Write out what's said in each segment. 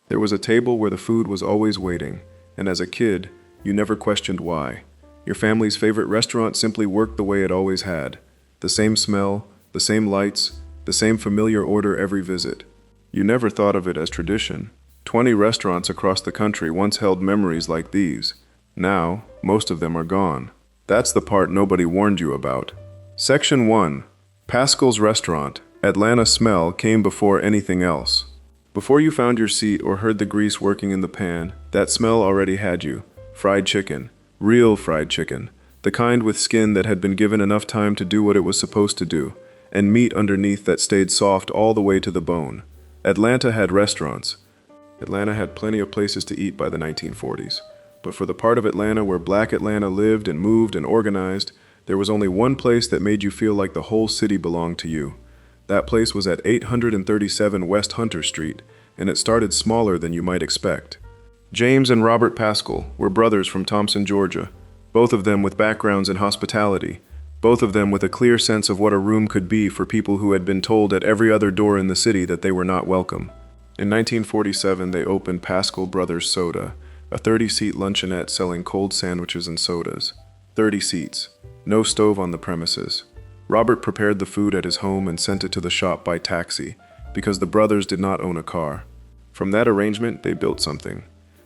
There was a table where the food was always waiting, and as a kid, you never questioned why. Your family's favorite restaurant simply worked the way it always had. The same smell, the same lights, the same familiar order every visit. You never thought of it as tradition. 20 restaurants across the country once held memories like these. Now, most of them are gone. That's the part nobody warned you about. Section 1. Pascal's Restaurant. Atlanta smell came before anything else. Before you found your seat or heard the grease working in the pan, that smell already had you. Fried chicken. Real fried chicken. The kind with skin that had been given enough time to do what it was supposed to do, and meat underneath that stayed soft all the way to the bone. Atlanta had restaurants. Atlanta had plenty of places to eat by the 1940s. But for the part of Atlanta where Black Atlanta lived and moved and organized, there was only one place that made you feel like the whole city belonged to you. That place was at 837 West Hunter Street, and it started smaller than you might expect. James and Robert Pascal were brothers from Thompson, Georgia, both of them with backgrounds in hospitality, both of them with a clear sense of what a room could be for people who had been told at every other door in the city that they were not welcome. In 1947, they opened Pascal Brothers Soda, a 30-seat luncheonette selling cold sandwiches and sodas. 30 seats. No stove on the premises. Robert prepared the food at his home and sent it to the shop by taxi, because the brothers did not own a car. From that arrangement, they built something.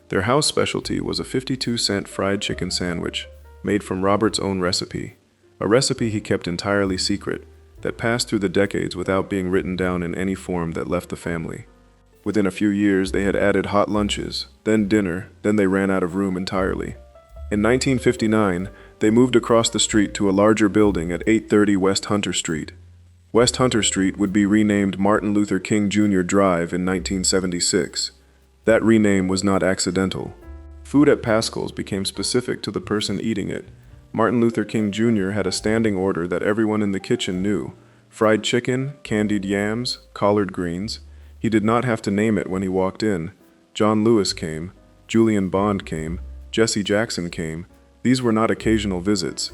Their house specialty was a 52-cent fried chicken sandwich, made from Robert's own recipe. A recipe he kept entirely secret, that passed through the decades without being written down in any form that left the family. Within a few years, they had added hot lunches, then dinner, then they ran out of room entirely. In 1959, they moved across the street to a larger building at 830 West Hunter Street. West Hunter Street would be renamed Martin Luther King Jr. Drive in 1976. That rename was not accidental. Food at Pascal's became specific to the person eating it. Martin Luther King Jr. had a standing order that everyone in the kitchen knew: fried chicken, candied yams, collard greens. He did not have to name it when he walked in. John Lewis came, Julian Bond came, Jesse Jackson came. These were not occasional visits.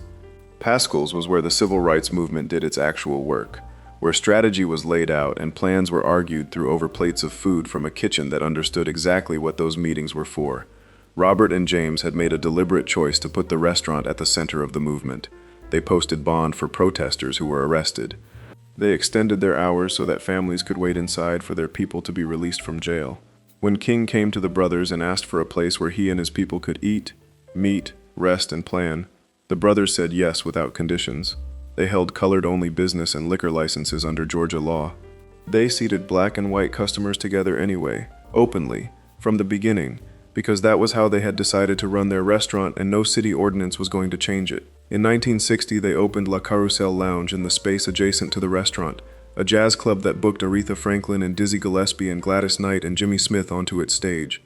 Pascal's was where the civil rights movement did its actual work, where strategy was laid out and plans were argued through over plates of food from a kitchen that understood exactly what those meetings were for. Robert and James had made a deliberate choice to put the restaurant at the center of the movement. They posted bond for protesters who were arrested. They extended their hours so that families could wait inside for their people to be released from jail. When King came to the brothers and asked for a place where he and his people could eat, meet, rest, and plan, the brothers said yes without conditions. They held colored-only business and liquor licenses under Georgia law. They seated black and white customers together anyway, openly, from the beginning, because that was how they had decided to run their restaurant and no city ordinance was going to change it. In 1960, they opened La Carousel Lounge in the space adjacent to the restaurant, a jazz club that booked Aretha Franklin and Dizzy Gillespie and Gladys Knight and Jimmy Smith onto its stage.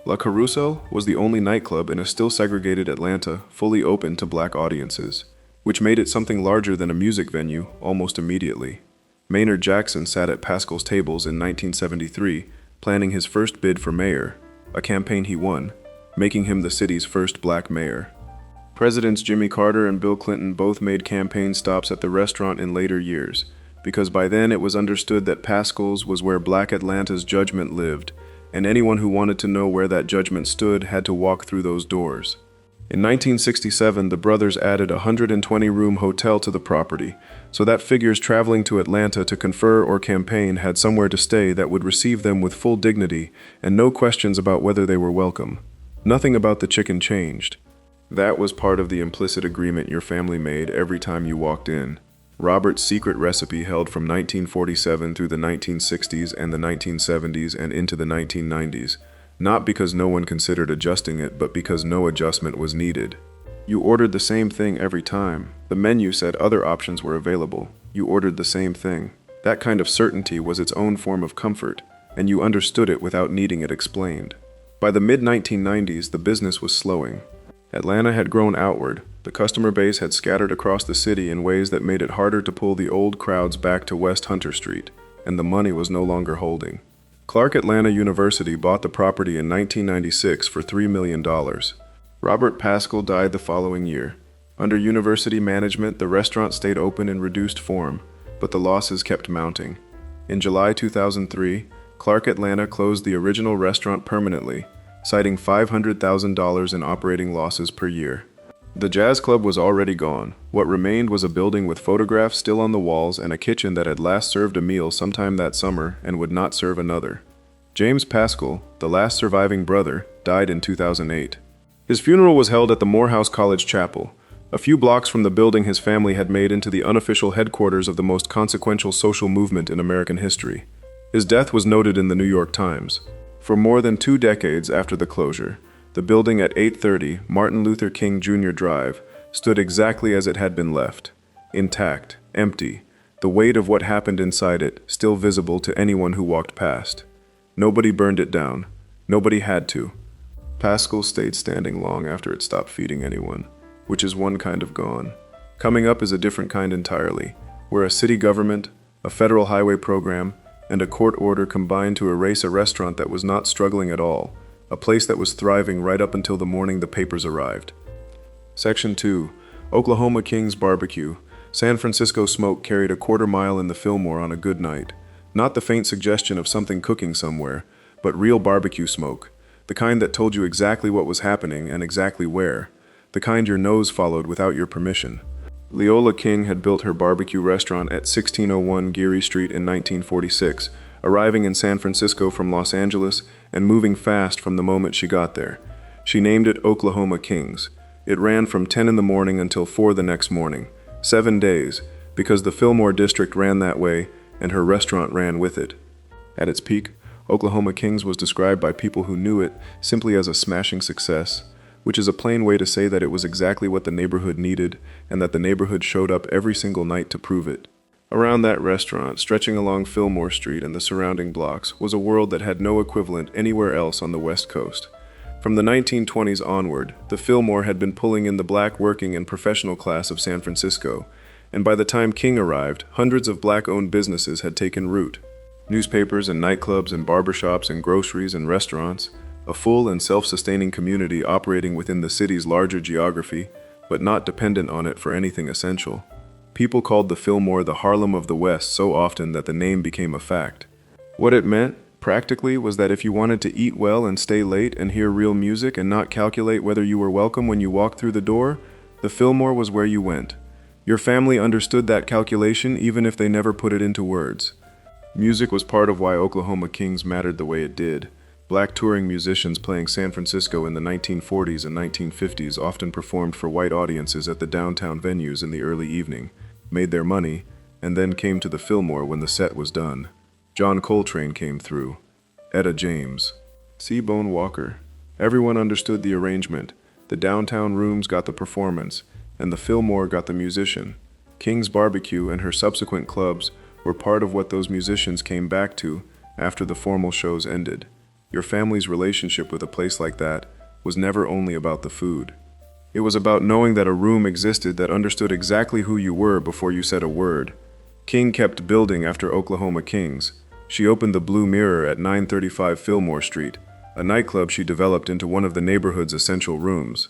La Carousel was the only nightclub in a still segregated Atlanta fully open to black audiences, which made it something larger than a music venue almost immediately. Maynard Jackson sat at Pascal's tables in 1973, planning his first bid for mayor, a campaign he won, making him the city's first black mayor. Presidents Jimmy Carter and Bill Clinton both made campaign stops at the restaurant in later years, because by then it was understood that Pascal's was where Black Atlanta's judgment lived, and anyone who wanted to know where that judgment stood had to walk through those doors. In 1967, the brothers added a 120-room hotel to the property, so that figures traveling to Atlanta to confer or campaign had somewhere to stay that would receive them with full dignity and no questions about whether they were welcome. Nothing about the chicken changed. That was part of the implicit agreement your family made every time you walked in. Robert's secret recipe held from 1947 through the 1960s and the 1970s and into the 1990s, not because no one considered adjusting it, but because no adjustment was needed. You ordered the same thing every time. The menu said other options were available. You ordered the same thing. That kind of certainty was its own form of comfort, and you understood it without needing it explained. By the mid-1990s, the business was slowing. Atlanta had grown outward. The customer base had scattered across the city in ways that made it harder to pull the old crowds back to West Hunter Street, and the money was no longer holding. Clark Atlanta University bought the property in 1996 for $3 million. Robert Pascal died the following year. Under university management, the restaurant stayed open in reduced form, but the losses kept mounting. In July 2003, Clark Atlanta closed the original restaurant permanently, citing $500,000 in operating losses per year. The jazz club was already gone. What remained was a building with photographs still on the walls and a kitchen that had last served a meal sometime that summer and would not serve another. James Pascal, the last surviving brother, died in 2008. His funeral was held at the Morehouse College Chapel, a few blocks from the building his family had made into the unofficial headquarters of the most consequential social movement in American history. His death was noted in the New York Times. For more than 2 decades after the closure, the building at 830 Martin Luther King Jr. Drive stood exactly as it had been left, intact, empty, the weight of what happened inside it still visible to anyone who walked past. Nobody burned it down. Nobody had to. Pascal stayed standing long after it stopped feeding anyone, which is one kind of gone. Coming up is a different kind entirely, where a city government, a federal highway program, and a court order combined to erase a restaurant that was not struggling at all, a place that was thriving right up until the morning the papers arrived. Section 2. Oklahoma King's Barbecue. San Francisco smoke carried a quarter mile in the Fillmore on a good night. Not the faint suggestion of something cooking somewhere, but real barbecue smoke, the kind that told you exactly what was happening and exactly where, the kind your nose followed without your permission. Leola King had built her barbecue restaurant at 1601 Geary Street in 1946, arriving in San Francisco from Los Angeles and moving fast from the moment she got there. She named it Oklahoma King's. It ran from 10 in the morning until 4 the next morning, 7 days, because the Fillmore district ran that way and her restaurant ran with it. At its peak, Oklahoma King's was described by people who knew it simply as a smashing success, which is a plain way to say that it was exactly what the neighborhood needed and that the neighborhood showed up every single night to prove it. Around that restaurant, stretching along Fillmore Street and the surrounding blocks, was a world that had no equivalent anywhere else on the West Coast. From the 1920s onward, the Fillmore had been pulling in the black working and professional class of San Francisco, and by the time King arrived, hundreds of black-owned businesses had taken root. Newspapers and nightclubs and barbershops and groceries and restaurants, a full and self-sustaining community operating within the city's larger geography, but not dependent on it for anything essential. People called the Fillmore the Harlem of the West so often that the name became a fact. What it meant, practically, was that if you wanted to eat well and stay late and hear real music and not calculate whether you were welcome when you walked through the door, the Fillmore was where you went. Your family understood that calculation even if they never put it into words. Music was part of why Oklahoma King's mattered the way it did. Black touring musicians playing San Francisco in the 1940s and 1950s often performed for white audiences at the downtown venues in the early evening, made their money, and then came to the Fillmore when the set was done. John Coltrane came through. Etta James. C-Bone Walker. Everyone understood the arrangement. The downtown rooms got the performance, and the Fillmore got the musician. King's Barbecue and her subsequent clubs were part of what those musicians came back to after the formal shows ended. Your family's relationship with a place like that was never only about the food. It was about knowing that a room existed that understood exactly who you were before you said a word. King kept building after Oklahoma King's. She opened the Blue Mirror at 935 Fillmore Street, a nightclub she developed into one of the neighborhood's essential rooms.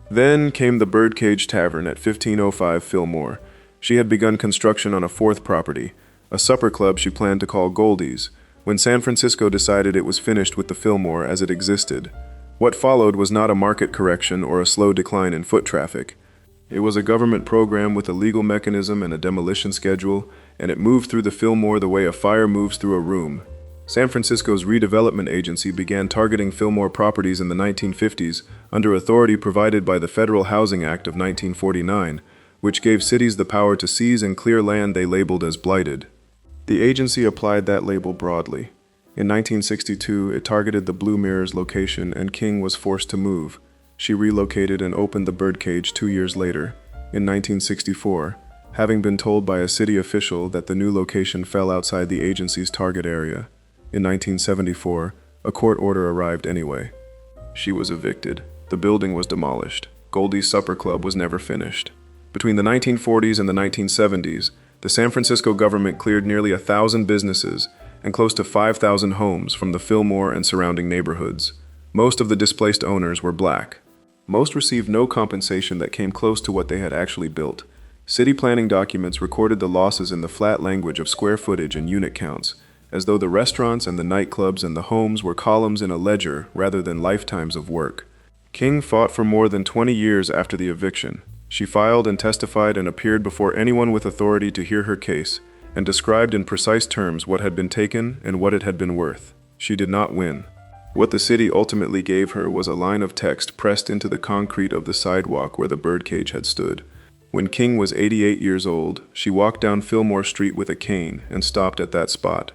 Then came the Birdcage Tavern at 1505 Fillmore. She had begun construction on a 4th property, a supper club she planned to call Goldie's, when San Francisco decided it was finished with the Fillmore as it existed. What followed was not a market correction or a slow decline in foot traffic. It was a government program with a legal mechanism and a demolition schedule, and it moved through the Fillmore the way a fire moves through a room. San Francisco's redevelopment agency began targeting Fillmore properties in the 1950s under authority provided by the Federal Housing Act of 1949, which gave cities the power to seize and clear land they labeled as blighted. The agency applied that label broadly. In 1962, it targeted the Blue Mirror's location and King was forced to move. She relocated and opened the Birdcage 2 years later, in 1964, having been told by a city official that the new location fell outside the agency's target area. In 1974, a court order arrived anyway. She was evicted. The building was demolished. Goldie's Supper Club was never finished. Between the 1940s and the 1970s, the San Francisco government cleared nearly 1,000 businesses and close to 5,000 homes from the Fillmore and surrounding neighborhoods. Most of the displaced owners were black. Most received no compensation that came close to what they had actually built. City planning documents recorded the losses in the flat language of square footage and unit counts, as though the restaurants and the nightclubs and the homes were columns in a ledger rather than lifetimes of work. King fought for more than 20 years after the eviction. She filed and testified and appeared before anyone with authority to hear her case, and described in precise terms what had been taken and what it had been worth. She did not win. What the city ultimately gave her was a line of text pressed into the concrete of the sidewalk where the birdcage had stood. When King was 88 years old, she walked down Fillmore Street with a cane and stopped at that spot.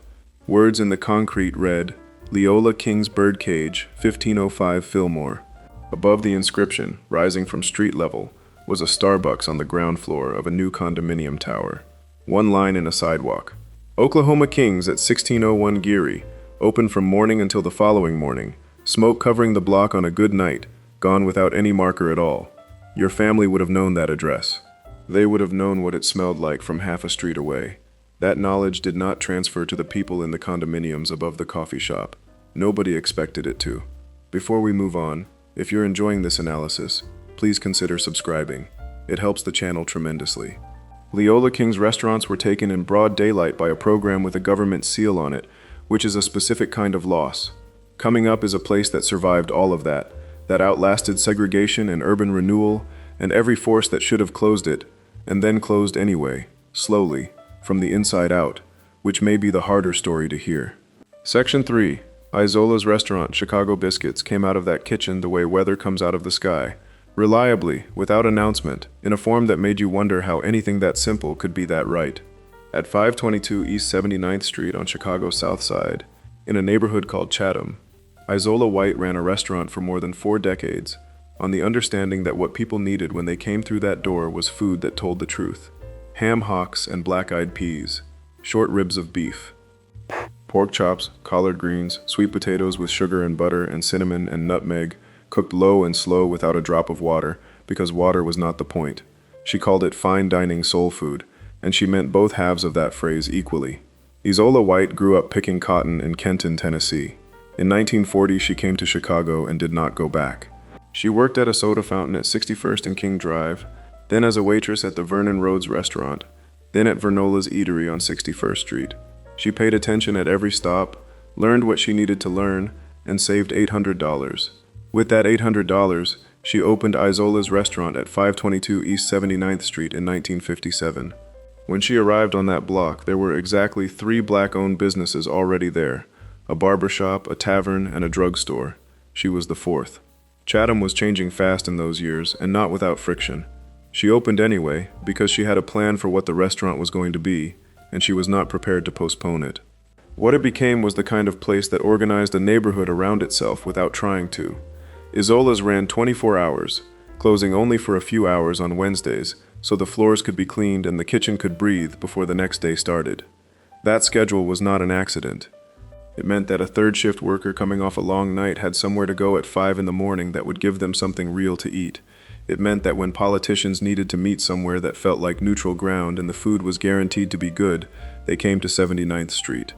Words in the concrete read, "Leola King's Birdcage, 1505 Fillmore." Above the inscription, rising from street level, was a Starbucks on the ground floor of a new condominium tower. One line in a sidewalk. Oklahoma Kings at 1601 Geary, open from morning until the following morning, smoke covering the block on a good night, gone without any marker at all. Your family would have known that address. They would have known what it smelled like from half a street away. That knowledge did not transfer to the people in the condominiums above the coffee shop. Nobody expected it to. Before we move on, if you're enjoying this analysis, please consider subscribing. It helps the channel tremendously. Leola King's restaurants were taken in broad daylight by a program with a government seal on it, which is a specific kind of loss. Coming Up is a place that survived all of that outlasted segregation and urban renewal, and every force that should have closed it, and then closed anyway, slowly, from the inside out, which may be the harder story to hear. Section 3. Isola's restaurant, Chicago Biscuits, came out of that kitchen the way weather comes out of the sky, reliably, without announcement, in a form that made you wonder how anything that simple could be that right. At 522 East 79th Street on Chicago's South Side, in a neighborhood called Chatham, Isola White ran a restaurant for more than 4 decades, on the understanding that what people needed when they came through that door was food that told the truth. Ham hocks and black-eyed peas, short ribs of beef, pork chops, collard greens, sweet potatoes with sugar and butter and cinnamon and nutmeg, cooked low and slow without a drop of water, because water was not the point. She called it fine dining soul food, and she meant both halves of that phrase equally. Isola White grew up picking cotton in Kenton, Tennessee. In 1940, she came to Chicago and did not go back. She worked at a soda fountain at 61st and King Drive, then as a waitress at the Vernon Rhodes restaurant, then at Vernola's Eatery on 61st Street. She paid attention at every stop, learned what she needed to learn, and saved $800. With that $800, she opened Isola's restaurant at 522 East 79th Street in 1957. When she arrived on that block, there were exactly 3 black-owned businesses already there: a barbershop, a tavern, and a drugstore. She was the 4th. Chatham was changing fast in those years, and not without friction. She opened anyway, because she had a plan for what the restaurant was going to be, and she was not prepared to postpone it. What it became was the kind of place that organized a neighborhood around itself without trying to. Isola's ran 24 hours, closing only for a few hours on Wednesdays, so the floors could be cleaned and the kitchen could breathe before the next day started. That schedule was not an accident. It meant that a third shift worker coming off a long night had somewhere to go at 5 in the morning that would give them something real to eat. It meant that when politicians needed to meet somewhere that felt like neutral ground and the food was guaranteed to be good, they came to 79th Street.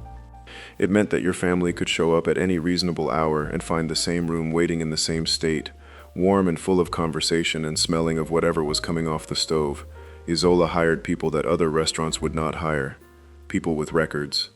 It meant that your family could show up at any reasonable hour and find the same room waiting in the same state, warm and full of conversation and smelling of whatever was coming off the stove. Isola hired people that other restaurants would not hire. People with records.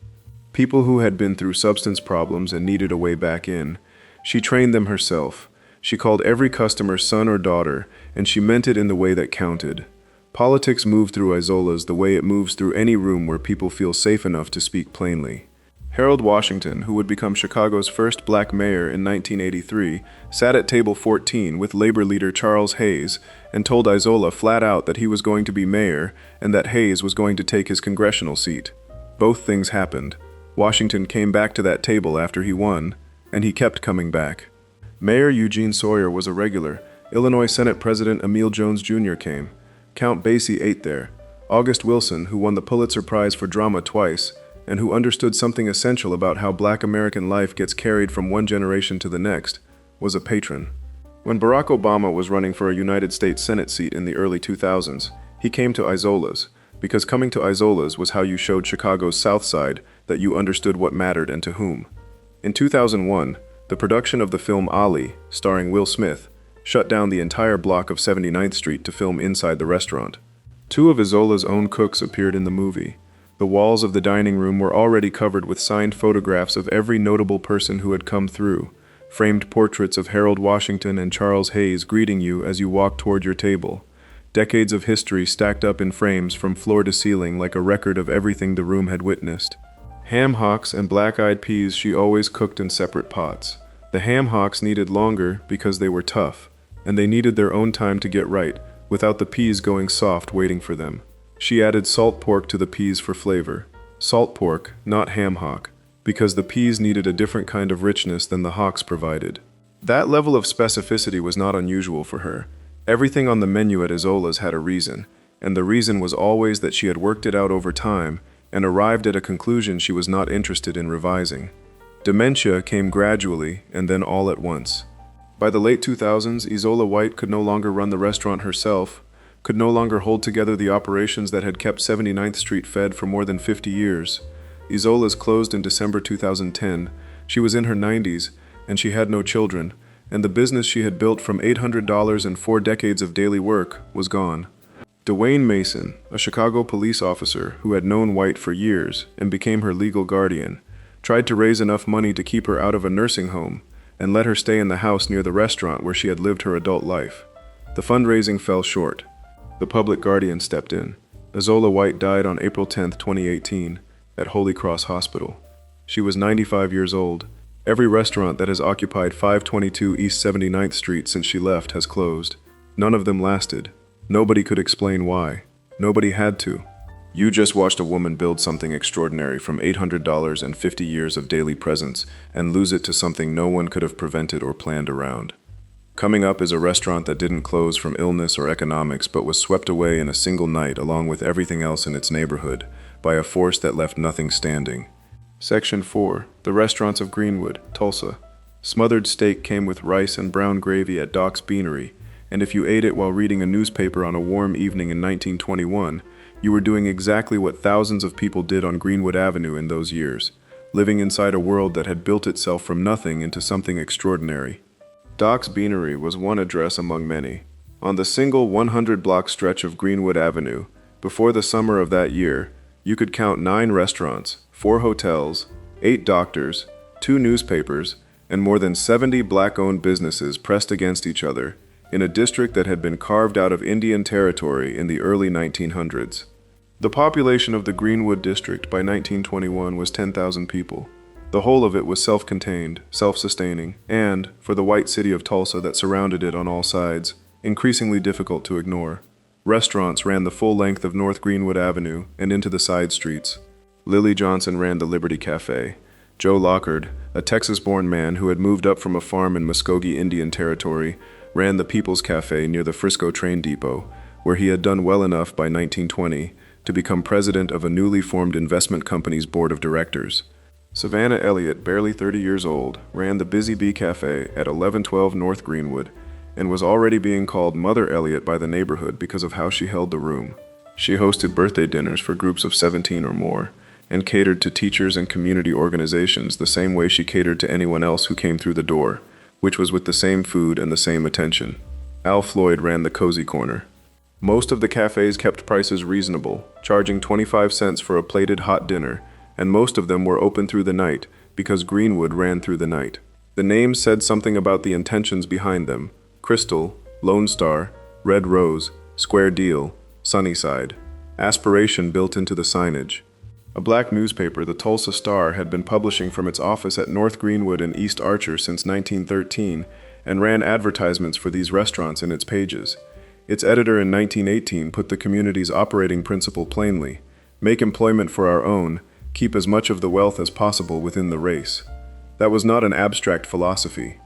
People who had been through substance problems and needed a way back in. She trained them herself. She called every customer son or daughter, and she meant it in the way that counted. Politics moved through Isola's the way it moves through any room where people feel safe enough to speak plainly. Harold Washington, who would become Chicago's first black mayor in 1983, sat at table 14 with labor leader Charles Hayes and told Isola flat out that he was going to be mayor and that Hayes was going to take his congressional seat. Both things happened. Washington came back to that table after he won, and he kept coming back. Mayor Eugene Sawyer was a regular. Illinois Senate President Emil Jones Jr. came. Count Basie ate there. August Wilson, who won the Pulitzer Prize for Drama twice, and who understood something essential about how Black American life gets carried from one generation to the next, was a patron. When Barack Obama was running for a United States Senate seat in the early 2000s, he came to Isola's, because coming to Isola's was how you showed Chicago's South Side that you understood what mattered and to whom. In 2001, the production of the film Ali, starring Will Smith, shut down the entire block of 79th Street to film inside the restaurant. 2 of Isola's own cooks appeared in the movie. The walls of the dining room were already covered with signed photographs of every notable person who had come through, framed portraits of Harold Washington and Charles Hayes greeting you as you walked toward your table. Decades of history stacked up in frames from floor to ceiling like a record of everything the room had witnessed. Ham hocks and black-eyed peas she always cooked in separate pots. The ham hocks needed longer because they were tough, and they needed their own time to get right, without the peas going soft waiting for them. She added salt pork to the peas for flavor. Salt pork, not ham hock, because the peas needed a different kind of richness than the hocks provided. That level of specificity was not unusual for her. Everything on the menu at Isola's had a reason, and the reason was always that she had worked it out over time and arrived at a conclusion she was not interested in revising. Dementia came gradually and then all at once. By the late 2000s, Isola White could no longer run the restaurant herself, could no longer hold together the operations that had kept 79th Street fed for more than 50 years. Isola's closed in December 2010. She was in her 90s, and she had no children, and the business she had built from $800 and 4 decades of daily work was gone. Dwayne Mason, a Chicago police officer who had known White for years and became her legal guardian, tried to raise enough money to keep her out of a nursing home and let her stay in the house near the restaurant where she had lived her adult life. The fundraising fell short. The public guardian stepped in. Isola White died on April 10, 2018, at Holy Cross Hospital. She was 95 years old. Every restaurant that has occupied 522 East 79th Street since she left has closed. None of them lasted. Nobody could explain why. Nobody had to. You just watched a woman build something extraordinary from $800 and 50 years of daily presence and lose it to something no one could have prevented or planned around. Coming up is a restaurant that didn't close from illness or economics but was swept away in a single night along with everything else in its neighborhood by a force that left nothing standing. Section 4. The Restaurants of Greenwood, Tulsa. Smothered steak came with rice and brown gravy at Doc's Beanery, and if you ate it while reading a newspaper on a warm evening in 1921, you were doing exactly what thousands of people did on Greenwood Avenue in those years, living inside a world that had built itself from nothing into something extraordinary. Doc's Beanery was one address among many. On the single 100-block stretch of Greenwood Avenue, before the summer of that year, you could count 9 restaurants, 4 hotels, 8 doctors, 2 newspapers, and more than 70 black-owned businesses pressed against each other in a district that had been carved out of Indian territory in the early 1900s. The population of the Greenwood district by 1921 was 10,000 people. The whole of it was self-contained, self-sustaining, and, for the white city of Tulsa that surrounded it on all sides, increasingly difficult to ignore. Restaurants ran the full length of North Greenwood Avenue and into the side streets. Lily Johnson ran the Liberty Cafe. Joe Lockard, a Texas-born man who had moved up from a farm in Muskogee Indian Territory, ran the People's Cafe near the Frisco train depot, where he had done well enough by 1920 to become president of a newly formed investment company's board of directors. Savannah Elliott, barely 30 years old, ran the Busy Bee Cafe at 1112 North Greenwood and was already being called Mother Elliott by the neighborhood because of how she held the room. She hosted birthday dinners for groups of 17 or more and catered to teachers and community organizations the same way she catered to anyone else who came through the door, which was with the same food and the same attention. Al Floyd ran the Cozy Corner. Most of the cafes kept prices reasonable, charging 25 cents for a plated hot dinner, and most of them were open through the night because Greenwood ran through the night. The names said something about the intentions behind them: Crystal, Lone Star, Red Rose, Square Deal, Sunnyside. Aspiration built into the signage. A black newspaper, the Tulsa Star, had been publishing from its office at North Greenwood and East Archer since 1913 and ran advertisements for these restaurants in its pages. Its editor in 1918 put the community's operating principle plainly: make employment for our own, keep as much of the wealth as possible within the race. That was not an abstract philosophy.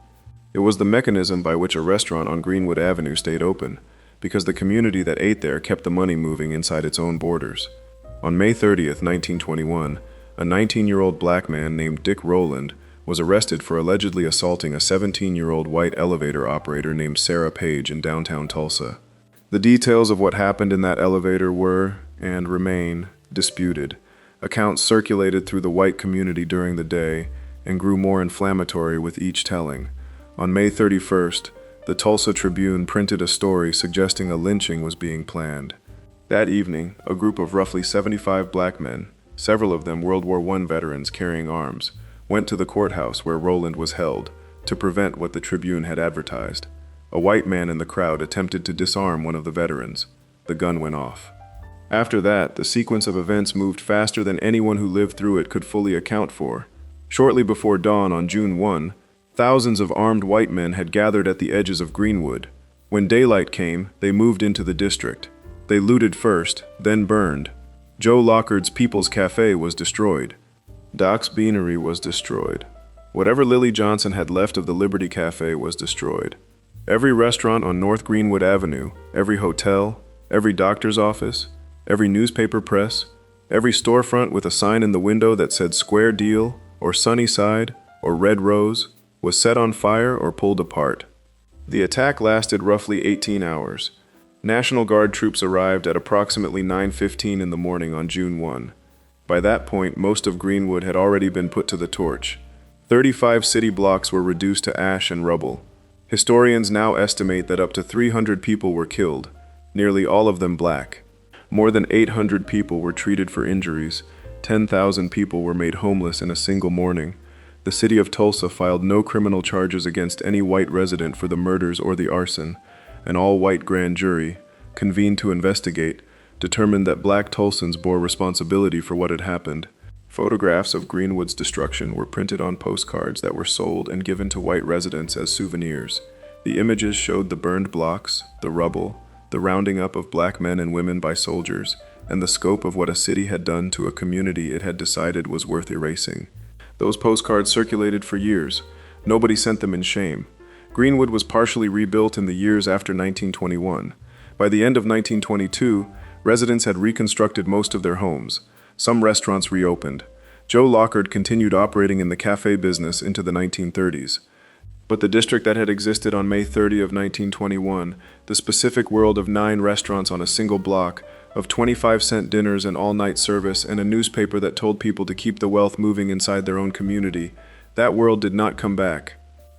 It was the mechanism by which a restaurant on Greenwood Avenue stayed open, because the community that ate there kept the money moving inside its own borders. On May 30th, 1921, a 19-year-old black man named Dick Rowland was arrested for allegedly assaulting a 17-year-old white elevator operator named Sarah Page in downtown Tulsa. The details of what happened in that elevator were, and remain, disputed. Accounts circulated through the white community during the day and grew more inflammatory with each telling. On May 31st, the Tulsa Tribune printed a story suggesting a lynching was being planned. That evening, a group of roughly 75 black men, Several of them World War I veterans carrying arms went to the courthouse where Roland was held to prevent what the Tribune had advertised. A white man in the crowd attempted to disarm one of the veterans. The gun went off. After that, the sequence of events moved faster than anyone who lived through it could fully account for. Shortly before dawn on June 1, thousands of armed white men had gathered at the edges of Greenwood. When daylight came, they moved into the district. They looted first, then burned. Joe Lockard's People's Cafe was destroyed. Doc's Beanery was destroyed. Whatever Lily Johnson had left of the Liberty Cafe was destroyed. Every restaurant on North Greenwood Avenue, every hotel, every doctor's office, every newspaper press, every storefront with a sign in the window that said Square Deal or Sunny Side or Red Rose was set on fire or pulled apart. The attack lasted roughly 18 hours. National Guard troops arrived at approximately 9:15 in the morning on June 1. By that point, most of Greenwood had already been put to the torch. 35 city blocks were reduced to ash and rubble. Historians now estimate that up to 300 people were killed, nearly all of them black. More than 800 people were treated for injuries. 10,000 people were made homeless in a single morning. The city of Tulsa filed no criminal charges against any white resident for the murders or the arson. An all-white grand jury, convened to investigate, determined that black Tulsans bore responsibility for what had happened. Photographs of Greenwood's destruction were printed on postcards that were sold and given to white residents as souvenirs. The images showed the burned blocks, the rubble, the rounding up of black men and women by soldiers, and the scope of what a city had done to a community it had decided was worth erasing. Those postcards circulated for years. Nobody sent them in shame. Greenwood was partially rebuilt in the years after 1921. By the end of 1922, residents had reconstructed most of their homes. Some restaurants reopened. Joe Lockard continued operating in the cafe business into the 1930s. But the district that had existed on May 30 of 1921, the specific world of 9 restaurants on a single block, of 25-cent dinners and all-night service, and a newspaper that told people to keep the wealth moving inside their own community, that world did not come back.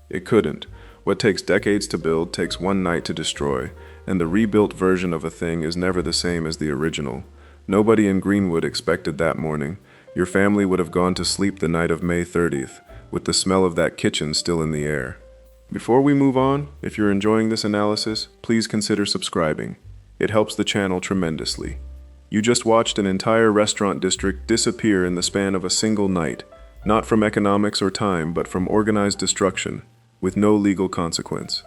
It couldn't. What takes decades to build takes one night to destroy, and the rebuilt version of a thing is never the same as the original. Nobody in Greenwood expected that morning. Your family would have gone to sleep the night of May 30th, with the smell of that kitchen still in the air. Before we move on, if you're enjoying this analysis, please consider subscribing. It helps the channel tremendously. You just watched an entire restaurant district disappear in the span of a single night, not from economics or time, but from organized destruction, with no legal consequence.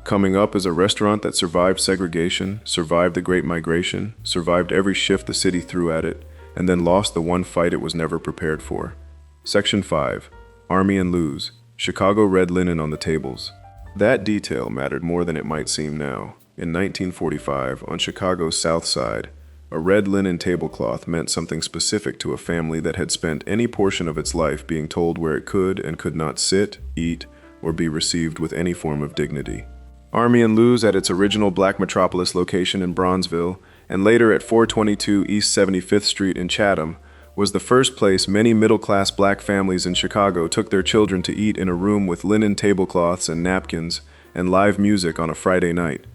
Coming up is a restaurant that survived segregation, survived the Great Migration, survived every shift the city threw at it, and then lost the one fight it was never prepared for. Section 5. Army and Lou's. Chicago red linen on the tables. That detail mattered more than it might seem now. In 1945, on Chicago's South Side, a red linen tablecloth meant something specific to a family that had spent any portion of its life being told where it could and could not sit, eat, or be received with any form of dignity. Army and Lou's at its original Black Metropolis location in Bronzeville, and later at 422 East 75th Street in Chatham, was the first place many middle-class black families in Chicago took their children to eat in a room with linen tablecloths and napkins and live music on a Friday night.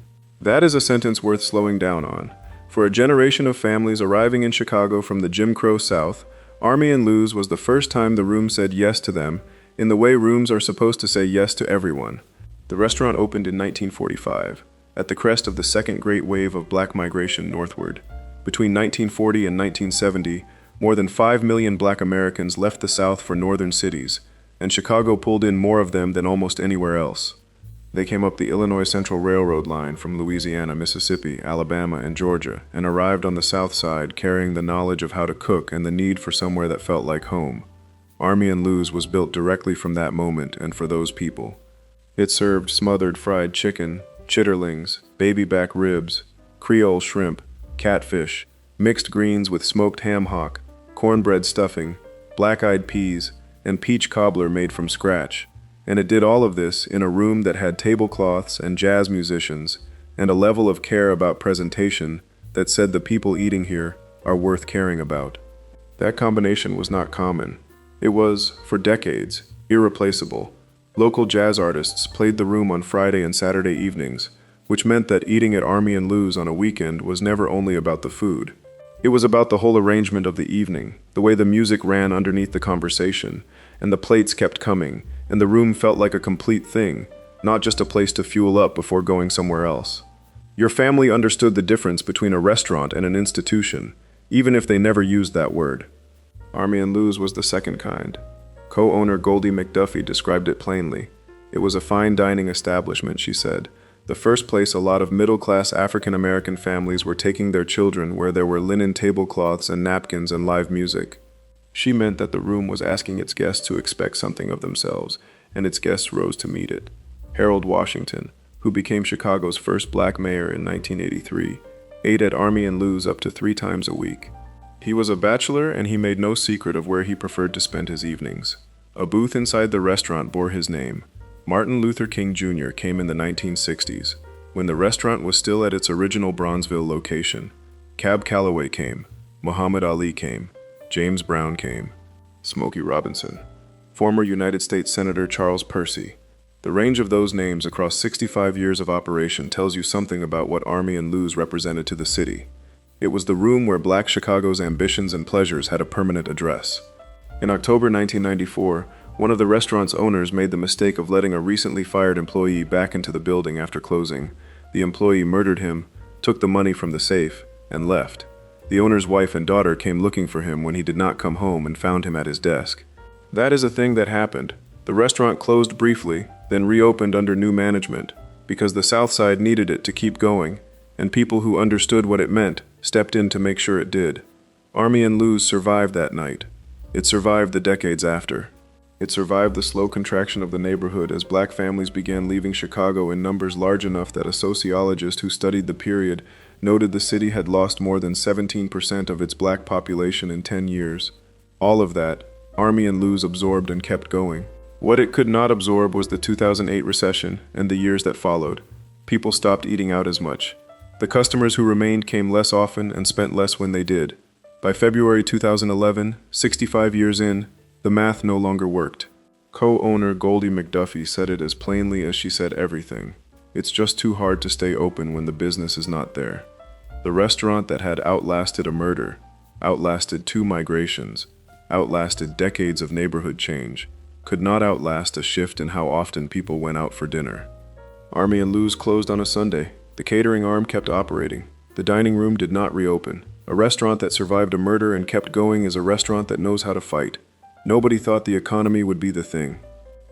That is a sentence worth slowing down on. For a generation of families arriving in Chicago from the Jim Crow South, Army and Lou's was the first time the room said yes to them, in the way rooms are supposed to say yes to everyone. The restaurant opened in 1945, at the crest of the second great wave of black migration northward. Between 1940 and 1970, more than 5 million black Americans left the South for northern cities, and Chicago pulled in more of them than almost anywhere else. They came up the Illinois Central Railroad line from Louisiana, Mississippi, Alabama, and Georgia, and arrived on the South Side carrying the knowledge of how to cook and the need for somewhere that felt like home. Army and Lou's was built directly from that moment and for those people. It served smothered fried chicken, chitterlings, baby back ribs, Creole shrimp, catfish, mixed greens with smoked ham hock, cornbread stuffing, black-eyed peas, and peach cobbler made from scratch. And it did all of this in a room that had tablecloths and jazz musicians, and a level of care about presentation that said the people eating here are worth caring about. That combination was not common. It was, for decades, irreplaceable. Local jazz artists played the room on Friday and Saturday evenings, which meant that eating at Army and Lou's on a weekend was never only about the food. It was about the whole arrangement of the evening, the way the music ran underneath the conversation, and the plates kept coming, and the room felt like a complete thing, not just a place to fuel up before going somewhere else. Your family understood the difference between a restaurant and an institution, even if they never used that word. Army and Lou's was the second kind. Co-owner Goldie McDuffie described it plainly. It was a fine dining establishment, she said. The first place a lot of middle-class African-American families were taking their children, where there were linen tablecloths and napkins and live music. She meant that the room was asking its guests to expect something of themselves, and its guests rose to meet it. Harold Washington, who became Chicago's first black mayor in 1983, ate at Army and Lou's up to 3 times a week. He was a bachelor, and he made no secret of where he preferred to spend his evenings. A booth inside the restaurant bore his name. Martin Luther King Jr. came in the 1960s, when the restaurant was still at its original Bronzeville location. Cab Calloway came, Muhammad Ali came, James Brown came, Smokey Robinson, former United States Senator Charles Percy. The range of those names across 65 years of operation tells you something about what Army and Lou's represented to the city. It was the room where Black Chicago's ambitions and pleasures had a permanent address. In October 1994, one of the restaurant's owners made the mistake of letting a recently fired employee back into the building after closing. The employee murdered him, took the money from the safe, and left. The owner's wife and daughter came looking for him when he did not come home and found him at his desk. That is a thing that happened. The restaurant closed briefly, then reopened under new management, because the South Side needed it to keep going, and people who understood what it meant stepped in to make sure it did. Army and Lou's survived that night. It survived the decades after. It survived the slow contraction of the neighborhood as black families began leaving Chicago in numbers large enough that a sociologist who studied the period noted the city had lost more than 17% of its black population in 10 years. All of that, Army and Lou's absorbed and kept going. What it could not absorb was the 2008 recession and the years that followed. People stopped eating out as much. The customers who remained came less often and spent less when they did. By February 2011, 65 years in, the math no longer worked. Co-owner Goldie McDuffie said it as plainly as she said everything. It's just too hard to stay open when the business is not there. The restaurant that had outlasted a murder, outlasted 2 migrations, outlasted decades of neighborhood change, could not outlast a shift in how often people went out for dinner. Army and Lou's closed on a Sunday. The catering arm kept operating. The dining room did not reopen. A restaurant that survived a murder and kept going is a restaurant that knows how to fight. Nobody thought the economy would be the thing.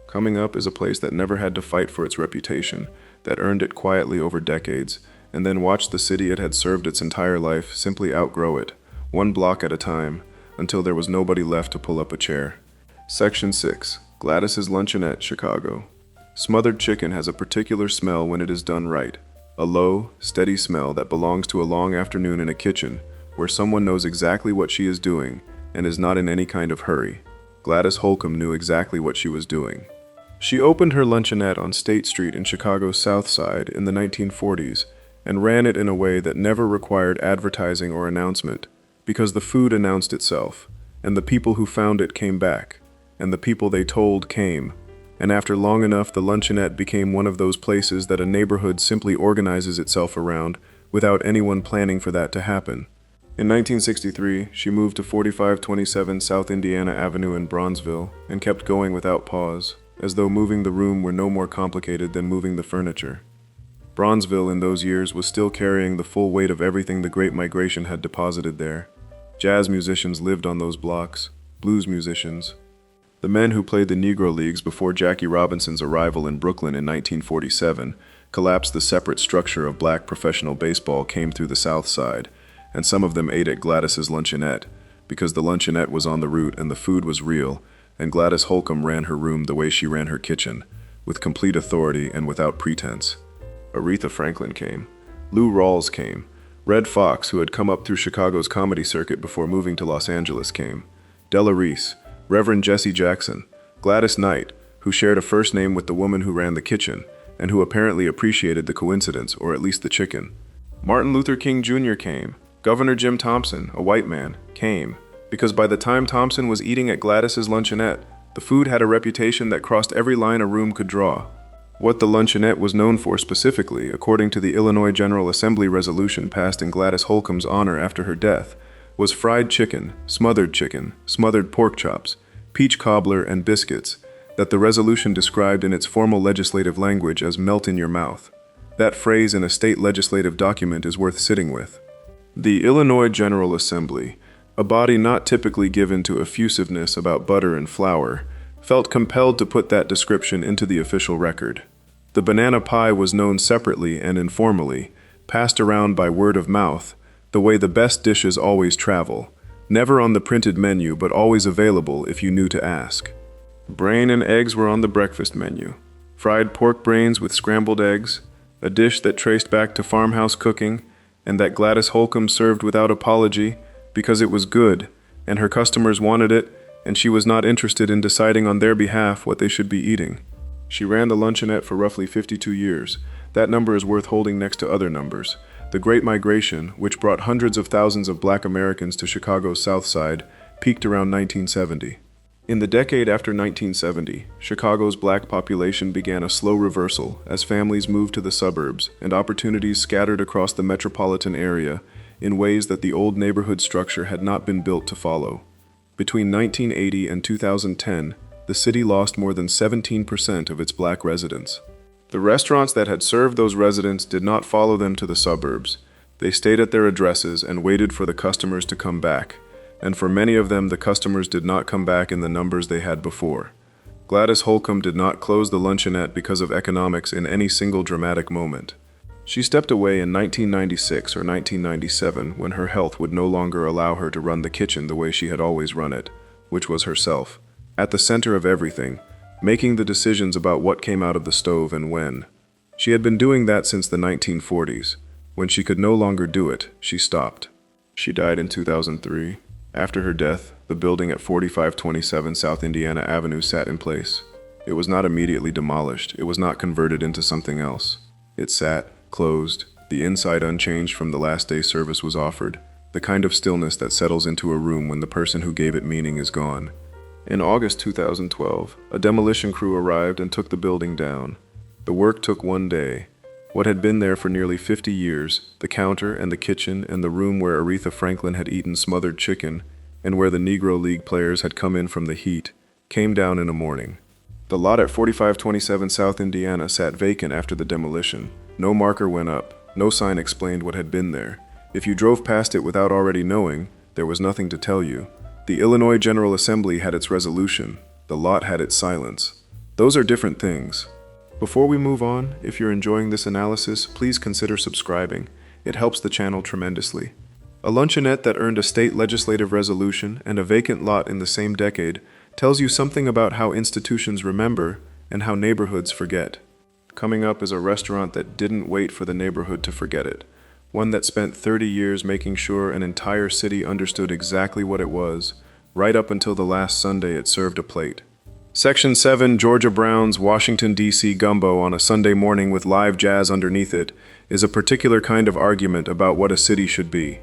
Coming Up is a place that never had to fight for its reputation, that earned it quietly over decades, and then watched the city it had served its entire life simply outgrow it, one block at a time, until there was nobody left to pull up a chair. Section 6. Gladys's Luncheonette, Chicago. Smothered chicken has a particular smell when it is done right. A low, steady smell that belongs to a long afternoon in a kitchen, where someone knows exactly what she is doing and is not in any kind of hurry. Gladys Holcomb knew exactly what she was doing. She opened her luncheonette on State Street in Chicago's South Side in the 1940s and ran it in a way that never required advertising or announcement, because the food announced itself, and the people who found it came back, and the people they told came, and after long enough the luncheonette became one of those places that a neighborhood simply organizes itself around without anyone planning for that to happen. In 1963, she moved to 4527 South Indiana Avenue in Bronzeville and kept going without pause, as though moving the room were no more complicated than moving the furniture. Bronzeville in those years was still carrying the full weight of everything the Great Migration had deposited there. Jazz musicians lived on those blocks, blues musicians. The men who played the Negro Leagues before Jackie Robinson's arrival in Brooklyn in 1947 collapsed the separate structure of black professional baseball came through the South Side, and some of them ate at Gladys's Luncheonette, because the luncheonette was on the route and the food was real, and Gladys Holcomb ran her room the way she ran her kitchen, with complete authority and without pretense. Aretha Franklin came. Lou Rawls came. Red Fox, who had come up through Chicago's comedy circuit before moving to Los Angeles, came. Della Reese, Reverend Jesse Jackson, Gladys Knight, who shared a first name with the woman who ran the kitchen, and who apparently appreciated the coincidence, or at least the chicken. Martin Luther King Jr. came. Governor Jim Thompson, a white man, came, because by the time Thompson was eating at Gladys's Luncheonette, the food had a reputation that crossed every line a room could draw. What the luncheonette was known for specifically, according to the Illinois General Assembly resolution passed in Gladys Holcomb's honor after her death, was fried chicken, smothered pork chops, peach cobbler, and biscuits that the resolution described in its formal legislative language as melt in your mouth. That phrase in a state legislative document is worth sitting with. The Illinois General Assembly, a body not typically given to effusiveness about butter and flour, felt compelled to put that description into the official record. The banana pie was known separately and informally, passed around by word of mouth, the way the best dishes always travel, never on the printed menu but always available if you knew to ask. Brain and eggs were on the breakfast menu. Fried pork brains with scrambled eggs, a dish that traced back to farmhouse cooking, and that Gladys Holcomb served without apology because it was good, and her customers wanted it, and she was not interested in deciding on their behalf what they should be eating. She ran the luncheonette for roughly 52 years. That number is worth holding next to other numbers. The Great Migration, which brought hundreds of thousands of Black Americans to Chicago's South Side, peaked around 1970. In the decade after 1970, Chicago's Black population began a slow reversal as families moved to the suburbs and opportunities scattered across the metropolitan area in ways that the old neighborhood structure had not been built to follow. Between 1980 and 2010, the city lost more than 17% of its Black residents. The restaurants that had served those residents did not follow them to the suburbs. They stayed at their addresses and waited for the customers to come back. And for many of them, the customers did not come back in the numbers they had before. Gladys Holcomb did not close the luncheonette because of economics in any single dramatic moment. She stepped away in 1996 or 1997 when her health would no longer allow her to run the kitchen the way she had always run it, which was herself, at the center of everything, making the decisions about what came out of the stove and when. She had been doing that since the 1940s. When she could no longer do it, she stopped. She died in 2003. After her death, the building at 4527 South Indiana Avenue sat in place. It was not immediately demolished. It was not converted into something else. It sat, closed, the inside unchanged from the last day service was offered, the kind of stillness that settles into a room when the person who gave it meaning is gone. In August 2012, a demolition crew arrived and took the building down. The work took one day. What had been there for nearly 50 years, the counter and the kitchen and the room where Aretha Franklin had eaten smothered chicken, and where the Negro League players had come in from the heat, came down in a morning. The lot at 4527 South Indiana sat vacant after the demolition. No marker went up. No sign explained what had been there. If you drove past it without already knowing, there was nothing to tell you. The Illinois General Assembly had its resolution. The lot had its silence. Those are different things. Before we move on, if you're enjoying this analysis, please consider subscribing. It helps the channel tremendously. A luncheonette that earned a state legislative resolution and a vacant lot in the same decade tells you something about how institutions remember and how neighborhoods forget. Coming up is a restaurant that didn't wait for the neighborhood to forget it. One that spent 30 years making sure an entire city understood exactly what it was, right up until the last Sunday it served a plate. Section 7, Georgia Brown's Washington, D.C. gumbo on a Sunday morning with live jazz underneath it, is a particular kind of argument about what a city should be.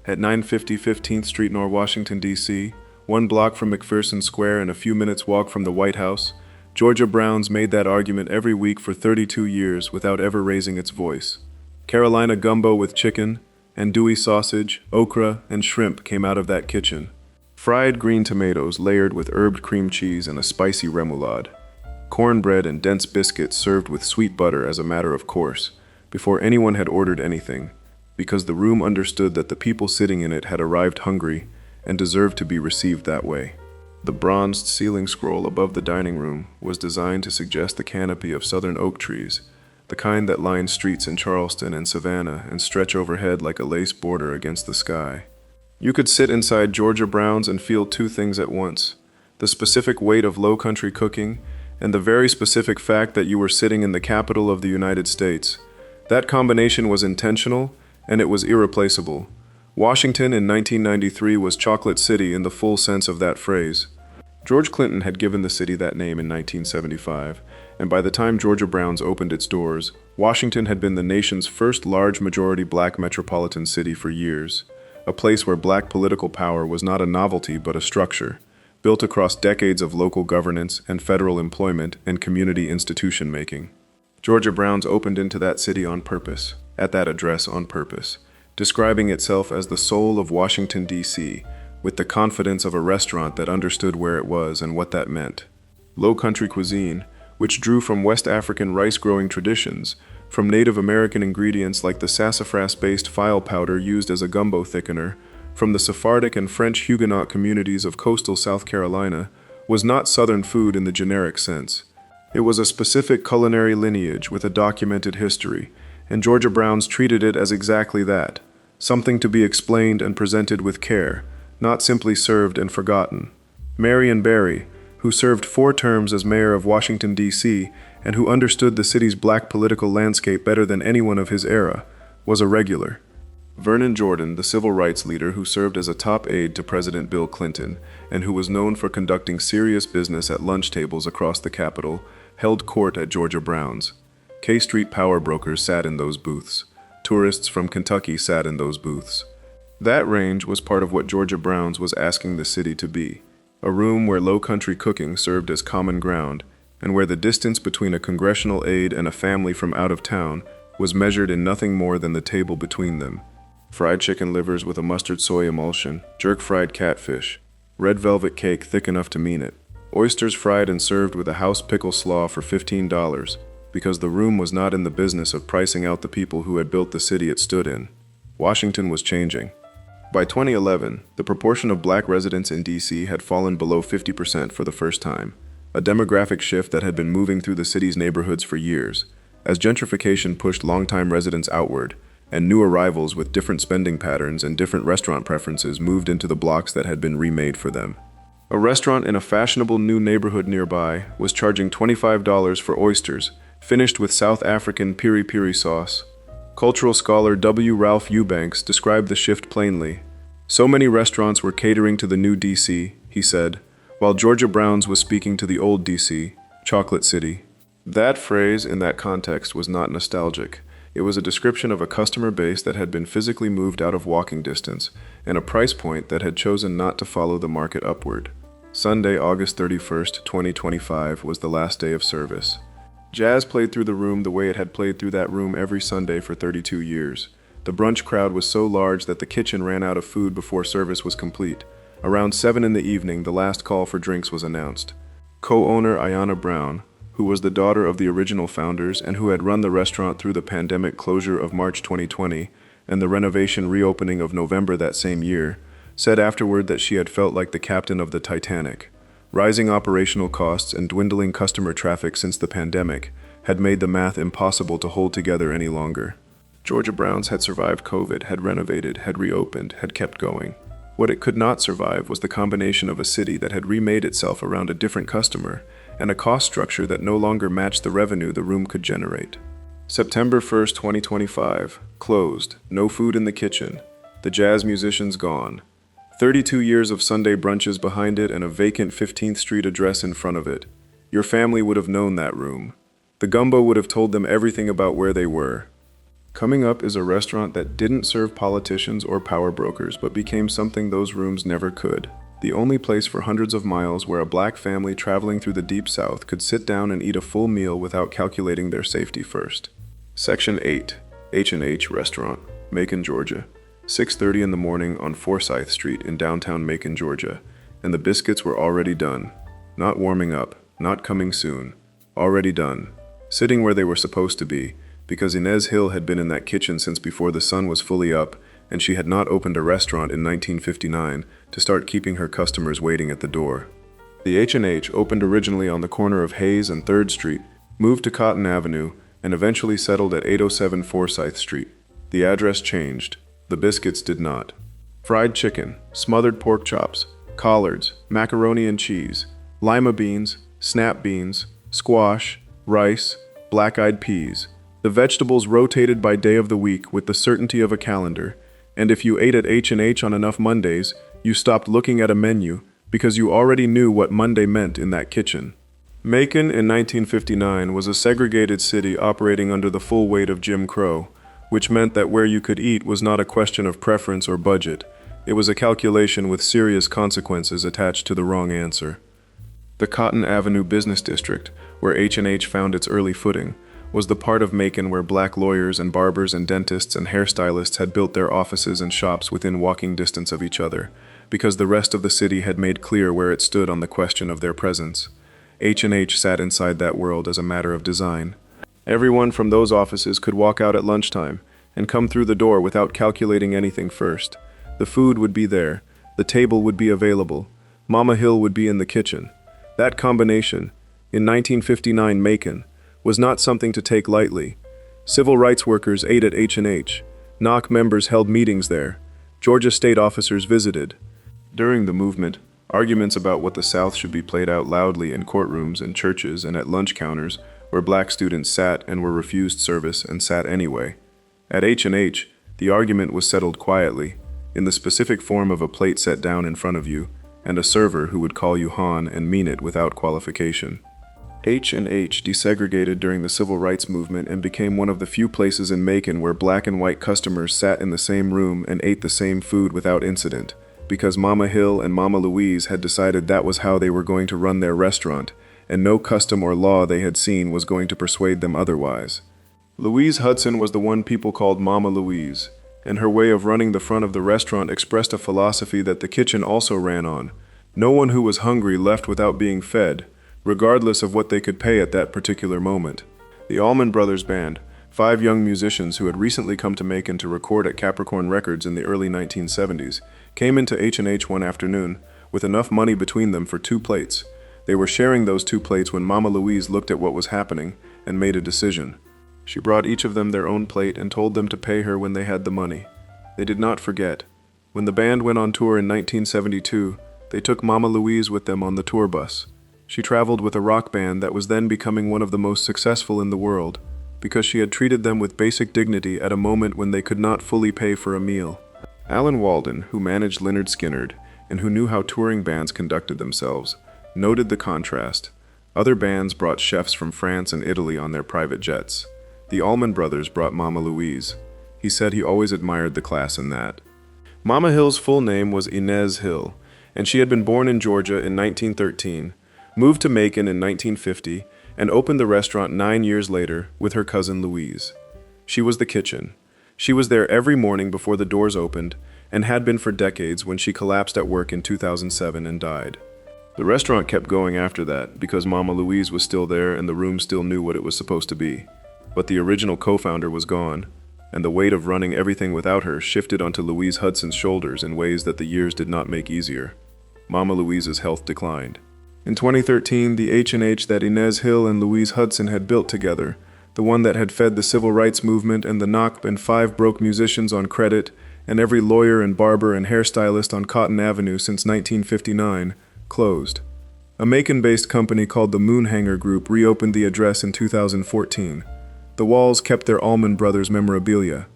At 950 15th Street, North Washington, D.C., 1 block from McPherson Square and a few minutes' walk from the White House, Georgia Brown's made that argument every week for 32 years without ever raising its voice. Carolina gumbo with chicken, andouille sausage, okra, and shrimp came out of that kitchen. Fried green tomatoes layered with herbed cream cheese and a spicy remoulade. Cornbread and dense biscuits served with sweet butter as a matter of course, before anyone had ordered anything, because the room understood that the people sitting in it had arrived hungry and deserved to be received that way. The bronzed ceiling scroll above the dining room was designed to suggest the canopy of southern oak trees, the kind that line streets in Charleston and Savannah and stretch overhead like a lace border against the sky. You could sit inside Georgia Brown's and feel two things at once: the specific weight of low-country cooking and the very specific fact that you were sitting in the capital of the United States. That combination was intentional, and it was irreplaceable. Washington in 1993 was Chocolate City in the full sense of that phrase. George Clinton had given the city that name in 1975, and by the time Georgia Brown's opened its doors, Washington had been the nation's first large majority Black metropolitan city for years. A place where Black political power was not a novelty but a structure, built across decades of local governance and federal employment and community institution making. Georgia Brown's opened into that city on purpose, at that address on purpose, describing itself as the soul of Washington, D.C., with the confidence of a restaurant that understood where it was and what that meant. Low Country cuisine, which drew from West African rice-growing traditions, from Native American ingredients like the sassafras-based file powder used as a gumbo thickener, from the Sephardic and French Huguenot communities of coastal South Carolina, was not Southern food in the generic sense. It was a specific culinary lineage with a documented history, and Georgia Brown's treated it as exactly that, something to be explained and presented with care, not simply served and forgotten. Marion Barry, who served 4 terms as mayor of Washington, D.C., and who understood the city's black political landscape better than anyone of his era, was a regular. Vernon Jordan, the civil rights leader who served as a top aide to President Bill Clinton, and who was known for conducting serious business at lunch tables across the Capitol, held court at Georgia Brown's. K Street power brokers sat in those booths. Tourists from Kentucky sat in those booths. That range was part of what Georgia Brown's was asking the city to be, a room where Low Country cooking served as common ground, and where the distance between a congressional aide and a family from out of town was measured in nothing more than the table between them. Fried chicken livers with a mustard soy emulsion, jerk fried catfish, red velvet cake thick enough to mean it, oysters fried and served with a house pickle slaw for $15, because the room was not in the business of pricing out the people who had built the city it stood in. Washington was changing. By 2011, the proportion of black residents in D.C. had fallen below 50% for the first time, a demographic shift that had been moving through the city's neighborhoods for years, as gentrification pushed longtime residents outward, and new arrivals with different spending patterns and different restaurant preferences moved into the blocks that had been remade for them. A restaurant in a fashionable new neighborhood nearby was charging $25 for oysters, finished with South African piri-piri sauce. Cultural scholar W. Ralph Eubanks described the shift plainly. So many restaurants were catering to the new D.C., he said, while Georgia Brown's was speaking to the old D.C., Chocolate City. That phrase in that context was not nostalgic. It was a description of a customer base that had been physically moved out of walking distance, and a price point that had chosen not to follow the market upward. Sunday, August 31st, 2025, was the last day of service. Jazz played through the room the way it had played through that room every Sunday for 32 years. The brunch crowd was so large that the kitchen ran out of food before service was complete. Around 7 in the evening, the last call for drinks was announced. Co-owner Ayanna Brown, who was the daughter of the original founders and who had run the restaurant through the pandemic closure of March 2020 and the renovation reopening of November that same year, said afterward that she had felt like the captain of the Titanic. Rising operational costs and dwindling customer traffic since the pandemic had made the math impossible to hold together any longer. Georgia Brown's had survived COVID, had renovated, had reopened, had kept going. What it could not survive was the combination of a city that had remade itself around a different customer and a cost structure that no longer matched the revenue the room could generate. September 1st, 2025, closed, no food in the kitchen, the jazz musicians gone. 32 years of Sunday brunches behind it and a vacant 15th Street address in front of it. Your family would have known that room. The gumbo would have told them everything about where they were. Coming up is a restaurant that didn't serve politicians or power brokers, but became something those rooms never could. The only place for hundreds of miles where a black family traveling through the Deep South could sit down and eat a full meal without calculating their safety first. Section 8, H&H Restaurant, Macon, Georgia. 6:30 in the morning on Forsyth Street in downtown Macon, Georgia, and the biscuits were already done. Not warming up, not coming soon. Already done. Sitting where they were supposed to be, because Inez Hill had been in that kitchen since before the sun was fully up, and she had not opened a restaurant in 1959 to start keeping her customers waiting at the door. The H&H opened originally on the corner of Hayes and 3rd Street, moved to Cotton Avenue, and eventually settled at 807 Forsyth Street. The address changed. The biscuits did not. Fried chicken, smothered pork chops, collards, macaroni and cheese, lima beans, snap beans, squash, rice, black-eyed peas. The vegetables rotated by day of the week with the certainty of a calendar, and if you ate at H&H on enough Mondays, you stopped looking at a menu because you already knew what Monday meant in that kitchen. Macon in 1959 was a segregated city operating under the full weight of Jim Crow, which meant that where you could eat was not a question of preference or budget. It was a calculation with serious consequences attached to the wrong answer. The Cotton Avenue Business District, where H&H found its early footing, was the part of Macon where black lawyers and barbers and dentists and hairstylists had built their offices and shops within walking distance of each other, because the rest of the city had made clear where it stood on the question of their presence. H&H sat inside that world as a matter of design. Everyone from those offices could walk out at lunchtime and come through the door without calculating anything first. The food would be there, the table would be available, Mama Hill would be in the kitchen. That combination, in 1959 Macon, was not something to take lightly. Civil rights workers ate at H&H. NOC members held meetings there. Georgia state officers visited. During the movement, arguments about what the South should be played out loudly in courtrooms and churches and at lunch counters where black students sat and were refused service and sat anyway. At H&H, the argument was settled quietly, in the specific form of a plate set down in front of you, and a server who would call you Hon and mean it without qualification. H&H desegregated during the Civil Rights Movement and became one of the few places in Macon where black and white customers sat in the same room and ate the same food without incident, because Mama Hill and Mama Louise had decided that was how they were going to run their restaurant, and no custom or law they had seen was going to persuade them otherwise. Louise Hudson was the one people called Mama Louise, and her way of running the front of the restaurant expressed a philosophy that the kitchen also ran on. No one who was hungry left without being fed, regardless of what they could pay at that particular moment. The Allman Brothers Band, 5 young musicians who had recently come to Macon to record at Capricorn Records in the early 1970s, came into H&H one afternoon with enough money between them for 2 plates. They were sharing those 2 plates when Mama Louise looked at what was happening and made a decision. She brought each of them their own plate and told them to pay her when they had the money. They did not forget. When the band went on tour in 1972, they took Mama Louise with them on the tour bus. She traveled with a rock band that was then becoming one of the most successful in the world, because she had treated them with basic dignity at a moment when they could not fully pay for a meal. Alan Walden, who managed Lynyrd Skynyrd, and who knew how touring bands conducted themselves, noted the contrast. Other bands brought chefs from France and Italy on their private jets. The Allman Brothers brought Mama Louise. He said he always admired the class in that. Mama Hill's full name was Inez Hill, and she had been born in Georgia in 1913, moved to Macon in 1950, and opened the restaurant 9 years later with her cousin Louise. She was the kitchen. She was there every morning before the doors opened, and had been for decades when she collapsed at work in 2007 and died. The restaurant kept going after that because Mama Louise was still there and the room still knew what it was supposed to be. But the original co-founder was gone, and the weight of running everything without her shifted onto Louise Hudson's shoulders in ways that the years did not make easier. Mama Louise's health declined. In 2013, the H&H that Inez Hill and Louise Hudson had built together, the one that had fed the civil rights movement and the NOC and 5 broke musicians on credit, and every lawyer and barber and hairstylist on Cotton Avenue since 1959, closed. A Macon-based company called the Moonhanger Group reopened the address in 2014. The walls kept their Allman Brothers memorabilia.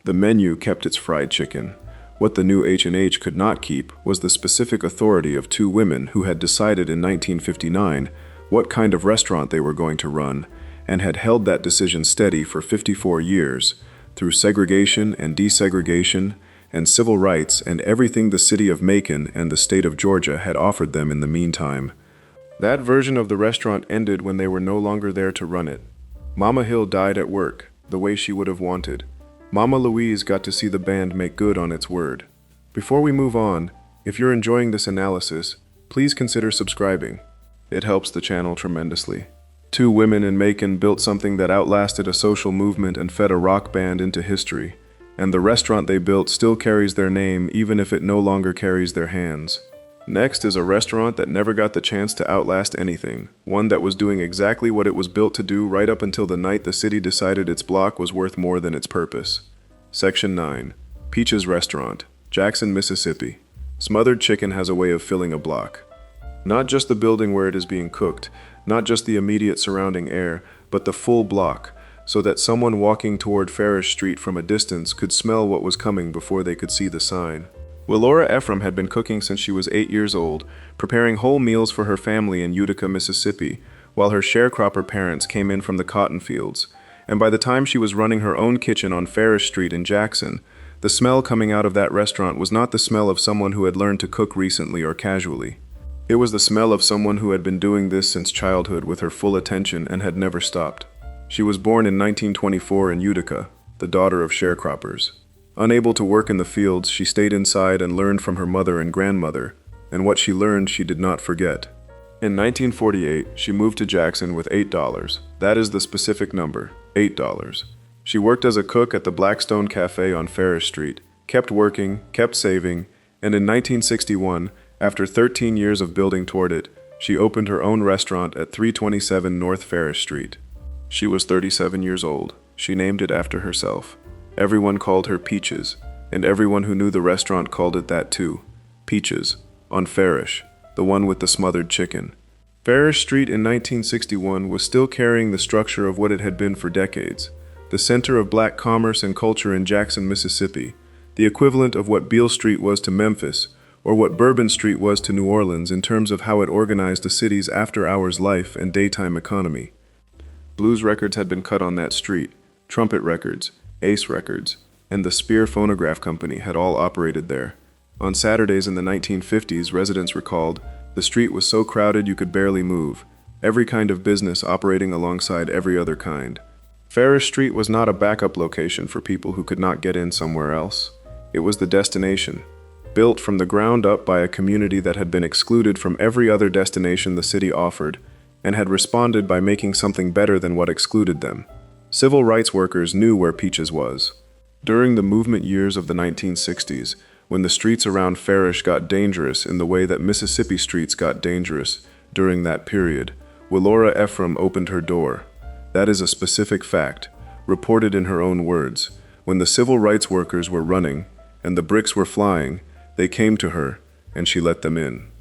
The menu kept its fried chicken. What the new H&H could not keep was the specific authority of 2 women who had decided in 1959 what kind of restaurant they were going to run, and had held that decision steady for 54 years, through segregation and desegregation, and civil rights and everything the city of Macon and the state of Georgia had offered them in the meantime. That version of the restaurant ended when they were no longer there to run it. Mama Hill died at work, the way she would have wanted. Mama Louise got to see the band make good on its word. Before we move on, if you're enjoying this analysis, please consider subscribing. It helps the channel tremendously. 2 women in Macon built something that outlasted a social movement and fed a rock band into history, and the restaurant they built still carries their name even if it no longer carries their hands. Next is a restaurant that never got the chance to outlast anything, one that was doing exactly what it was built to do right up until the night the city decided its block was worth more than its purpose. Section 9. Peach's Restaurant, Jackson, Mississippi. Smothered chicken has a way of filling a block. Not just the building where it is being cooked, not just the immediate surrounding air, but the full block, so that someone walking toward Farish Street from a distance could smell what was coming before they could see the sign. Willora Ephraim had been cooking since she was 8 years old, preparing whole meals for her family in Utica, Mississippi, while her sharecropper parents came in from the cotton fields. And by the time she was running her own kitchen on Farish Street in Jackson, the smell coming out of that restaurant was not the smell of someone who had learned to cook recently or casually. It was the smell of someone who had been doing this since childhood with her full attention and had never stopped. She was born in 1924 in Utica, the daughter of sharecroppers. Unable to work in the fields, she stayed inside and learned from her mother and grandmother, and what she learned she did not forget. In 1948, she moved to Jackson with $8. That is the specific number, $8. She worked as a cook at the Blackstone Cafe on Farish Street, kept working, kept saving, and in 1961, after 13 years of building toward it, she opened her own restaurant at 327 North Farish Street. She was 37 years old. She named it after herself. Everyone called her Peaches, and everyone who knew the restaurant called it that too. Peaches, on Farish, the one with the smothered chicken. Farish Street in 1961 was still carrying the structure of what it had been for decades, the center of black commerce and culture in Jackson, Mississippi, the equivalent of what Beale Street was to Memphis, or what Bourbon Street was to New Orleans in terms of how it organized the city's after-hours life and daytime economy. Blues records had been cut on that street, trumpet records, Ace Records, and the Spear Phonograph Company had all operated there. On Saturdays in the 1950s, residents recalled, the street was so crowded you could barely move, every kind of business operating alongside every other kind. Farish Street was not a backup location for people who could not get in somewhere else. It was the destination, built from the ground up by a community that had been excluded from every other destination the city offered, and had responded by making something better than what excluded them. Civil rights workers knew where Peaches was. During the movement years of the 1960s, when the streets around Farish got dangerous in the way that Mississippi streets got dangerous during that period, Willora Ephraim opened her door. That is a specific fact, reported in her own words. When the civil rights workers were running and the bricks were flying, they came to her, and she let them in.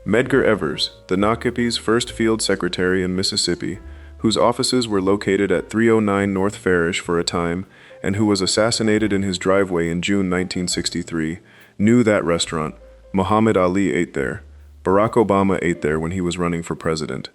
Medgar Evers, the Nakipi's first field secretary in Mississippi, whose offices were located at 309 North Farish for a time, and who was assassinated in his driveway in June 1963, knew that restaurant. Muhammad Ali ate there. Barack Obama ate there when he was running for president.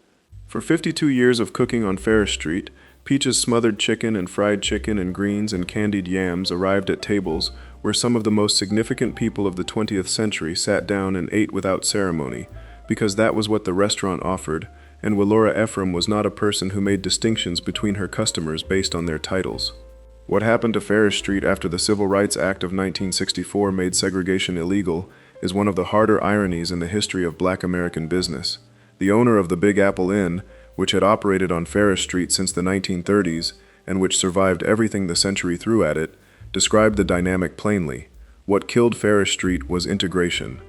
For 52 years of cooking on Farish Street, Peaches' smothered chicken and fried chicken and greens and candied yams arrived at tables where some of the most significant people of the 20th century sat down and ate without ceremony, because that was what the restaurant offered, and Willora Ephraim was not a person who made distinctions between her customers based on their titles. What happened to Farish Street after the Civil Rights Act of 1964 made segregation illegal is one of the harder ironies in the history of Black American business. The owner of the Big Apple Inn, which had operated on Farish Street since the 1930s and which survived everything the century threw at it, described the dynamic plainly. What killed Farish Street was integration.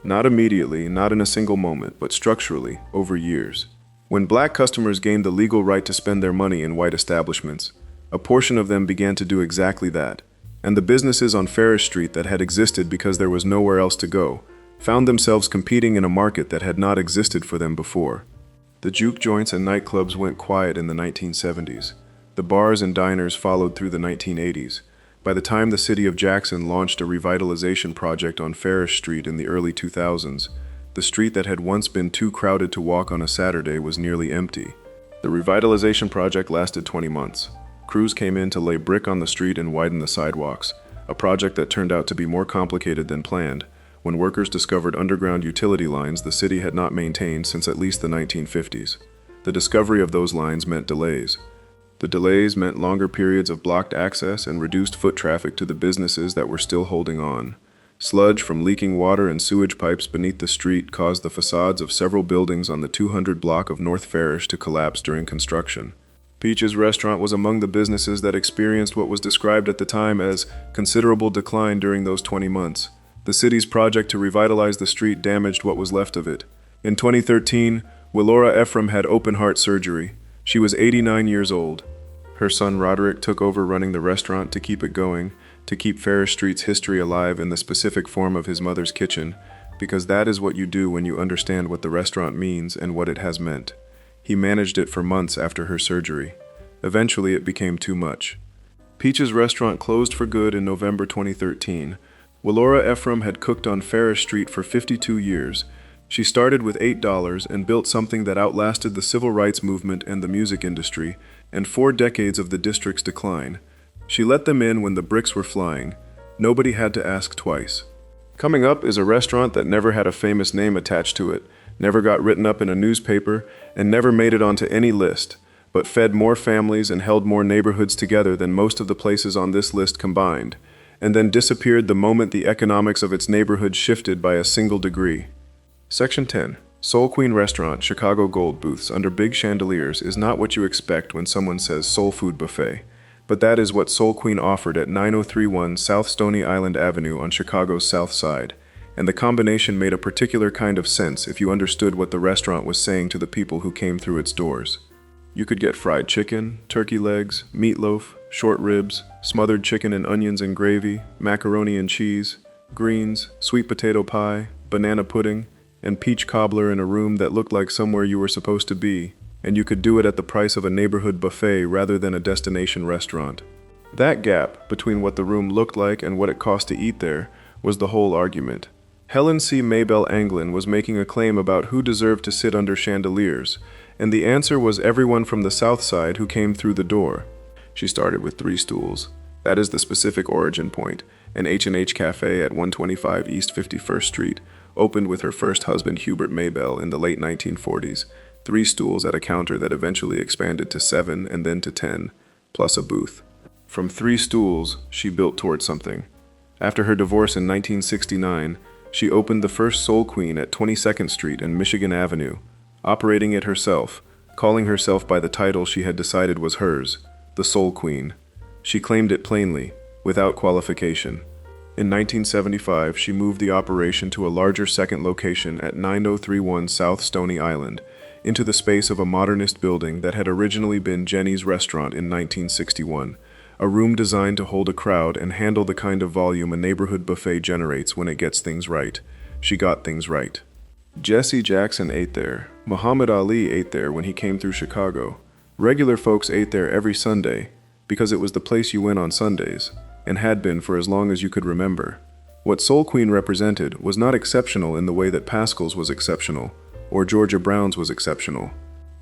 Not immediately, not in a single moment, but structurally, over years. When black customers gained the legal right to spend their money in white establishments, a portion of them began to do exactly that, and the businesses on Farish Street that had existed because there was nowhere else to go found themselves competing in a market that had not existed for them before. The juke joints and nightclubs went quiet in the 1970s. The bars and diners followed through the 1980s. By the time the city of Jackson launched a revitalization project on Farish Street in the early 2000s, the street that had once been too crowded to walk on a Saturday was nearly empty. The revitalization project lasted 20 months. Crews came in to lay brick on the street and widen the sidewalks, a project that turned out to be more complicated than planned, when workers discovered underground utility lines the city had not maintained since at least the 1950s. The discovery of those lines meant delays. The delays meant longer periods of blocked access and reduced foot traffic to the businesses that were still holding on. Sludge from leaking water and sewage pipes beneath the street caused the facades of several buildings on the 200 block of North Farish to collapse during construction. Peaches' restaurant was among the businesses that experienced what was described at the time as considerable decline during those 20 months. The city's project to revitalize the street damaged what was left of it. In 2013, Willora Ephraim had open-heart surgery. She was 89 years old. Her son Roderick took over running the restaurant to keep it going, to keep Farish Street's history alive in the specific form of his mother's kitchen, because that is what you do when you understand what the restaurant means and what it has meant. He managed it for months after her surgery. Eventually, it became too much. Peaches' restaurant closed for good in November 2013. Willora Ephraim had cooked on Farish Street for 52 years. She started with $8 and built something that outlasted the civil rights movement and the music industry, and 4 decades of the district's decline. She let them in when the bricks were flying. Nobody had to ask twice. Coming up is a restaurant that never had a famous name attached to it, never got written up in a newspaper, and never made it onto any list, but fed more families and held more neighborhoods together than most of the places on this list combined, and then disappeared the moment the economics of its neighborhood shifted by a single degree. Section 10. Soul Queen Restaurant, Chicago Gold Booths under big chandeliers is not what you expect when someone says soul food buffet, but that is what Soul Queen offered at 9031 South Stony Island Avenue on Chicago's South Side, and the combination made a particular kind of sense if you understood what the restaurant was saying to the people who came through its doors. You could get fried chicken, turkey legs, meatloaf, short ribs, smothered chicken and onions and gravy, macaroni and cheese, greens, sweet potato pie, banana pudding, and peach cobbler in a room that looked like somewhere you were supposed to be, and you could do it at the price of a neighborhood buffet rather than a destination restaurant. That gap between what the room looked like and what it cost to eat there was the whole argument. Helen C. Maybelle Anglin was making a claim about who deserved to sit under chandeliers, and the answer was everyone from the South Side who came through the door. She started with 3 stools. That is the specific origin point. An H&H Cafe at 125 East 51st Street opened with her first husband Hubert Maybelle in the late 1940s. 3 stools at a counter that eventually expanded to 7 and then to 10, plus a booth. From 3 stools, she built toward something. After her divorce in 1969, she opened the first Soul Queen at 22nd Street and Michigan Avenue, operating it herself, calling herself by the title she had decided was hers, the Soul Queen. She claimed it plainly, without qualification. In 1975, she moved the operation to a larger second location at 9031 South Stony Island, into the space of a modernist building that had originally been Jenny's Restaurant in 1961, a room designed to hold a crowd and handle the kind of volume a neighborhood buffet generates when it gets things right. She got things right. Jesse Jackson ate there. Muhammad Ali ate there when he came through Chicago. Regular folks ate there every Sunday, because it was the place you went on Sundays, and had been for as long as you could remember. What Soul Queen represented was not exceptional in the way that Pascal's was exceptional, or Georgia Brown's was exceptional.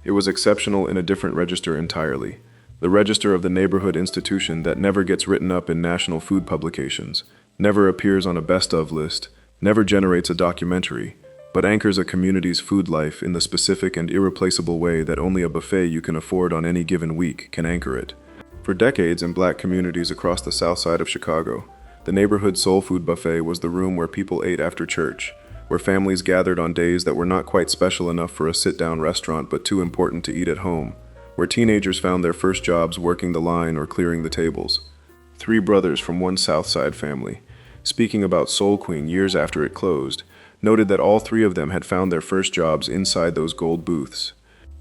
It was exceptional in a different register entirely, the register of the neighborhood institution that never gets written up in national food publications, never appears on a best-of list, never generates a documentary, but anchors a community's food life in the specific and irreplaceable way that only a buffet you can afford on any given week can anchor it. For decades in black communities across the south side of Chicago, the neighborhood soul food buffet was the room where people ate after church, where families gathered on days that were not quite special enough for a sit-down restaurant but too important to eat at home, where teenagers found their first jobs working the line or clearing the tables. 3 brothers from one South Side family, speaking about Soul Queen years after it closed, noted that all 3 of them had found their first jobs inside those gold booths.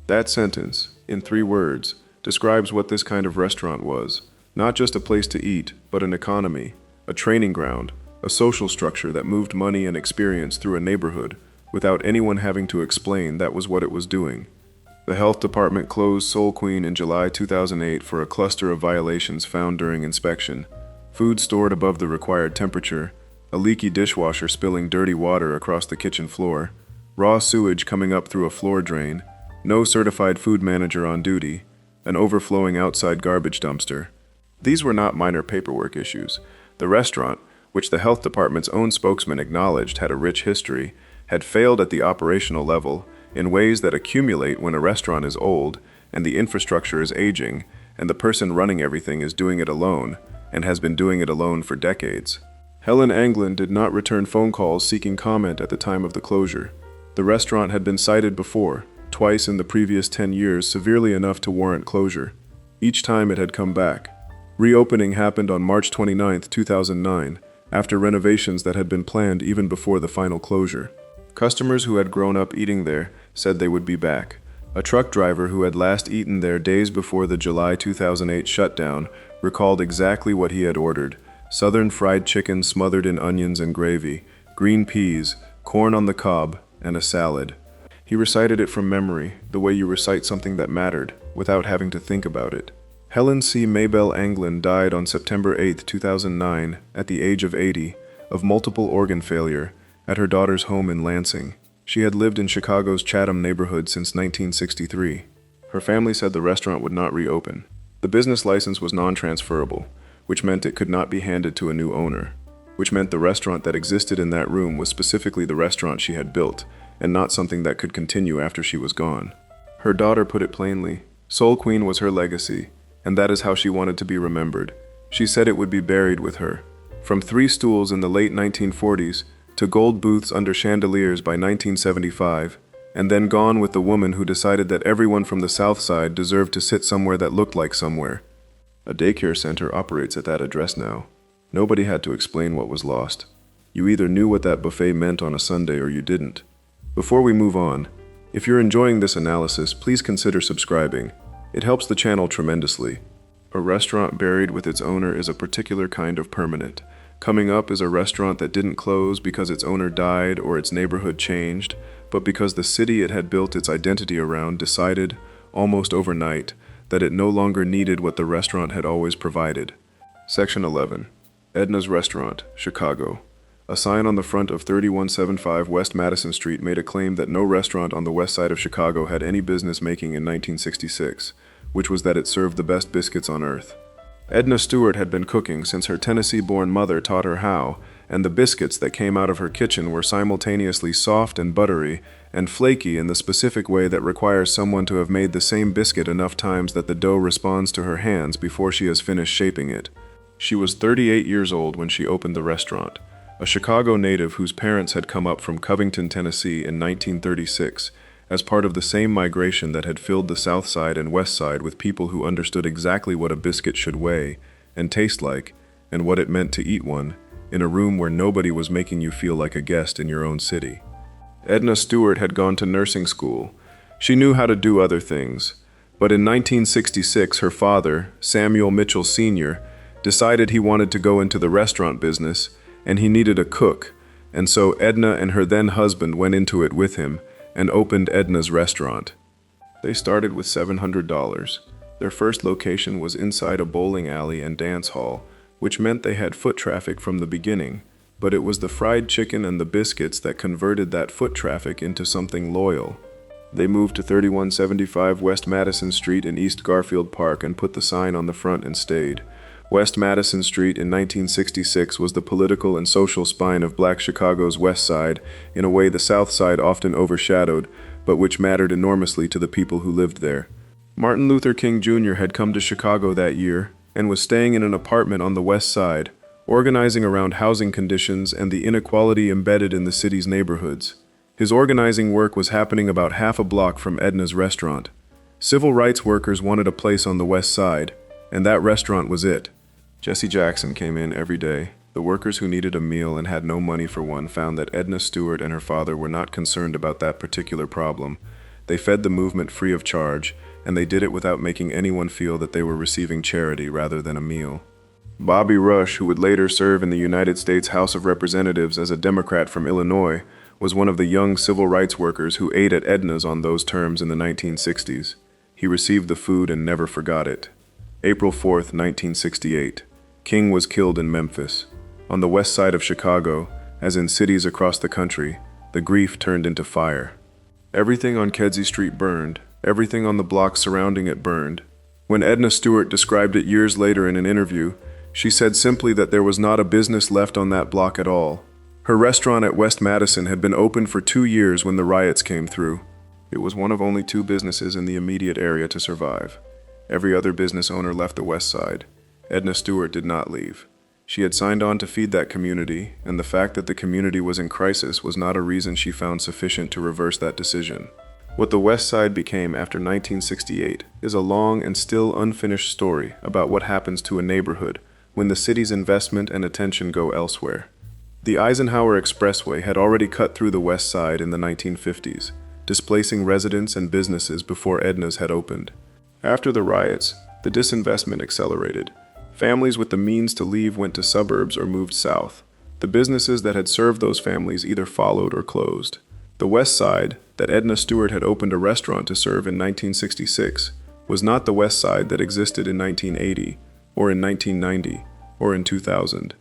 That sentence, in 3 words, describes what this kind of restaurant was. Not just a place to eat, but an economy, a training ground, a social structure that moved money and experience through a neighborhood without anyone having to explain that was what it was doing. The health department closed Soul Queen in July 2008 for a cluster of violations found during inspection. Food stored above the required temperature, a leaky dishwasher spilling dirty water across the kitchen floor, raw sewage coming up through a floor drain, no certified food manager on duty, an overflowing outside garbage dumpster. These were not minor paperwork issues. The restaurant, which the health department's own spokesman acknowledged had a rich history, had failed at the operational level in ways that accumulate when a restaurant is old and the infrastructure is aging and the person running everything is doing it alone and has been doing it alone for decades. Helen Anglin did not return phone calls seeking comment at the time of the closure. The restaurant had been cited before, twice in the previous 10 years, severely enough to warrant closure. Each time it had come back. Reopening happened on March 29, 2009, after renovations that had been planned even before the final closure. Customers who had grown up eating there said they would be back. A truck driver who had last eaten there days before the July 2008 shutdown recalled exactly what he had ordered: southern fried chicken smothered in onions and gravy, green peas, corn on the cob, and a salad. He recited it from memory, the way you recite something that mattered, without having to think about it. Helen C. Maybelle Anglin died on September 8, 2009, at the age of 80, of multiple organ failure, at her daughter's home in Lansing. She had lived in Chicago's Chatham neighborhood since 1963. Her family said the restaurant would not reopen. The business license was non-transferable, which meant it could not be handed to a new owner, which meant the restaurant that existed in that room was specifically the restaurant she had built, and not something that could continue after she was gone. Her daughter put it plainly: Soul Queen was her legacy, and that is how she wanted to be remembered. She said it would be buried with her. From 3 stools in the late 1940s to gold booths under chandeliers by 1975, and then gone with the woman who decided that everyone from the South Side deserved to sit somewhere that looked like somewhere. A daycare center operates at that address now. Nobody had to explain what was lost. You either knew what that buffet meant on a Sunday or you didn't. Before we move on, if you're enjoying this analysis, please consider subscribing. It helps the channel tremendously. A restaurant buried with its owner is a particular kind of permanent. Coming up is a restaurant that didn't close because its owner died or its neighborhood changed, but because the city it had built its identity around decided, almost overnight, that it no longer needed what the restaurant had always provided. Section 11. Edna's Restaurant, Chicago. A sign on the front of 3175 West Madison Street made a claim that no restaurant on the west side of Chicago had any business making in 1966, which was that it served the best biscuits on earth. Edna Stewart had been cooking since her Tennessee-born mother taught her how, and the biscuits that came out of her kitchen were simultaneously soft and buttery and flaky in the specific way that requires someone to have made the same biscuit enough times that the dough responds to her hands before she has finished shaping it. She was 38 years old when she opened the restaurant. A Chicago native whose parents had come up from Covington, Tennessee in 1936, as part of the same migration that had filled the South Side and West Side with people who understood exactly what a biscuit should weigh and taste like, and what it meant to eat one, in a room where nobody was making you feel like a guest in your own city. Edna Stewart had gone to nursing school. She knew how to do other things, but in 1966 her father, Samuel Mitchell Sr., decided he wanted to go into the restaurant business, and he needed a cook, and so Edna and her then husband went into it with him and opened Edna's Restaurant. They started with $700. Their first location was inside a bowling alley and dance hall, which meant they had foot traffic from the beginning, but it was the fried chicken and the biscuits that converted that foot traffic into something loyal. They moved to 3175 West Madison Street in East Garfield Park and put the sign on the front and stayed. West Madison Street in 1966 was the political and social spine of Black Chicago's West Side in a way the South Side often overshadowed, but which mattered enormously to the people who lived there. Martin Luther King Jr. had come to Chicago that year and was staying in an apartment on the West Side, organizing around housing conditions and the inequality embedded in the city's neighborhoods. His organizing work was happening about half a block from Edna's Restaurant. Civil rights workers wanted a place on the West Side, and that restaurant was it. Jesse Jackson came in every day. The workers who needed a meal and had no money for one found that Edna Stewart and her father were not concerned about that particular problem. They fed the movement free of charge, and they did it without making anyone feel that they were receiving charity rather than a meal. Bobby Rush, who would later serve in the United States House of Representatives as a Democrat from Illinois, was one of the young civil rights workers who ate at Edna's on those terms in the 1960s. He received the food and never forgot it. April 4, 1968. King was killed in Memphis. On the west side of Chicago, as in cities across the country, the grief turned into fire. Everything on Kedzie Street burned. Everything on the block surrounding it burned. When Edna Stewart described it years later in an interview, she said simply that there was not a business left on that block at all. Her restaurant at West Madison had been open for 2 years when the riots came through. It was one of only 2 businesses in the immediate area to survive. Every other business owner left the West Side. Edna Stewart did not leave. She had signed on to feed that community, and the fact that the community was in crisis was not a reason she found sufficient to reverse that decision. What the West Side became after 1968 is a long and still unfinished story about what happens to a neighborhood when the city's investment and attention go elsewhere. The Eisenhower Expressway had already cut through the West Side in the 1950s, displacing residents and businesses before Edna's had opened. After the riots, the disinvestment accelerated. Families with the means to leave went to suburbs or moved south. The businesses that had served those families either followed or closed. The West Side, that Edna Stewart had opened a restaurant to serve in 1966, was not the West Side that existed in 1980, or in 1990, or in 2000.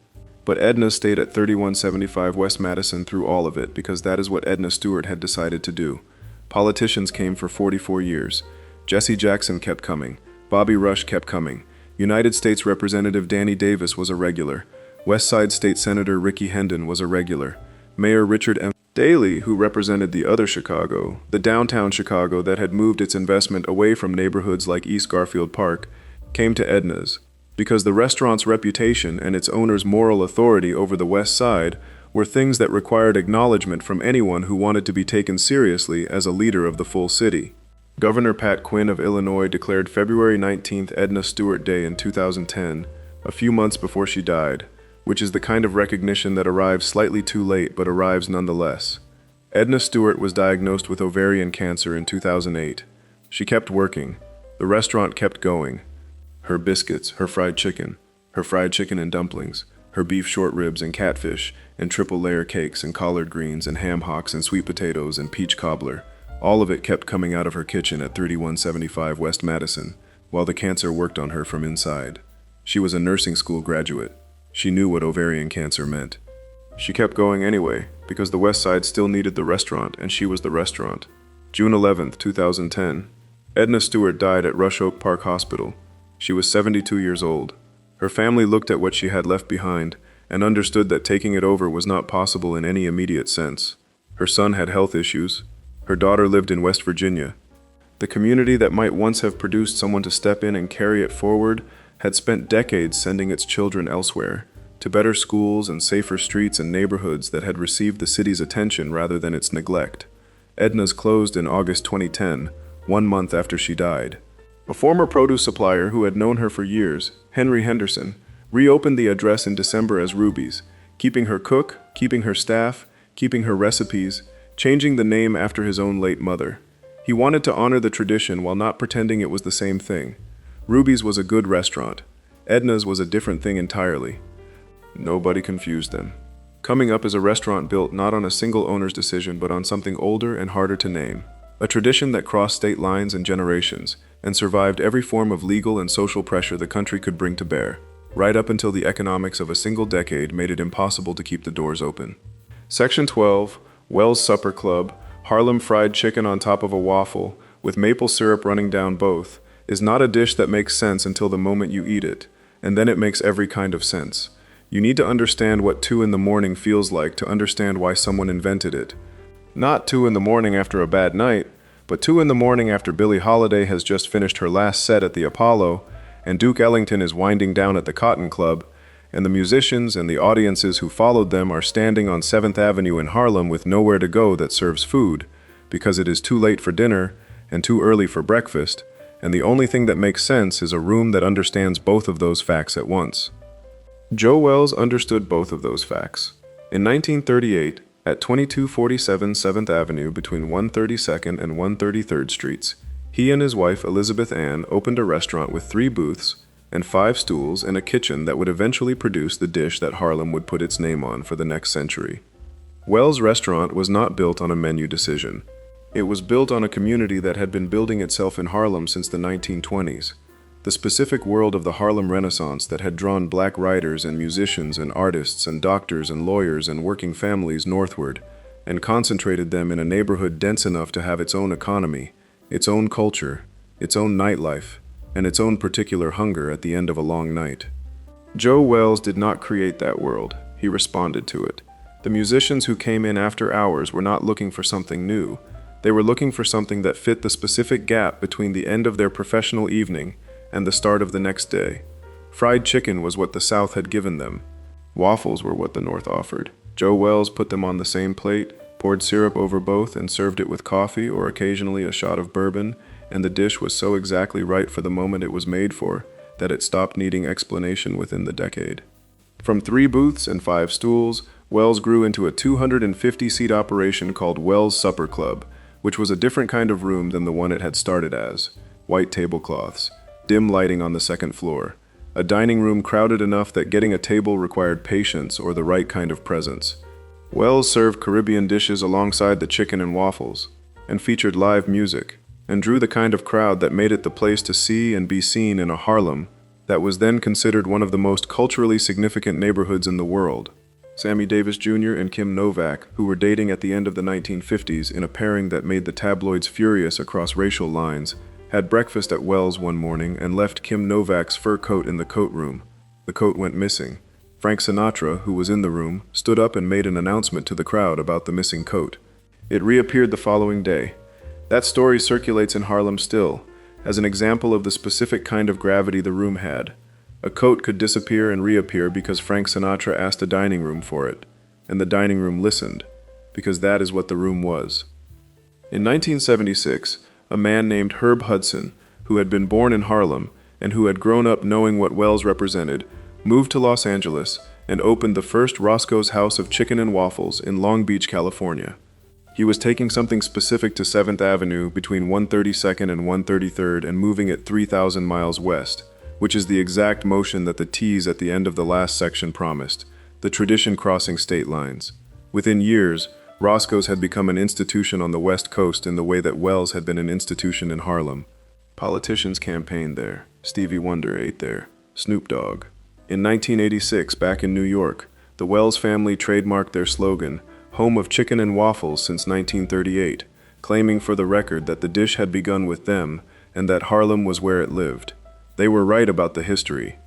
But Edna stayed at 3175 West Madison through all of it because that is what Edna Stewart had decided to do. Politicians came for 44 years. Jesse Jackson kept coming. Bobby Rush kept coming. United States Representative Danny Davis was a regular. West Side State Senator Ricky Hendon was a regular. Mayor Richard M. Daley, who represented the other Chicago, the downtown Chicago that had moved its investment away from neighborhoods like East Garfield Park, came to Edna's because the restaurant's reputation and its owner's moral authority over the West Side were things that required acknowledgement from anyone who wanted to be taken seriously as a leader of the full city. Governor Pat Quinn of Illinois declared February 19th Edna Stewart Day in 2010, a few months before she died, which is the kind of recognition that arrives slightly too late but arrives nonetheless. Edna Stewart was diagnosed with ovarian cancer in 2008. She kept working. The restaurant kept going. Her biscuits, her fried chicken and dumplings, her beef short ribs and catfish, and triple layer cakes and collard greens and ham hocks and sweet potatoes and peach cobbler. All of it kept coming out of her kitchen at 3175 West Madison, while the cancer worked on her from inside. She was a nursing school graduate. She knew what ovarian cancer meant. She kept going anyway, because the West Side still needed the restaurant, and she was the restaurant. June 11th, 2010. Edna Stewart died at Rush Oak Park Hospital. She was 72 years old. Her family looked at what she had left behind and understood that taking it over was not possible in any immediate sense. Her son had health issues. Her daughter lived in West Virginia. The community that might once have produced someone to step in and carry it forward had spent decades sending its children elsewhere, to better schools and safer streets and neighborhoods that had received the city's attention rather than its neglect. Edna's closed in August 2010, 1 month after she died. A former produce supplier who had known her for years, Henry Henderson, reopened the address in December as Ruby's, keeping her cook, keeping her staff, keeping her recipes, changing the name after his own late mother. He wanted to honor the tradition while not pretending it was the same thing. Ruby's was a good restaurant. Edna's was a different thing entirely. Nobody confused them. Coming Up is a restaurant built not on a single owner's decision but on something older and harder to name. A tradition that crossed state lines and generations, and survived every form of legal and social pressure the country could bring to bear, right up until the economics of a single decade made it impossible to keep the doors open. Section 12, Wells Supper Club, Harlem fried chicken on top of a waffle, with maple syrup running down both, is not a dish that makes sense until the moment you eat it, and then it makes every kind of sense. You need to understand what 2 in the morning feels like to understand why someone invented it. Not 2 in the morning after a bad night, but 2 in the morning after Billie Holiday has just finished her last set at the Apollo, and Duke Ellington is winding down at the Cotton Club, and the musicians and the audiences who followed them are standing on 7th Avenue in Harlem with nowhere to go that serves food, because it is too late for dinner and too early for breakfast, and the only thing that makes sense is a room that understands both of those facts at once. Joe Wells understood both of those facts. In 1938, at 2247 7th Avenue between 132nd and 133rd Streets, he and his wife Elizabeth Ann opened a restaurant with 3 booths and 5 stools and a kitchen that would eventually produce the dish that Harlem would put its name on for the next century. Wells' restaurant was not built on a menu decision. It was built on a community that had been building itself in Harlem since the 1920s. The specific world of the Harlem Renaissance that had drawn black writers and musicians and artists and doctors and lawyers and working families northward, and concentrated them in a neighborhood dense enough to have its own economy, its own culture, its own nightlife, and its own particular hunger at the end of a long night. Joe Wells did not create that world, he responded to it. The musicians who came in after hours were not looking for something new. They were looking for something that fit the specific gap between the end of their professional evening and the start of the next day. Fried chicken was what the South had given them. Waffles were what the North offered. Joe Wells put them on the same plate, poured syrup over both, and served it with coffee or occasionally a shot of bourbon, and the dish was so exactly right for the moment it was made for that it stopped needing explanation within the decade. From 3 booths and 5 stools, Wells grew into a 250-seat operation called Wells Supper Club, which was a different kind of room than the one it had started as. White tablecloths, dim lighting on the second floor, a dining room crowded enough that getting a table required patience or the right kind of presence. Wells served Caribbean dishes alongside the chicken and waffles, and featured live music, and drew the kind of crowd that made it the place to see and be seen in a Harlem that was then considered one of the most culturally significant neighborhoods in the world. Sammy Davis Jr. and Kim Novak, who were dating at the end of the 1950s in a pairing that made the tabloids furious across racial lines, had breakfast at Wells one morning and left Kim Novak's fur coat in the coat room. The coat went missing. Frank Sinatra, who was in the room, stood up and made an announcement to the crowd about the missing coat. It reappeared the following day. That story circulates in Harlem still, as an example of the specific kind of gravity the room had. A coat could disappear and reappear because Frank Sinatra asked a dining room for it, and the dining room listened, because that is what the room was. In 1976, a man named Herb Hudson, who had been born in Harlem and who had grown up knowing what Wells represented, moved to Los Angeles and opened the first Roscoe's House of Chicken and Waffles in Long Beach, California. He was taking something specific to 7th Avenue between 132nd and 133rd and moving it 3,000 miles west, which is the exact motion that the T's at the end of the last section promised, the tradition crossing state lines. Within years, Roscoe's had become an institution on the West Coast in the way that Wells had been an institution in Harlem. Politicians campaigned there. Stevie Wonder ate there. Snoop Dogg. In 1986, back in New York, the Wells family trademarked their slogan, "Home of Chicken and Waffles since 1938, claiming for the record that the dish had begun with them and that Harlem was where it lived. They were right about the history.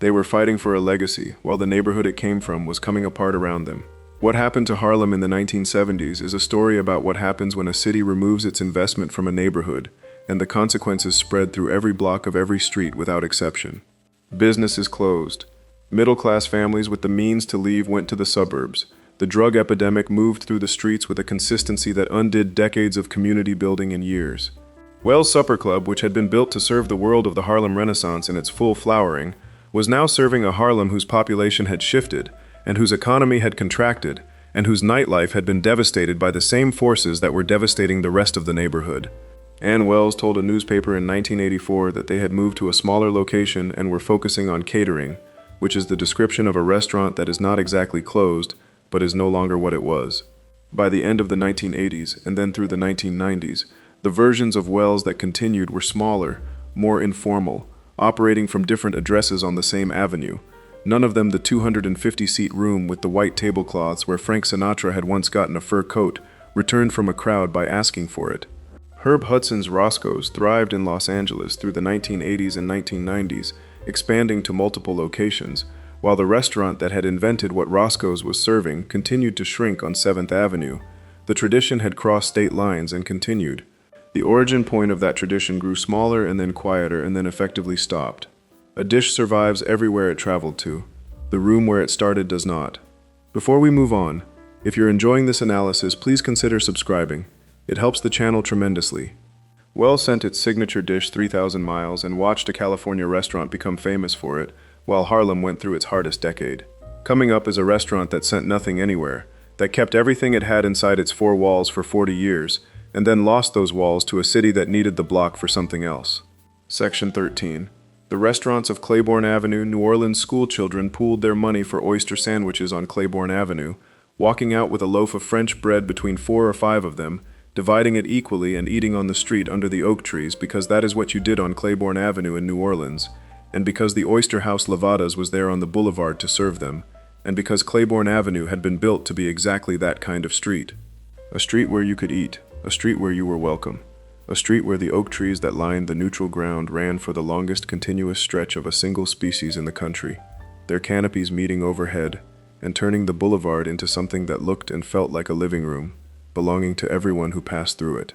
They were fighting for a legacy, while the neighborhood it came from was coming apart around them. What happened to Harlem in the 1970s is a story about what happens when a city removes its investment from a neighborhood, and the consequences spread through every block of every street without exception. Businesses closed. Middle-class families with the means to leave went to the suburbs. The drug epidemic moved through the streets with a consistency that undid decades of community building in years. Wells Supper Club, which had been built to serve the world of the Harlem Renaissance in its full flowering, was now serving a Harlem whose population had shifted, and whose economy had contracted, and whose nightlife had been devastated by the same forces that were devastating the rest of the neighborhood. Ann Wells told a newspaper in 1984 that they had moved to a smaller location and were focusing on catering, which is the description of a restaurant that is not exactly closed, but is no longer what it was. By the end of the 1980s, and then through the 1990s, the versions of Wells that continued were smaller, more informal, operating from different addresses on the same avenue. None of them the 250-seat room with the white tablecloths where Frank Sinatra had once gotten a fur coat, returned from a crowd by asking for it. Herb Hudson's Roscoe's thrived in Los Angeles through the 1980s and 1990s, expanding to multiple locations, while the restaurant that had invented what Roscoe's was serving continued to shrink on 7th Avenue. The tradition had crossed state lines and continued. The origin point of that tradition grew smaller and then quieter and then effectively stopped. A dish survives everywhere it traveled to. The room where it started does not. Before we move on, if you're enjoying this analysis, please consider subscribing. It helps the channel tremendously. Wells sent its signature dish 3,000 miles and watched a California restaurant become famous for it, while Harlem went through its hardest decade. Coming up is a restaurant that sent nothing anywhere, that kept everything it had inside its four walls for 40 years, and then lost those walls to a city that needed the block for something else. Section 13. The restaurants of Claiborne Avenue, New Orleans schoolchildren pooled their money for oyster sandwiches on Claiborne Avenue, walking out with a loaf of French bread between 4 or 5 of them, dividing it equally and eating on the street under the oak trees because that is what you did on Claiborne Avenue in New Orleans, and because the oyster house Levada's was there on the boulevard to serve them, and because Claiborne Avenue had been built to be exactly that kind of street. A street where you could eat, a street where you were welcome, a street where the oak trees that lined the neutral ground ran for the longest continuous stretch of a single species in the country, their canopies meeting overhead and turning the boulevard into something that looked and felt like a living room, belonging to everyone who passed through it.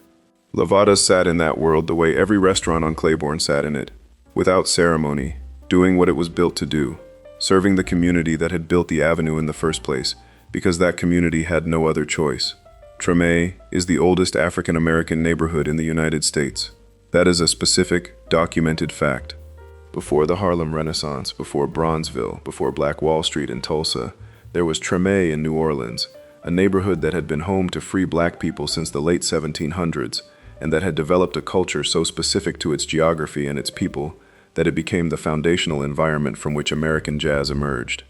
Levada's sat in that world the way every restaurant on Claiborne sat in it, without ceremony, doing what it was built to do, serving the community that had built the avenue in the first place, because that community had no other choice. Treme is the oldest African-American neighborhood in the United States. That is a specific, documented fact. Before the Harlem Renaissance, before Bronzeville, before Black Wall Street in Tulsa, there was Treme in New Orleans, a neighborhood that had been home to free black people since the late 1700s, and that had developed a culture so specific to its geography and its people that it became the foundational environment from which American jazz emerged.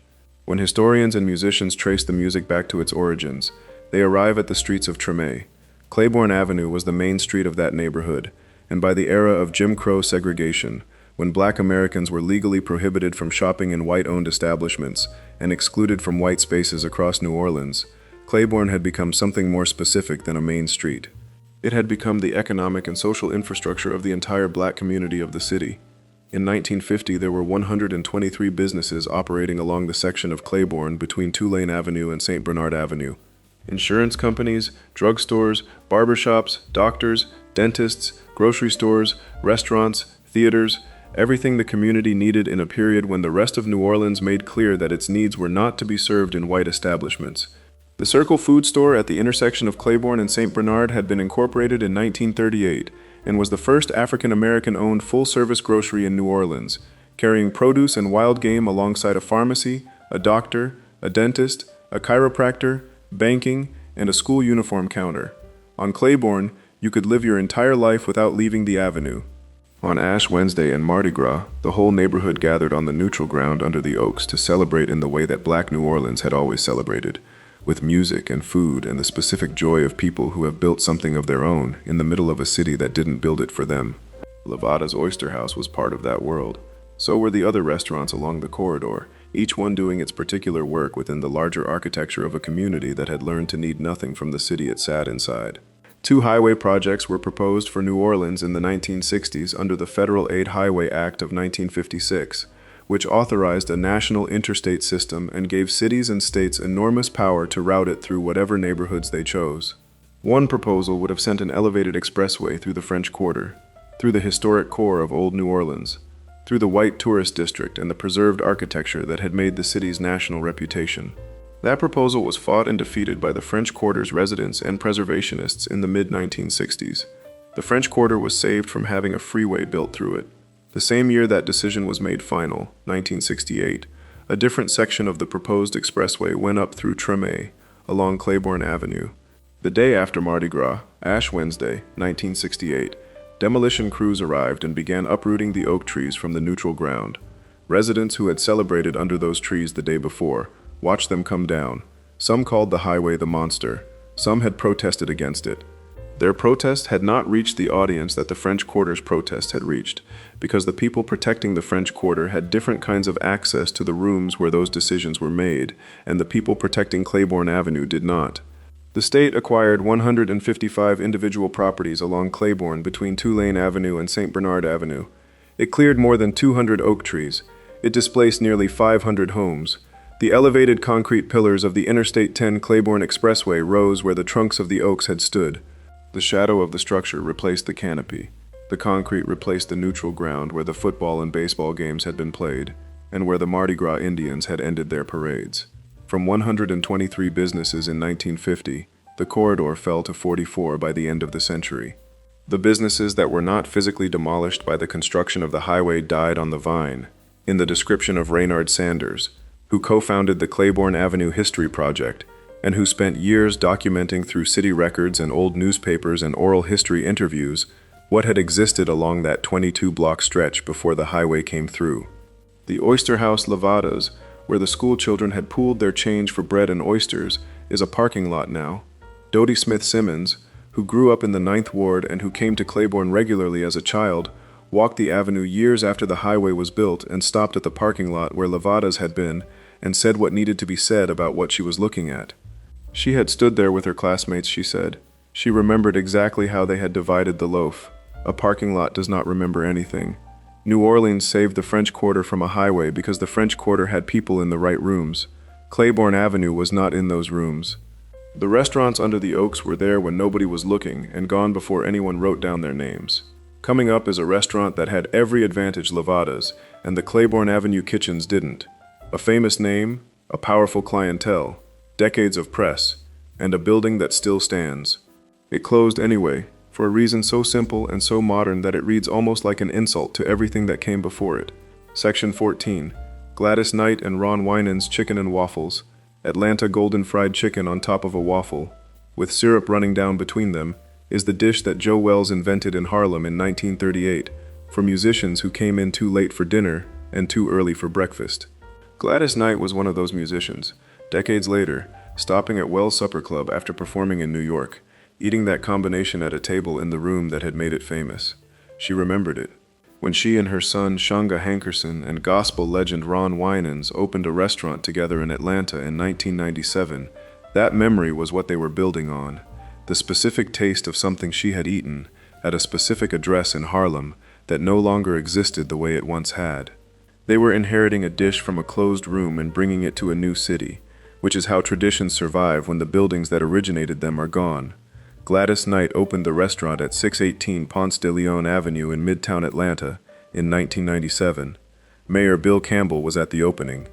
When historians and musicians trace the music back to its origins, they arrive at the streets of Treme. Claiborne Avenue was the main street of that neighborhood, and by the era of Jim Crow segregation, when black Americans were legally prohibited from shopping in white-owned establishments and excluded from white spaces across New Orleans, Claiborne had become something more specific than a main street. It had become the economic and social infrastructure of the entire black community of the city. In 1950, there were 123 businesses operating along the section of Claiborne between Tulane Avenue and St. Bernard Avenue. Insurance companies, drugstores, barbershops, doctors, dentists, grocery stores, restaurants, theaters, everything the community needed in a period when the rest of New Orleans made clear that its needs were not to be served in white establishments. The Circle Food Store at the intersection of Claiborne and St. Bernard had been incorporated in 1938 and was the first African-American-owned full-service grocery in New Orleans, carrying produce and wild game alongside a pharmacy, a doctor, a dentist, a chiropractor, banking, and a school uniform counter. On Claiborne, you could live your entire life without leaving the avenue. On Ash Wednesday and Mardi Gras, the whole neighborhood gathered on the neutral ground under the oaks to celebrate in the way that Black New Orleans had always celebrated, with music and food and the specific joy of people who have built something of their own in the middle of a city that didn't build it for them. Levada's Oyster House was part of that world. So were the other restaurants along the corridor, each one doing its particular work within the larger architecture of a community that had learned to need nothing from the city it sat inside. 2 highway projects were proposed for New Orleans in the 1960s under the Federal Aid Highway Act of 1956, which authorized a national interstate system and gave cities and states enormous power to route it through whatever neighborhoods they chose. One proposal would have sent an elevated expressway through the French Quarter, through the historic core of Old New Orleans, through the white tourist district and the preserved architecture that had made the city's national reputation. That proposal was fought and defeated by the French Quarter's residents and preservationists in the mid-1960s. The French Quarter was saved from having a freeway built through it. The same year that decision was made final, 1968, a different section of the proposed expressway went up through Treme, along Claiborne Avenue. The day after Mardi Gras, Ash Wednesday, 1968, demolition crews arrived and began uprooting the oak trees from the neutral ground. Residents who had celebrated under those trees the day before watched them come down. Some called the highway the monster. Some had protested against it. Their protest had not reached the audience that the French Quarter's protest had reached, because the people protecting the French Quarter had different kinds of access to the rooms where those decisions were made, and the people protecting Claiborne Avenue did not. The state acquired 155 individual properties along Claiborne between Tulane Avenue and St. Bernard Avenue. It cleared more than 200 oak trees. It displaced nearly 500 homes. The elevated concrete pillars of the Interstate 10 Claiborne Expressway rose where the trunks of the oaks had stood. The shadow of the structure replaced the canopy. The concrete replaced the neutral ground where the football and baseball games had been played, and where the Mardi Gras Indians had ended their parades. From 123 businesses in 1950, the corridor fell to 44 by the end of the century. The businesses that were not physically demolished by the construction of the highway died on the vine, in the description of Raynard Sanders, who co-founded the Claiborne Avenue History Project, and who spent years documenting through city records and old newspapers and oral history interviews what had existed along that 22-block stretch before the highway came through. The Oyster House Levada's, where the school children had pooled their change for bread and oysters, is a parking lot now. Dodie Smith Simmons, who grew up in the 9th Ward and who came to Claiborne regularly as a child, walked the avenue years after the highway was built and stopped at the parking lot where Levada's had been and said what needed to be said about what she was looking at. She had stood there with her classmates, she said. She remembered exactly how they had divided the loaf. A parking lot does not remember anything. New Orleans saved the French Quarter from a highway because the French Quarter had people in the right rooms. Claiborne Avenue was not in those rooms. The restaurants under the oaks were there when nobody was looking and gone before anyone wrote down their names. Coming up is a restaurant that had every advantage Levada's, and the Claiborne Avenue Kitchens didn't. A famous name, a powerful clientele, decades of press, and a building that still stands. It closed anyway, for a reason so simple and so modern that it reads almost like an insult to everything that came before it. Section 14. Gladys Knight and Ron Winans Chicken and Waffles. Atlanta Golden Fried Chicken on top of a waffle, with syrup running down between them, is the dish that Joe Wells invented in Harlem in 1938 for musicians who came in too late for dinner and too early for breakfast. Gladys Knight was one of those musicians. Decades later, stopping at Wells Supper Club after performing in New York, eating that combination at a table in the room that had made it famous. She remembered it. When she and her son Shunga Hankerson and gospel legend Ron Winans opened a restaurant together in Atlanta in 1997, that memory was what they were building on. The specific taste of something she had eaten, at a specific address in Harlem, that no longer existed the way it once had. They were inheriting a dish from a closed room and bringing it to a new city, which is how traditions survive when the buildings that originated them are gone. Gladys Knight opened the restaurant at 618 Ponce de Leon Avenue in Midtown Atlanta in 1997. Mayor Bill Campbell was at the opening.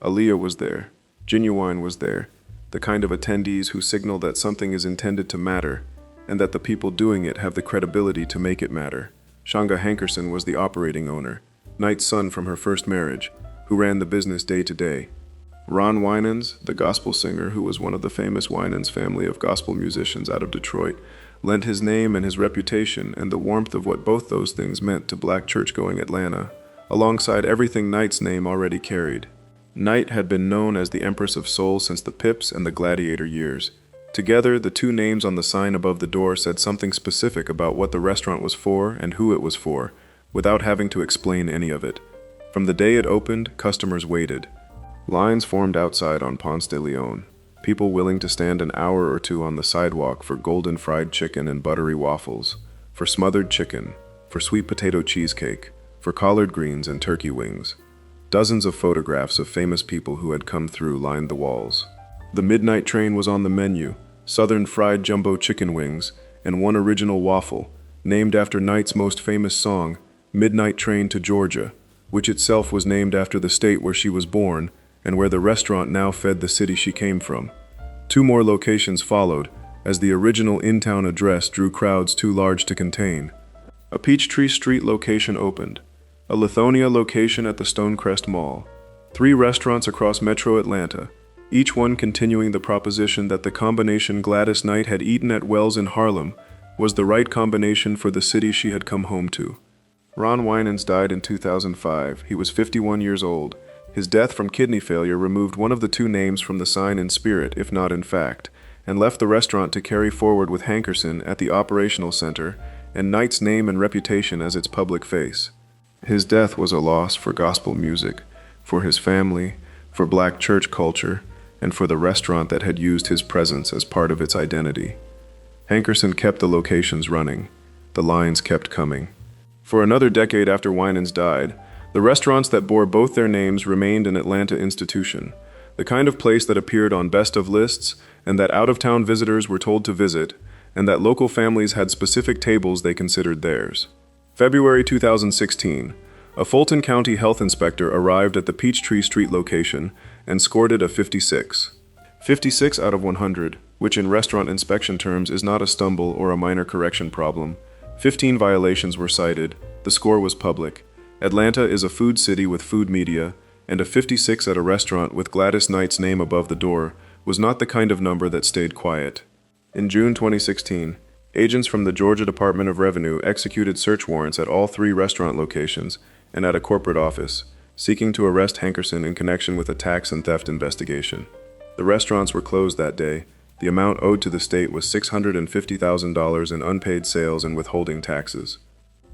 Aaliyah was there. Genuine was there, the kind of attendees who signal that something is intended to matter, and that the people doing it have the credibility to make it matter. Shanga Hankerson was the operating owner, Knight's son from her first marriage, who ran the business day to day. Ron Winans, the gospel singer who was one of the famous Winans family of gospel musicians out of Detroit, lent his name and his reputation and the warmth of what both those things meant to black church-going Atlanta, alongside everything Knight's name already carried. Knight had been known as the Empress of Soul since the Pips and the Gladiator years. Together, the two names on the sign above the door said something specific about what the restaurant was for and who it was for, without having to explain any of it. From the day it opened, customers waited. Lines formed outside on Ponce de Leon, people willing to stand an hour or two on the sidewalk for golden fried chicken and buttery waffles, for smothered chicken, for sweet potato cheesecake, for collard greens and turkey wings. Dozens of photographs of famous people who had come through lined the walls. The midnight train was on the menu, southern fried jumbo chicken wings, and one original waffle, named after Knight's most famous song, Midnight Train to Georgia, which itself was named after the state where she was born and where the restaurant now fed the city she came from. 2 more locations followed, as the original in-town address drew crowds too large to contain. A Peachtree Street location opened, a Lithonia location at the Stonecrest Mall, 3 restaurants across Metro Atlanta, each one continuing the proposition that the combination Gladys Knight had eaten at Wells in Harlem was the right combination for the city she had come home to. Ron Winans died in 2005. He was 51 years old. His death from kidney failure removed one of the 2 names from the sign in spirit, if not in fact, and left the restaurant to carry forward with Hankerson at the operational center and Knight's name and reputation as its public face. His death was a loss for gospel music, for his family, for black church culture, and for the restaurant that had used his presence as part of its identity. Hankerson kept the locations running. The lines kept coming. For another decade after Winans died, the restaurants that bore both their names remained an Atlanta institution, the kind of place that appeared on best of lists and that out-of-town visitors were told to visit, and that local families had specific tables they considered theirs. February 2016, a Fulton County health inspector arrived at the Peachtree Street location and scored it a 56. 56 out of 100, which in restaurant inspection terms is not a stumble or a minor correction problem. 15 violations were cited. The score was public. Atlanta is a food city with food media, and a 56 at a restaurant with Gladys Knight's name above the door was not the kind of number that stayed quiet. In June 2016, agents from the Georgia Department of Revenue executed search warrants at all 3 restaurant locations and at a corporate office, seeking to arrest Hankerson in connection with a tax and theft investigation. The restaurants were closed that day. The amount owed to the state was $650,000 in unpaid sales and withholding taxes.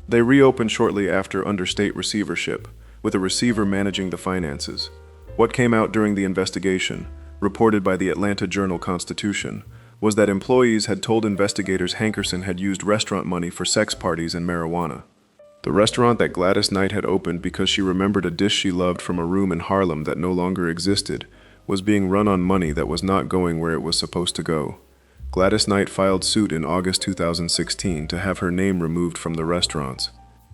They reopened shortly after under state receivership, with a receiver managing the finances. What came out during the investigation, reported by the Atlanta Journal-Constitution, was that employees had told investigators Hankerson had used restaurant money for sex parties and marijuana. The restaurant that Gladys Knight had opened because she remembered a dish she loved from a room in Harlem that no longer existed was being run on money that was not going where it was supposed to go. Gladys Knight filed suit in August 2016 to have her name removed from the restaurants.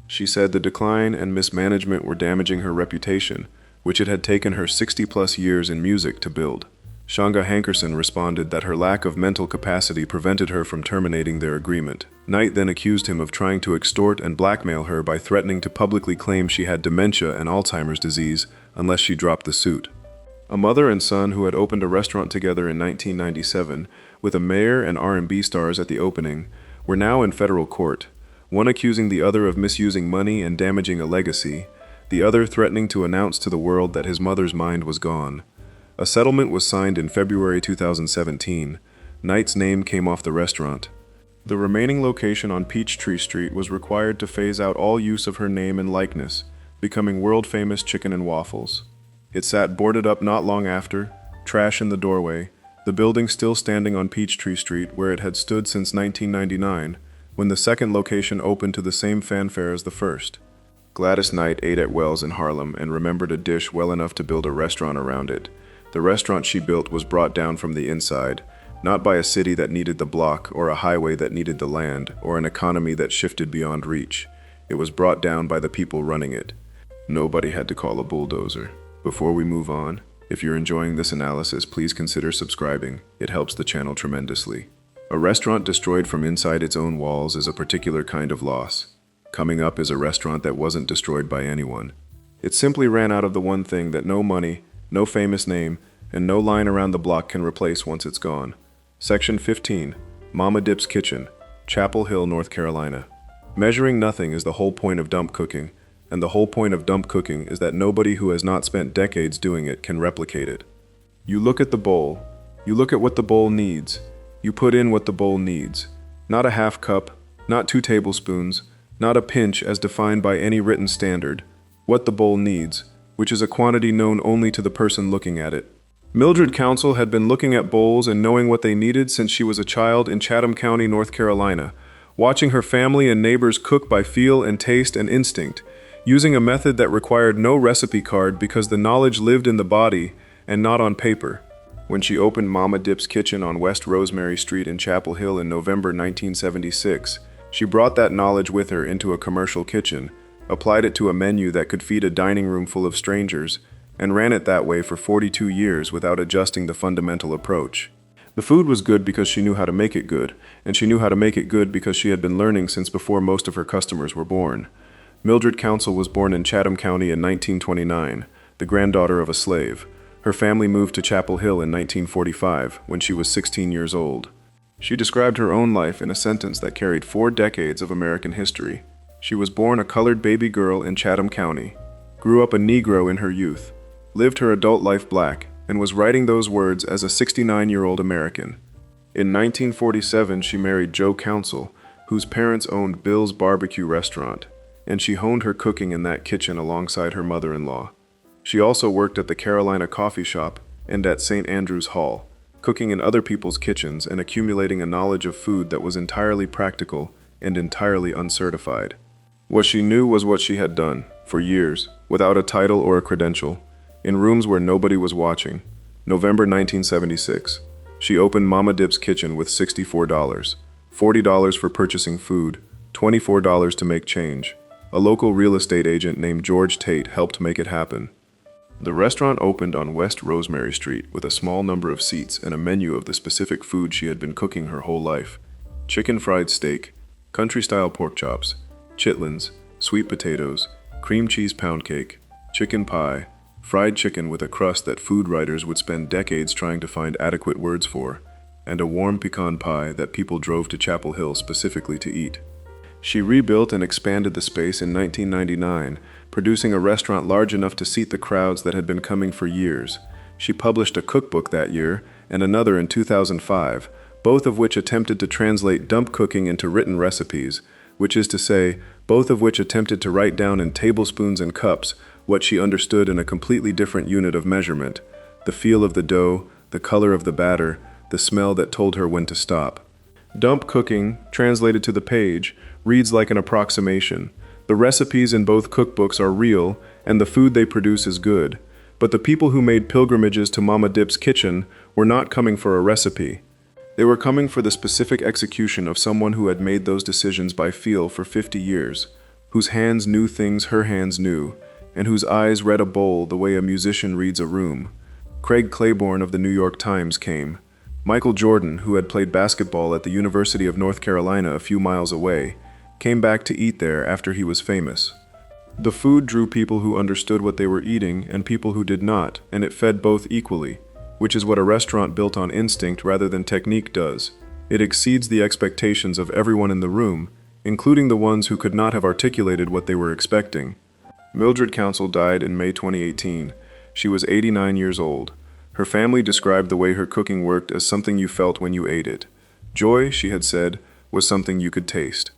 She said the decline and mismanagement were damaging her reputation, which it had taken her 60-plus years in music to build. Shanga Hankerson responded that her lack of mental capacity prevented her from terminating their agreement. Knight then accused him of trying to extort and blackmail her by threatening to publicly claim she had dementia and Alzheimer's disease unless she dropped the suit. A mother and son who had opened a restaurant together in 1997, with a mayor and R&B stars at the opening, were now in federal court, one accusing the other of misusing money and damaging a legacy, the other threatening to announce to the world that his mother's mind was gone. A settlement was signed in February 2017. Knight's name came off the restaurant. The remaining location on Peachtree Street was required to phase out all use of her name and likeness, becoming world-famous Chicken and Waffles. It sat boarded up not long after, trash in the doorway, the building still standing on Peachtree Street where it had stood since 1999, when the second location opened to the same fanfare as the first. Gladys Knight ate at Wells in Harlem and remembered a dish well enough to build a restaurant around it. The restaurant she built was brought down from the inside, not by a city that needed the block or a highway that needed the land or an economy that shifted beyond reach. It was brought down by the people running it. Nobody had to call a bulldozer. Before we move on, if you're enjoying this analysis, please consider subscribing. It helps the channel tremendously. A restaurant destroyed from inside its own walls is a particular kind of loss. Coming up is a restaurant that wasn't destroyed by anyone. It simply ran out of the one thing that no money, no famous name, and no line around the block can replace once it's gone. Section 15, Mama Dip's Kitchen, Chapel Hill, North Carolina. Measuring nothing is the whole point of dump cooking, and the whole point of dump cooking is that nobody who has not spent decades doing it can replicate it. You look at the bowl, you look at what the bowl needs, you put in what the bowl needs. Not a half cup, not 2 tablespoons, not a pinch as defined by any written standard. What the bowl needs, which is a quantity known only to the person looking at it. Mildred Council had been looking at bowls and knowing what they needed since she was a child in Chatham County, North Carolina, watching her family and neighbors cook by feel and taste and instinct, using a method that required no recipe card because the knowledge lived in the body and not on paper. When she opened Mama Dip's Kitchen on West Rosemary Street in Chapel Hill in November 1976, she brought that knowledge with her into a commercial kitchen, applied it to a menu that could feed a dining room full of strangers, and ran it that way for 42 years without adjusting the fundamental approach. The food was good because she knew how to make it good, and she knew how to make it good because she had been learning since before most of her customers were born. Mildred Council was born in Chatham County in 1929, the granddaughter of a slave. Her family moved to Chapel Hill in 1945, when she was 16 years old. She described her own life in a sentence that carried 4 decades of American history. She was born a colored baby girl in Chatham County, grew up a Negro in her youth, lived her adult life black, and was writing those words as a 69-year-old American. In 1947, she married Joe Council, whose parents owned Bill's Barbecue Restaurant, and she honed her cooking in that kitchen alongside her mother-in-law. She also worked at the Carolina Coffee Shop and at St. Andrew's Hall, cooking in other people's kitchens and accumulating a knowledge of food that was entirely practical and entirely uncertified. What she knew was what she had done, for years, without a title or a credential, in rooms where nobody was watching. November 1976. She opened Mama Dip's Kitchen with $64, $40 for purchasing food, $24 to make change. A local real estate agent named George Tate helped make it happen. The restaurant opened on West Rosemary Street with a small number of seats and a menu of the specific food she had been cooking her whole life. Chicken fried steak, country-style pork chops, chitlins, sweet potatoes, cream cheese pound cake, chicken pie, fried chicken with a crust that food writers would spend decades trying to find adequate words for, and a warm pecan pie that people drove to Chapel Hill specifically to eat. She rebuilt and expanded the space in 1999, producing a restaurant large enough to seat the crowds that had been coming for years. She published a cookbook that year and another in 2005, both of which attempted to translate dump cooking into written recipes, which is to say, both of which attempted to write down in tablespoons and cups what she understood in a completely different unit of measurement: the feel of the dough, the color of the batter, the smell that told her when to stop. Dump cooking, translated to the page, reads like an approximation. The recipes in both cookbooks are real, and the food they produce is good. But the people who made pilgrimages to Mama Dip's Kitchen were not coming for a recipe. They were coming for the specific execution of someone who had made those decisions by feel for 50 years, whose hands knew things her hands knew, and whose eyes read a bowl the way a musician reads a room. Craig Claiborne of the New York Times came. Michael Jordan, who had played basketball at the University of North Carolina a few miles away, came back to eat there after he was famous. The food drew people who understood what they were eating and people who did not, and it fed both equally, which is what a restaurant built on instinct rather than technique does. It exceeds the expectations of everyone in the room, including the ones who could not have articulated what they were expecting. Mildred Council died in May 2018. She was 89 years old. Her family described the way her cooking worked as something you felt when you ate it. Joy, she had said, was something you could taste.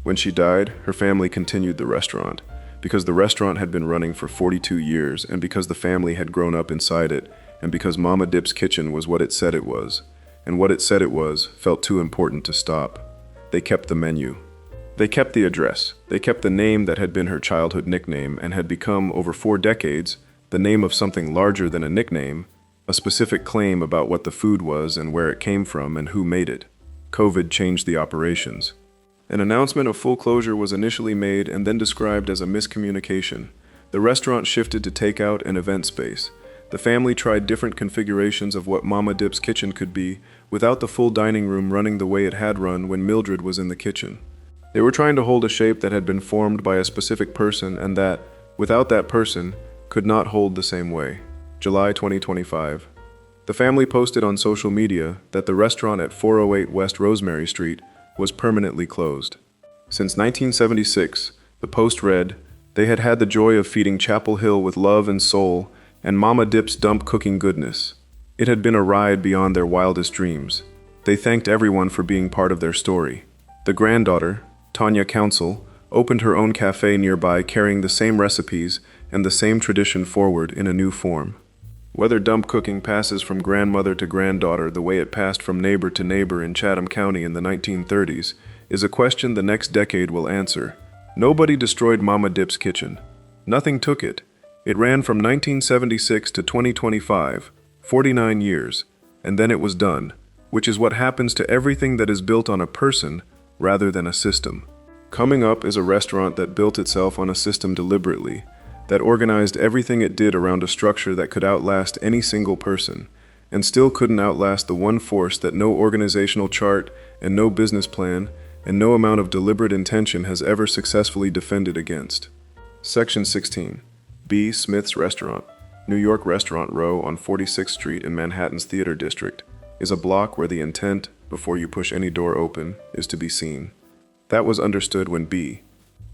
When she died, her family continued the restaurant, because the restaurant had been running for 42 years, and because the family had grown up inside it, and because Mama Dip's Kitchen was what it said it was, and what it said it was felt too important to stop. They kept the menu. They kept the address. They kept the name that had been her childhood nickname and had become, over 4 decades, the name of something larger than a nickname, a specific claim about what the food was and where it came from and who made it. COVID changed the operations. An announcement of full closure was initially made and then described as a miscommunication. The restaurant shifted to takeout and event space. The family tried different configurations of what Mama Dip's kitchen could be, without the full dining room running the way it had run when Mildred was in the kitchen. They were trying to hold a shape that had been formed by a specific person and that, without that person, could not hold the same way. July 2025. The family posted on social media that the restaurant at 408 West Rosemary Street was permanently closed. Since 1976, the post read, they had had the joy of feeding Chapel Hill with love and soul and Mama Dip's dump cooking goodness. It had been a ride beyond their wildest dreams. They thanked everyone for being part of their story. The granddaughter, Tanya Council, opened her own cafe nearby carrying the same recipes and the same tradition forward in a new form. Whether dump cooking passes from grandmother to granddaughter the way it passed from neighbor to neighbor in Chatham County in the 1930s is a question the next decade will answer. Nobody destroyed Mama Dip's kitchen. Nothing took it. It ran from 1976 to 2025, 49 years, and then it was done, which is what happens to everything that is built on a person rather than a system. Coming Up is a restaurant that built itself on a system deliberately, that organized everything it did around a structure that could outlast any single person, and still couldn't outlast the one force that no organizational chart and no business plan and no amount of deliberate intention has ever successfully defended against. Section 16. B. Smith's Restaurant, New York Restaurant Row on 46th Street in Manhattan's Theater District, is a block where the intent, before you push any door open, is to be seen. That was understood when B.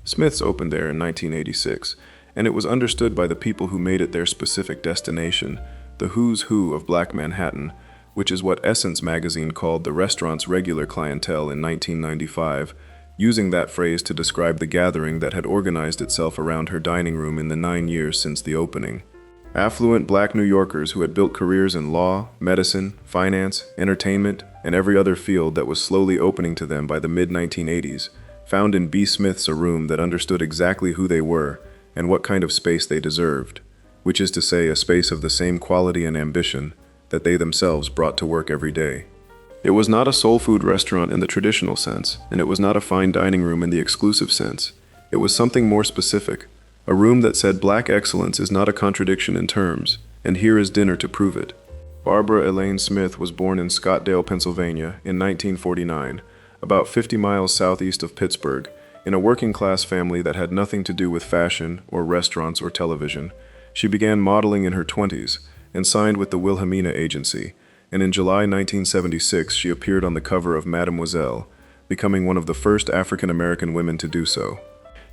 Smith's opened there in 1986, and it was understood by the people who made it their specific destination, the who's who of Black Manhattan, which is what Essence magazine called the restaurant's regular clientele in 1995, using that phrase to describe the gathering that had organized itself around her dining room in the 9 years since the opening. Affluent Black New Yorkers who had built careers in law, medicine, finance, entertainment, and every other field that was slowly opening to them by the mid-1980s, found in B. Smith's a room that understood exactly who they were and what kind of space they deserved, which is to say a space of the same quality and ambition that they themselves brought to work every day. It was not a soul food restaurant in the traditional sense, and it was not a fine dining room in the exclusive sense. It was something more specific, a room that said Black excellence is not a contradiction in terms, and here is dinner to prove it. Barbara Elaine Smith was born in Scottsdale, Pennsylvania in 1949, about 50 miles southeast of Pittsburgh, in a working-class family that had nothing to do with fashion or restaurants or television. She began modeling in her 20s and signed with the Wilhelmina Agency, and in July 1976 she appeared on the cover of Mademoiselle, becoming one of the first African-American women to do so.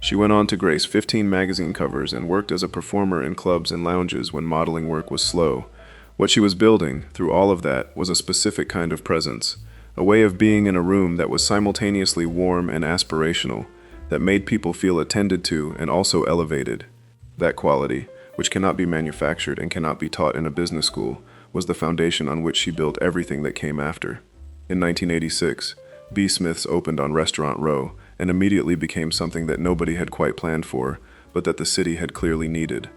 She went on to grace 15 magazine covers and worked as a performer in clubs and lounges when modeling work was slow. What she was building, through all of that, was a specific kind of presence, a way of being in a room that was simultaneously warm and aspirational, that made people feel attended to and also elevated. That quality, which cannot be manufactured and cannot be taught in a business school, was the foundation on which she built everything that came after. In 1986, B. Smith's opened on Restaurant Row and immediately became something that nobody had quite planned for, but that the city had clearly needed.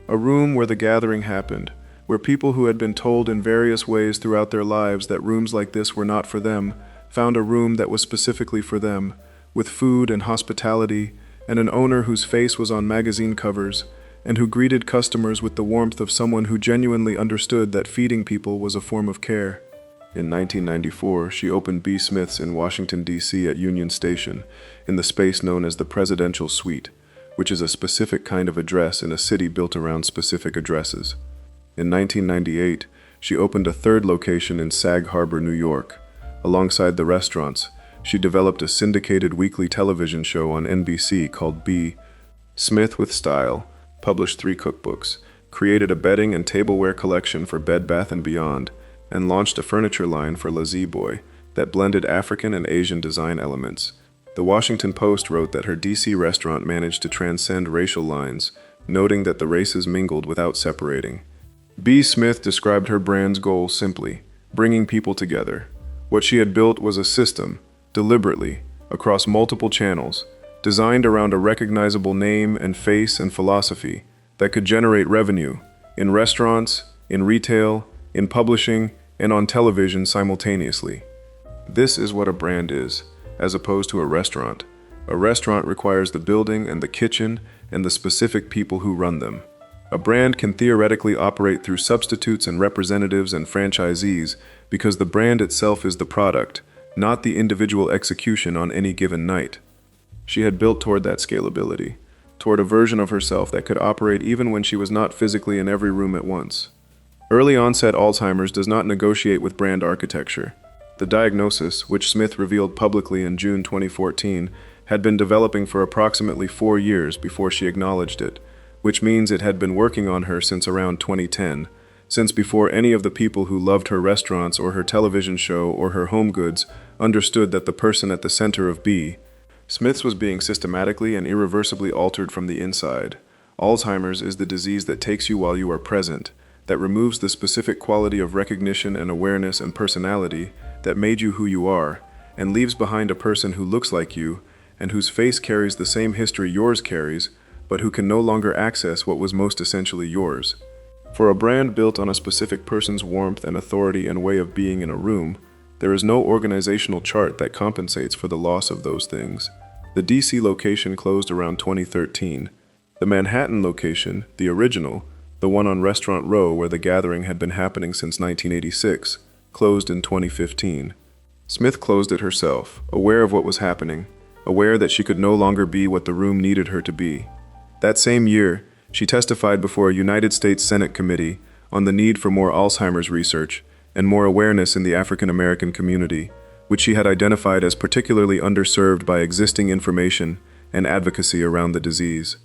A room where the gathering happened, where people who had been told in various ways throughout their lives that rooms like this were not for them, found a room that was specifically for them, with food and hospitality, and an owner whose face was on magazine covers, and who greeted customers with the warmth of someone who genuinely understood that feeding people was a form of care. In 1994, she opened B. Smith's in Washington, D.C. at Union Station, in the space known as the Presidential Suite, which is a specific kind of address in a city built around specific addresses. In 1998, she opened a third location in Sag Harbor, New York. Alongside the restaurants, she developed a syndicated weekly television show on NBC called B. Smith with Style, published 3 cookbooks, created a bedding and tableware collection for Bed Bath & Beyond, and launched a furniture line for La Z-Boy that blended African and Asian design elements. The Washington Post wrote that her DC restaurant managed to transcend racial lines, noting that the races mingled without separating. B. Smith described her brand's goal simply, bringing people together. What she had built was a system, deliberately, across multiple channels, designed around a recognizable name and face and philosophy that could generate revenue in restaurants, in retail, in publishing, and on television simultaneously. This is what a brand is, as opposed to a restaurant. A restaurant requires the building and the kitchen and the specific people who run them. A brand can theoretically operate through substitutes and representatives and franchisees because the brand itself is the product, not the individual execution on any given night. She had built toward that scalability, toward a version of herself that could operate even when she was not physically in every room at once. Early onset Alzheimer's does not negotiate with brand architecture. The diagnosis, which Smith revealed publicly in June 2014, had been developing for approximately 4 years before she acknowledged it, which means it had been working on her since around 2010, since before any of the people who loved her restaurants or her television show or her home goods understood that the person at the center of B. Smith's was being systematically and irreversibly altered from the inside. Alzheimer's is the disease that takes you while you are present, that removes the specific quality of recognition and awareness and personality that made you who you are, and leaves behind a person who looks like you and whose face carries the same history yours carries, but who can no longer access what was most essentially yours. For a brand built on a specific person's warmth and authority and way of being in a room, there is no organizational chart that compensates for the loss of those things. The DC location closed around 2013. The Manhattan location, the original, the one on Restaurant Row where the gathering had been happening since 1986, closed in 2015. Smith closed it herself, aware of what was happening, aware that she could no longer be what the room needed her to be. That same year, she testified before a United States Senate committee on the need for more Alzheimer's research and more awareness in the African American community, which she had identified as particularly underserved by existing information and advocacy around the disease.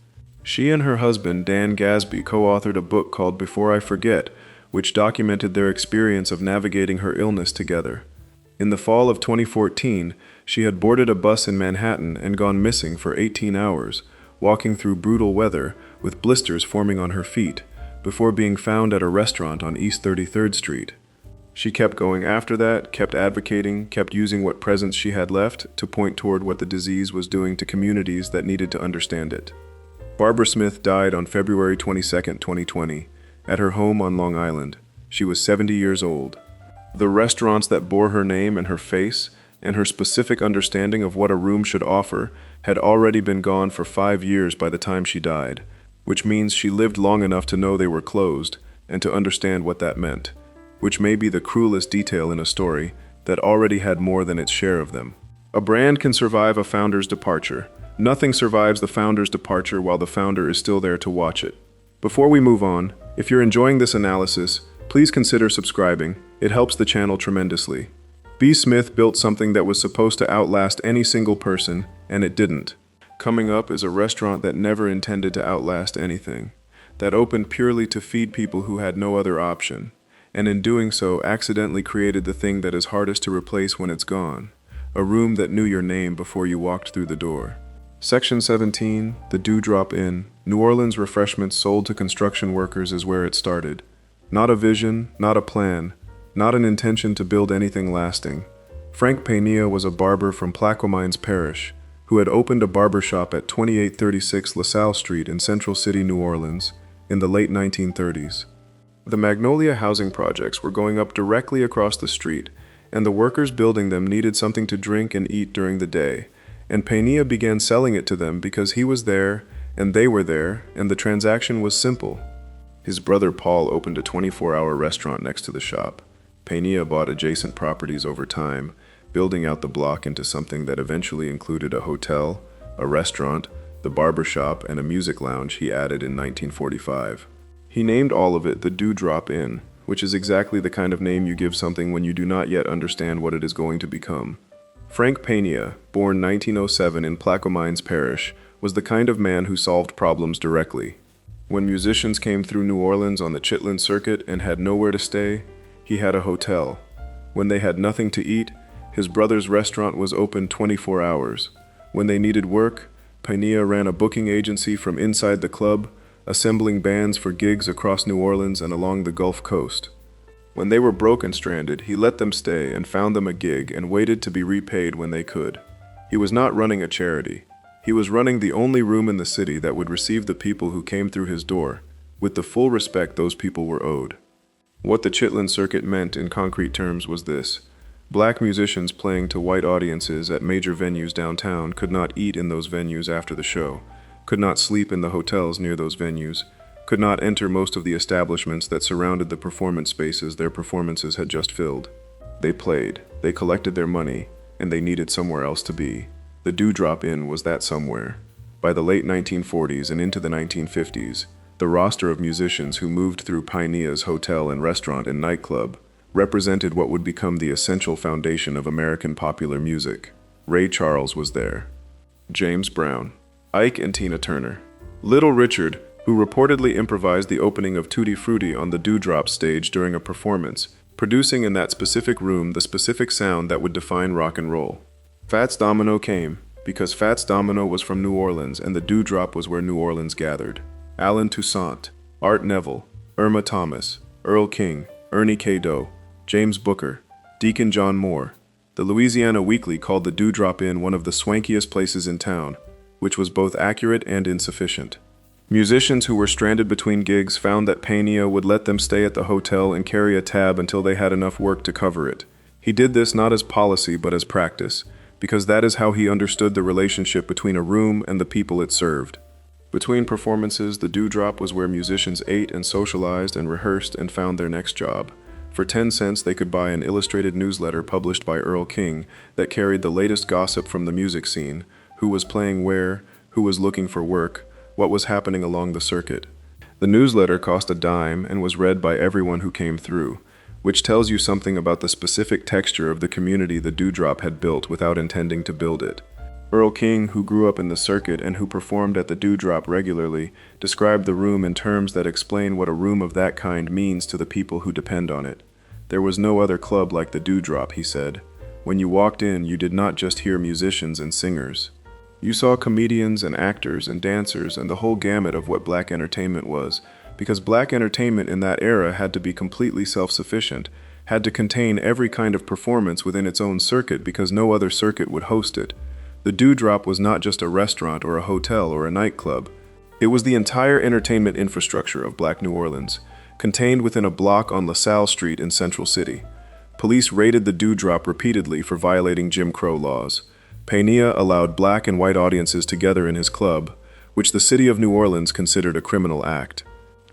She and her husband, Dan Gasby, co-authored a book called Before I Forget, which documented their experience of navigating her illness together. In the fall of 2014, she had boarded a bus in Manhattan and gone missing for 18 hours, walking through brutal weather with blisters forming on her feet, before being found at a restaurant on East 33rd Street. She kept going after that, kept advocating, kept using what presence she had left to point toward what the disease was doing to communities that needed to understand it. Barbara Smith died on February 22, 2020, at her home on Long Island. She was 70 years old. The restaurants that bore her name and her face, and her specific understanding of what a room should offer, had already been gone for 5 years by the time she died, which means she lived long enough to know they were closed and to understand what that meant, which may be the cruelest detail in a story that already had more than its share of them. A brand can survive a founder's departure. Nothing survives the founder's departure while the founder is still there to watch it. Before we move on, if you're enjoying this analysis, please consider subscribing. It helps the channel tremendously. B. Smith built something that was supposed to outlast any single person, and it didn't. Coming up is a restaurant that never intended to outlast anything, that opened purely to feed people who had no other option, and in doing so accidentally created the thing that is hardest to replace when it's gone, a room that knew your name before you walked through the door. Section 17, the Dewdrop Inn, New Orleans refreshments sold to construction workers is where it started. Not a vision, not a plan, not an intention to build anything lasting. Frank Pena was a barber from Plaquemines Parish who had opened a barber shop at 2836 LaSalle Street in Central City, New Orleans, in the late 1930s. The Magnolia housing projects were going up directly across the street, and the workers building them needed something to drink and eat during the day, and Pena began selling it to them because he was there, and they were there, and the transaction was simple. His brother Paul opened a 24-hour restaurant next to the shop. Pena bought adjacent properties over time, building out the block into something that eventually included a hotel, a restaurant, the barber shop, and a music lounge he added in 1945. He named all of it the Dewdrop Inn, which is exactly the kind of name you give something when you do not yet understand what it is going to become. Frank Pena, born 1907 in Plaquemines Parish, was the kind of man who solved problems directly. When musicians came through New Orleans on the Chitlin Circuit and had nowhere to stay, he had a hotel. When they had nothing to eat, his brother's restaurant was open 24 hours. When they needed work, Pena ran a booking agency from inside the club, assembling bands for gigs across New Orleans and along the Gulf Coast. When they were broke and stranded, he let them stay and found them a gig and waited to be repaid when they could. He was not running a charity. He was running the only room in the city that would receive the people who came through his door, with the full respect those people were owed. What the Chitlin Circuit meant in concrete terms was this. Black musicians playing to white audiences at major venues downtown could not eat in those venues after the show, could not sleep in the hotels near those venues, could not enter most of the establishments that surrounded the performance spaces their performances had just filled. They played, they collected their money, and they needed somewhere else to be. The Dewdrop Inn was that somewhere. By the late 1940s and into the 1950s, the roster of musicians who moved through Painea's hotel and restaurant and nightclub represented what would become the essential foundation of American popular music. Ray Charles was there. James Brown, Ike and Tina Turner. Little Richard, who reportedly improvised the opening of Tutti Frutti on the Dewdrop stage during a performance, producing in that specific room the specific sound that would define rock and roll. Fats Domino came, because Fats Domino was from New Orleans and the Dewdrop was where New Orleans gathered. Allen Toussaint, Art Neville, Irma Thomas, Earl King, Ernie K. Doe, James Booker, Deacon John Moore. The Louisiana Weekly called the Dewdrop Inn one of the swankiest places in town, which was both accurate and insufficient. Musicians who were stranded between gigs found that Painea would let them stay at the hotel and carry a tab until they had enough work to cover it. He did this not as policy but as practice, because that is how he understood the relationship between a room and the people it served. Between performances, the Dewdrop was where musicians ate and socialized and rehearsed and found their next job. For 10 cents, they could buy an illustrated newsletter published by Earl King that carried the latest gossip from the music scene, who was playing where, who was looking for work, what was happening along the circuit. The newsletter cost a dime and was read by everyone who came through, which tells you something about the specific texture of the community the Dewdrop had built without intending to build it. Earl King, who grew up in the circuit and who performed at the Dewdrop regularly, described the room in terms that explain what a room of that kind means to the people who depend on it. There was no other club like the Dewdrop, he said. When you walked in, you did not just hear musicians and singers. You saw comedians and actors and dancers and the whole gamut of what black entertainment was, because black entertainment in that era had to be completely self-sufficient, had to contain every kind of performance within its own circuit because no other circuit would host it. The Dewdrop was not just a restaurant or a hotel or a nightclub. It was the entire entertainment infrastructure of Black New Orleans, contained within a block on LaSalle Street in Central City. Police raided the Dewdrop repeatedly for violating Jim Crow laws. Painea allowed black and white audiences together in his club, which the city of New Orleans considered a criminal act.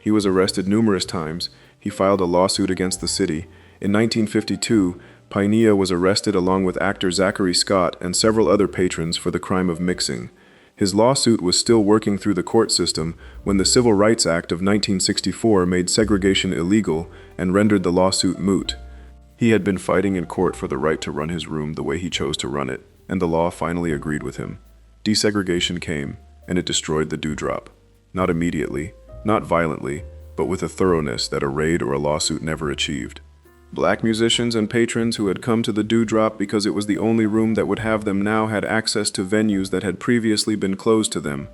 He was arrested numerous times. He filed a lawsuit against the city. In 1952, Painea was arrested along with actor Zachary Scott and several other patrons for the crime of mixing. His lawsuit was still working through the court system when the Civil Rights Act of 1964 made segregation illegal and rendered the lawsuit moot. He had been fighting in court for the right to run his room the way he chose to run it, and the law finally agreed with him. Desegregation came, and it destroyed the Dewdrop. Not immediately, not violently, but with a thoroughness that a raid or a lawsuit never achieved. Black musicians and patrons who had come to the Dewdrop because it was the only room that would have them now had access to venues that had previously been closed to them.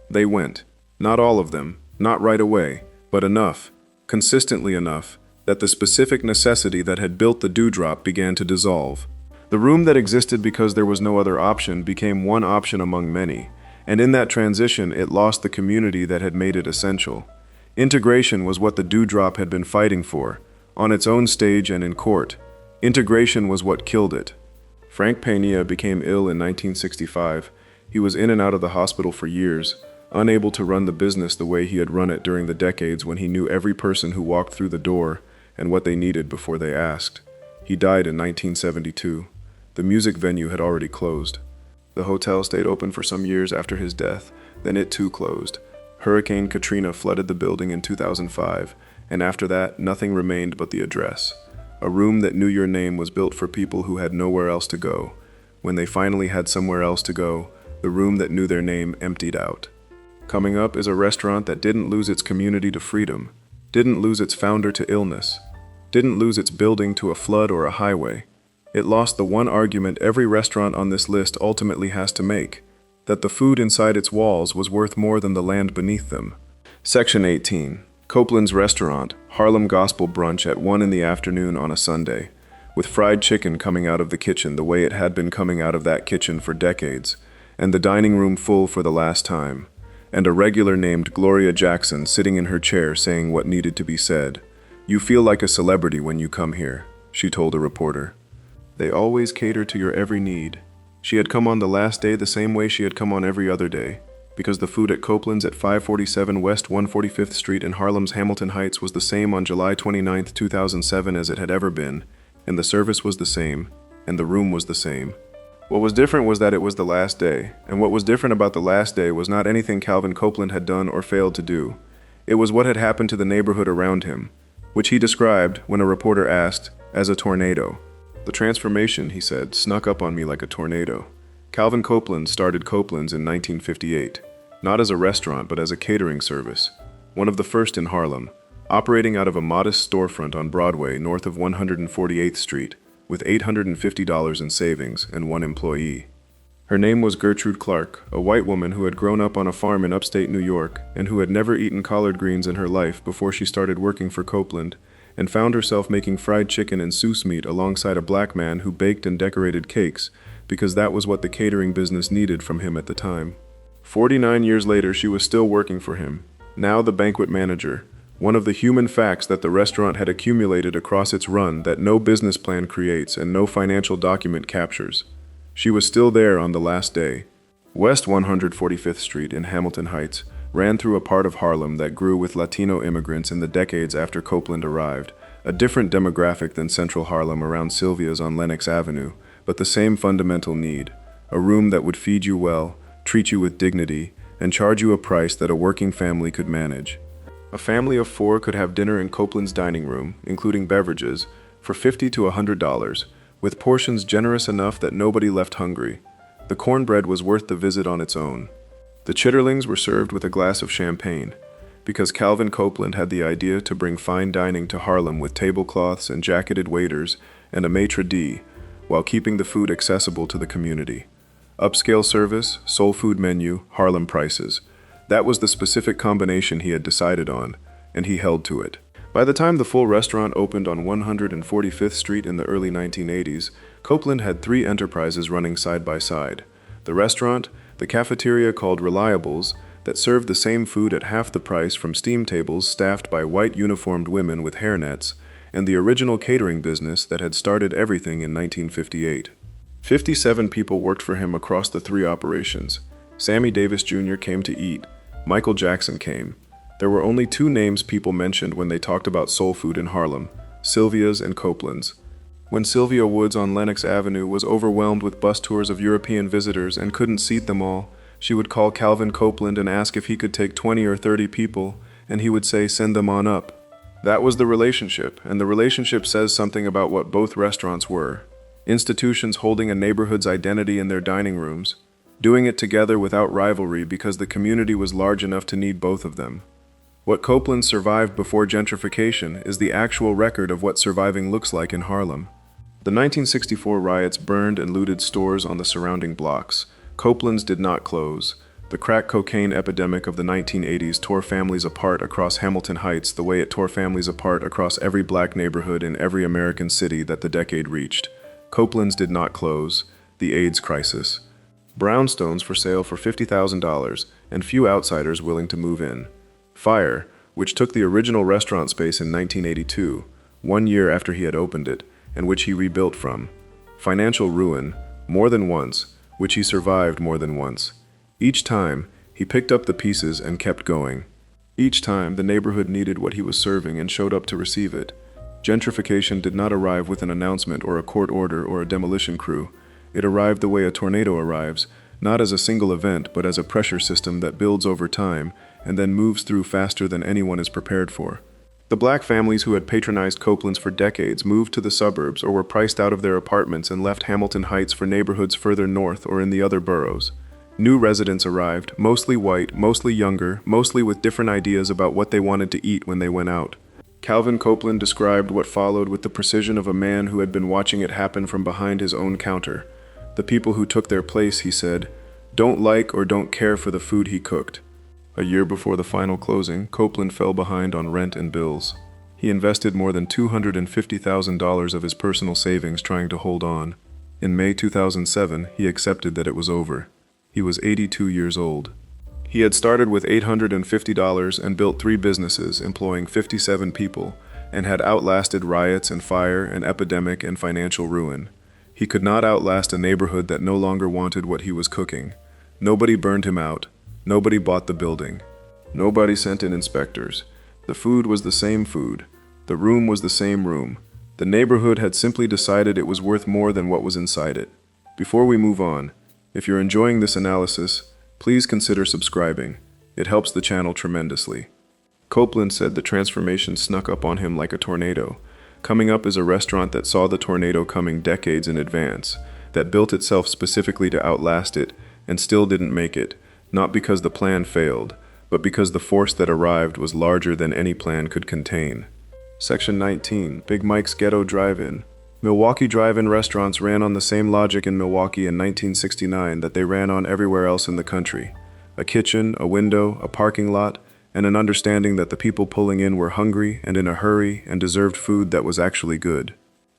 They went. Not all of them, not right away, but enough, consistently enough, that the specific necessity that had built the Dewdrop began to dissolve. The room that existed because there was no other option became one option among many, and in that transition it lost the community that had made it essential. Integration was what the Dewdrop had been fighting for, on its own stage and in court. Integration was what killed it. Frank Painea became ill in 1965. He was in and out of the hospital for years, unable to run the business the way he had run it during the decades when he knew every person who walked through the door and what they needed before they asked. He died in 1972. The music venue had already closed. The hotel stayed open for some years after his death, then it too closed. Hurricane Katrina flooded the building in 2005, and after that, nothing remained but the address. A room that knew your name was built for people who had nowhere else to go. When they finally had somewhere else to go, the room that knew their name emptied out. Coming up is a restaurant that didn't lose its community to freedom, didn't lose its founder to illness, didn't lose its building to a flood or a highway. It lost the one argument every restaurant on this list ultimately has to make, that the food inside its walls was worth more than the land beneath them. Section 18. Copeland's Restaurant, Harlem Gospel Brunch at 1 in the afternoon on a Sunday. with fried chicken coming out of the kitchen the way it had been coming out of that kitchen for decades, and the dining room full for the last time, and a regular named Gloria Jackson sitting in her chair saying what needed to be said. "You feel like a celebrity when you come here," she told a reporter. "They always cater to your every need." She had come on the last day the same way she had come on every other day, because the food at Copeland's at 547 West 145th Street in Harlem's Hamilton Heights was the same on July 29, 2007 as it had ever been, and the service was the same, and the room was the same. What was different was that it was the last day, and what was different about the last day was not anything Calvin Copeland had done or failed to do. It was what had happened to the neighborhood around him, which he described, when a reporter asked, as a tornado. "The transformation," he said, "snuck up on me like a tornado." Calvin Copeland started Copeland's in 1958, not as a restaurant but as a catering service, one of the first in Harlem, operating out of a modest storefront on Broadway north of 148th Street, with $850 in savings and one employee. Her name was Gertrude Clark, a white woman who had grown up on a farm in upstate New York and who had never eaten collard greens in her life before she started working for Copeland, and found herself making fried chicken and sous meat alongside a black man who baked and decorated cakes, because that was what the catering business needed from him at the time. 49 years later, she was still working for him, now the banquet manager, one of the human facts that the restaurant had accumulated across its run that no business plan creates and no financial document captures. She was still there on the last day. West 145th Street in Hamilton Heights ran through a part of Harlem that grew with Latino immigrants in the decades after Copeland arrived, a different demographic than Central Harlem around Sylvia's on Lenox Avenue, but the same fundamental need, a room that would feed you well, treat you with dignity, and charge you a price that a working family could manage. A family of 4 could have dinner in Copeland's dining room, including beverages, for $50 to $100, with portions generous enough that nobody left hungry. The cornbread was worth the visit on its own. The chitterlings were served with a glass of champagne, because Calvin Copeland had the idea to bring fine dining to Harlem with tablecloths and jacketed waiters and a maitre d', while keeping the food accessible to the community. Upscale service, soul food menu, Harlem prices. That was the specific combination he had decided on, and he held to it. By the time the full restaurant opened on 145th Street in the early 1980s, Copeland had 3 enterprises running side by side. The restaurant, the cafeteria called Reliables, that served the same food at half the price from steam tables staffed by white uniformed women with hairnets, and the original catering business that had started everything in 1958. 57 people worked for him across the 3 operations. Sammy Davis Jr. came to eat. Michael Jackson came. There were only 2 names people mentioned when they talked about soul food in Harlem, Sylvia's and Copeland's. When Sylvia Woods on Lenox Avenue was overwhelmed with bus tours of European visitors and couldn't seat them all, she would call Calvin Copeland and ask if he could take 20 or 30 people, and he would say, "Send them on up." That was the relationship, and the relationship says something about what both restaurants were. Institutions holding a neighborhood's identity in their dining rooms, doing it together without rivalry because the community was large enough to need both of them. What Copeland survived before gentrification is the actual record of what surviving looks like in Harlem. The 1964 riots burned and looted stores on the surrounding blocks. Copeland's did not close. The crack cocaine epidemic of the 1980s tore families apart across Hamilton Heights the way it tore families apart across every black neighborhood in every American city that the decade reached. Copeland's did not close. The AIDS crisis. Brownstones for sale for $50,000 and few outsiders willing to move in. Fire, which took the original restaurant space in 1982, 1 year after he had opened it, and which he rebuilt from. Financial ruin, more than once, which he survived more than once. Each time, he picked up the pieces and kept going. Each time, the neighborhood needed what he was serving and showed up to receive it. Gentrification did not arrive with an announcement or a court order or a demolition crew. It arrived the way a tornado arrives, not as a single event, but as a pressure system that builds over time and then moves through faster than anyone is prepared for. The black families who had patronized Copeland's for decades moved to the suburbs or were priced out of their apartments and left Hamilton Heights for neighborhoods further north or in the other boroughs. New residents arrived, mostly white, mostly younger, mostly with different ideas about what they wanted to eat when they went out. Calvin Copeland described what followed with the precision of a man who had been watching it happen from behind his own counter. The people who took their place, he said, don't like or don't care for the food he cooked. A year before the final closing, Copeland fell behind on rent and bills. He invested more than $250,000 of his personal savings trying to hold on. In May 2007, he accepted that it was over. He was 82 years old. He had started with $850 and built 3 businesses, employing 57 people, and had outlasted riots and fire and epidemic and financial ruin. He could not outlast a neighborhood that no longer wanted what he was cooking. Nobody burned him out. Nobody bought the building. Nobody sent in inspectors. The food was the same food. The room was the same room. The neighborhood had simply decided it was worth more than what was inside it. Before we move on, if you're enjoying this analysis, please consider subscribing. It helps the channel tremendously. Copeland said the transformation snuck up on him like a tornado. Coming Up is a restaurant that saw the tornado coming decades in advance, that built itself specifically to outlast it, and still didn't make it, not because the plan failed, but because the force that arrived was larger than any plan could contain. Section 19, Big Mike's Ghetto Drive-In. Milwaukee drive-in restaurants ran on the same logic in Milwaukee in 1969 that they ran on everywhere else in the country. A kitchen, a window, a parking lot, and an understanding that the people pulling in were hungry and in a hurry and deserved food that was actually good.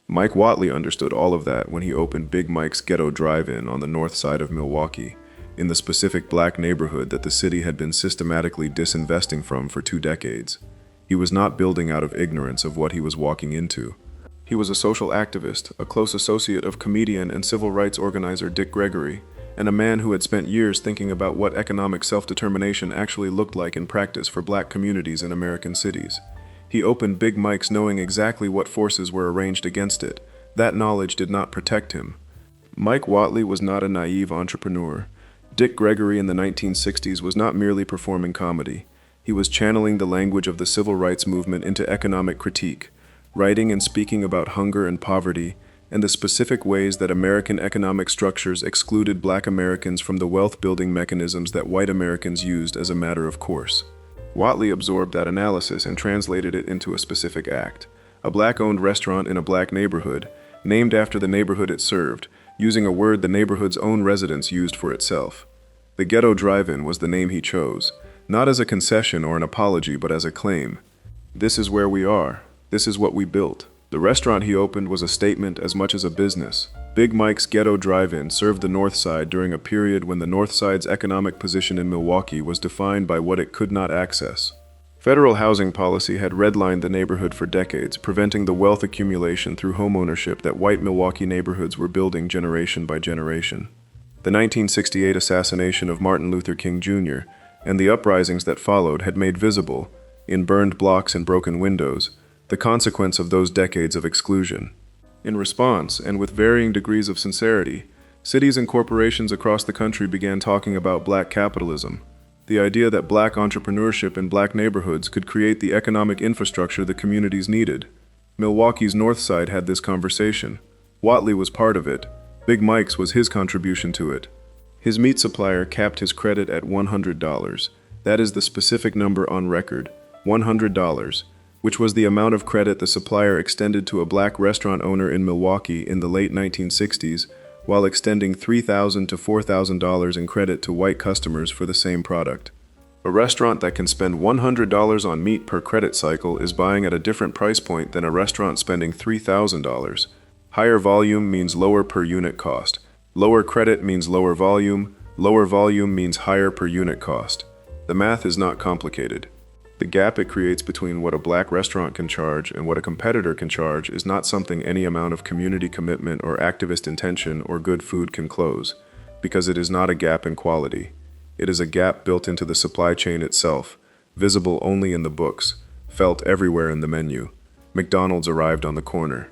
Mike Whatley understood all of that when he opened Big Mike's Ghetto Drive-In on the north side of Milwaukee, in the specific black neighborhood that the city had been systematically disinvesting from for 2 decades. He was not building out of ignorance of what he was walking into. He was a social activist, a close associate of comedian and civil rights organizer Dick Gregory, and a man who had spent years thinking about what economic self-determination actually looked like in practice for black communities in American cities. He opened Big Mike's knowing exactly what forces were arranged against it. That knowledge did not protect him. Mike Whatley was not a naive entrepreneur. Dick Gregory in the 1960s was not merely performing comedy. He was channeling the language of the civil rights movement into economic critique, writing and speaking about hunger and poverty, and the specific ways that American economic structures excluded black Americans from the wealth-building mechanisms that white Americans used as a matter of course. Whatley absorbed that analysis and translated it into a specific act, a black-owned restaurant in a black neighborhood, named after the neighborhood it served, using a word the neighborhood's own residents used for itself. The Ghetto Drive-In was the name he chose, not as a concession or an apology, but as a claim. This is where we are. This is what we built. The restaurant he opened was a statement as much as a business. Big Mike's Ghetto Drive-In served the North Side during a period when the North Side's economic position in Milwaukee was defined by what it could not access. Federal housing policy had redlined the neighborhood for decades, preventing the wealth accumulation through homeownership that white Milwaukee neighborhoods were building generation by generation. The 1968 assassination of Martin Luther King Jr. and the uprisings that followed had made visible, in burned blocks and broken windows, the consequence of those decades of exclusion. In response, and with varying degrees of sincerity, cities and corporations across the country began talking about black capitalism, the idea that black entrepreneurship in black neighborhoods could create the economic infrastructure the communities needed. Milwaukee's North Side had this conversation. Whatley was part of it. Big Mike's was his contribution to it. His meat supplier capped his credit at $100. That is the specific number on record, $100, which was the amount of credit the supplier extended to a black restaurant owner in Milwaukee in the late 1960s, while extending $3,000 to $4,000 in credit to white customers for the same product. A restaurant that can spend $100 on meat per credit cycle is buying at a different price point than a restaurant spending $3,000. Higher volume means lower per unit cost. Lower credit means lower volume means higher per unit cost. The math is not complicated. The gap it creates between what a black restaurant can charge and what a competitor can charge is not something any amount of community commitment or activist intention or good food can close, because it is not a gap in quality. It is a gap built into the supply chain itself, visible only in the books, felt everywhere in the menu. McDonald's arrived on the corner.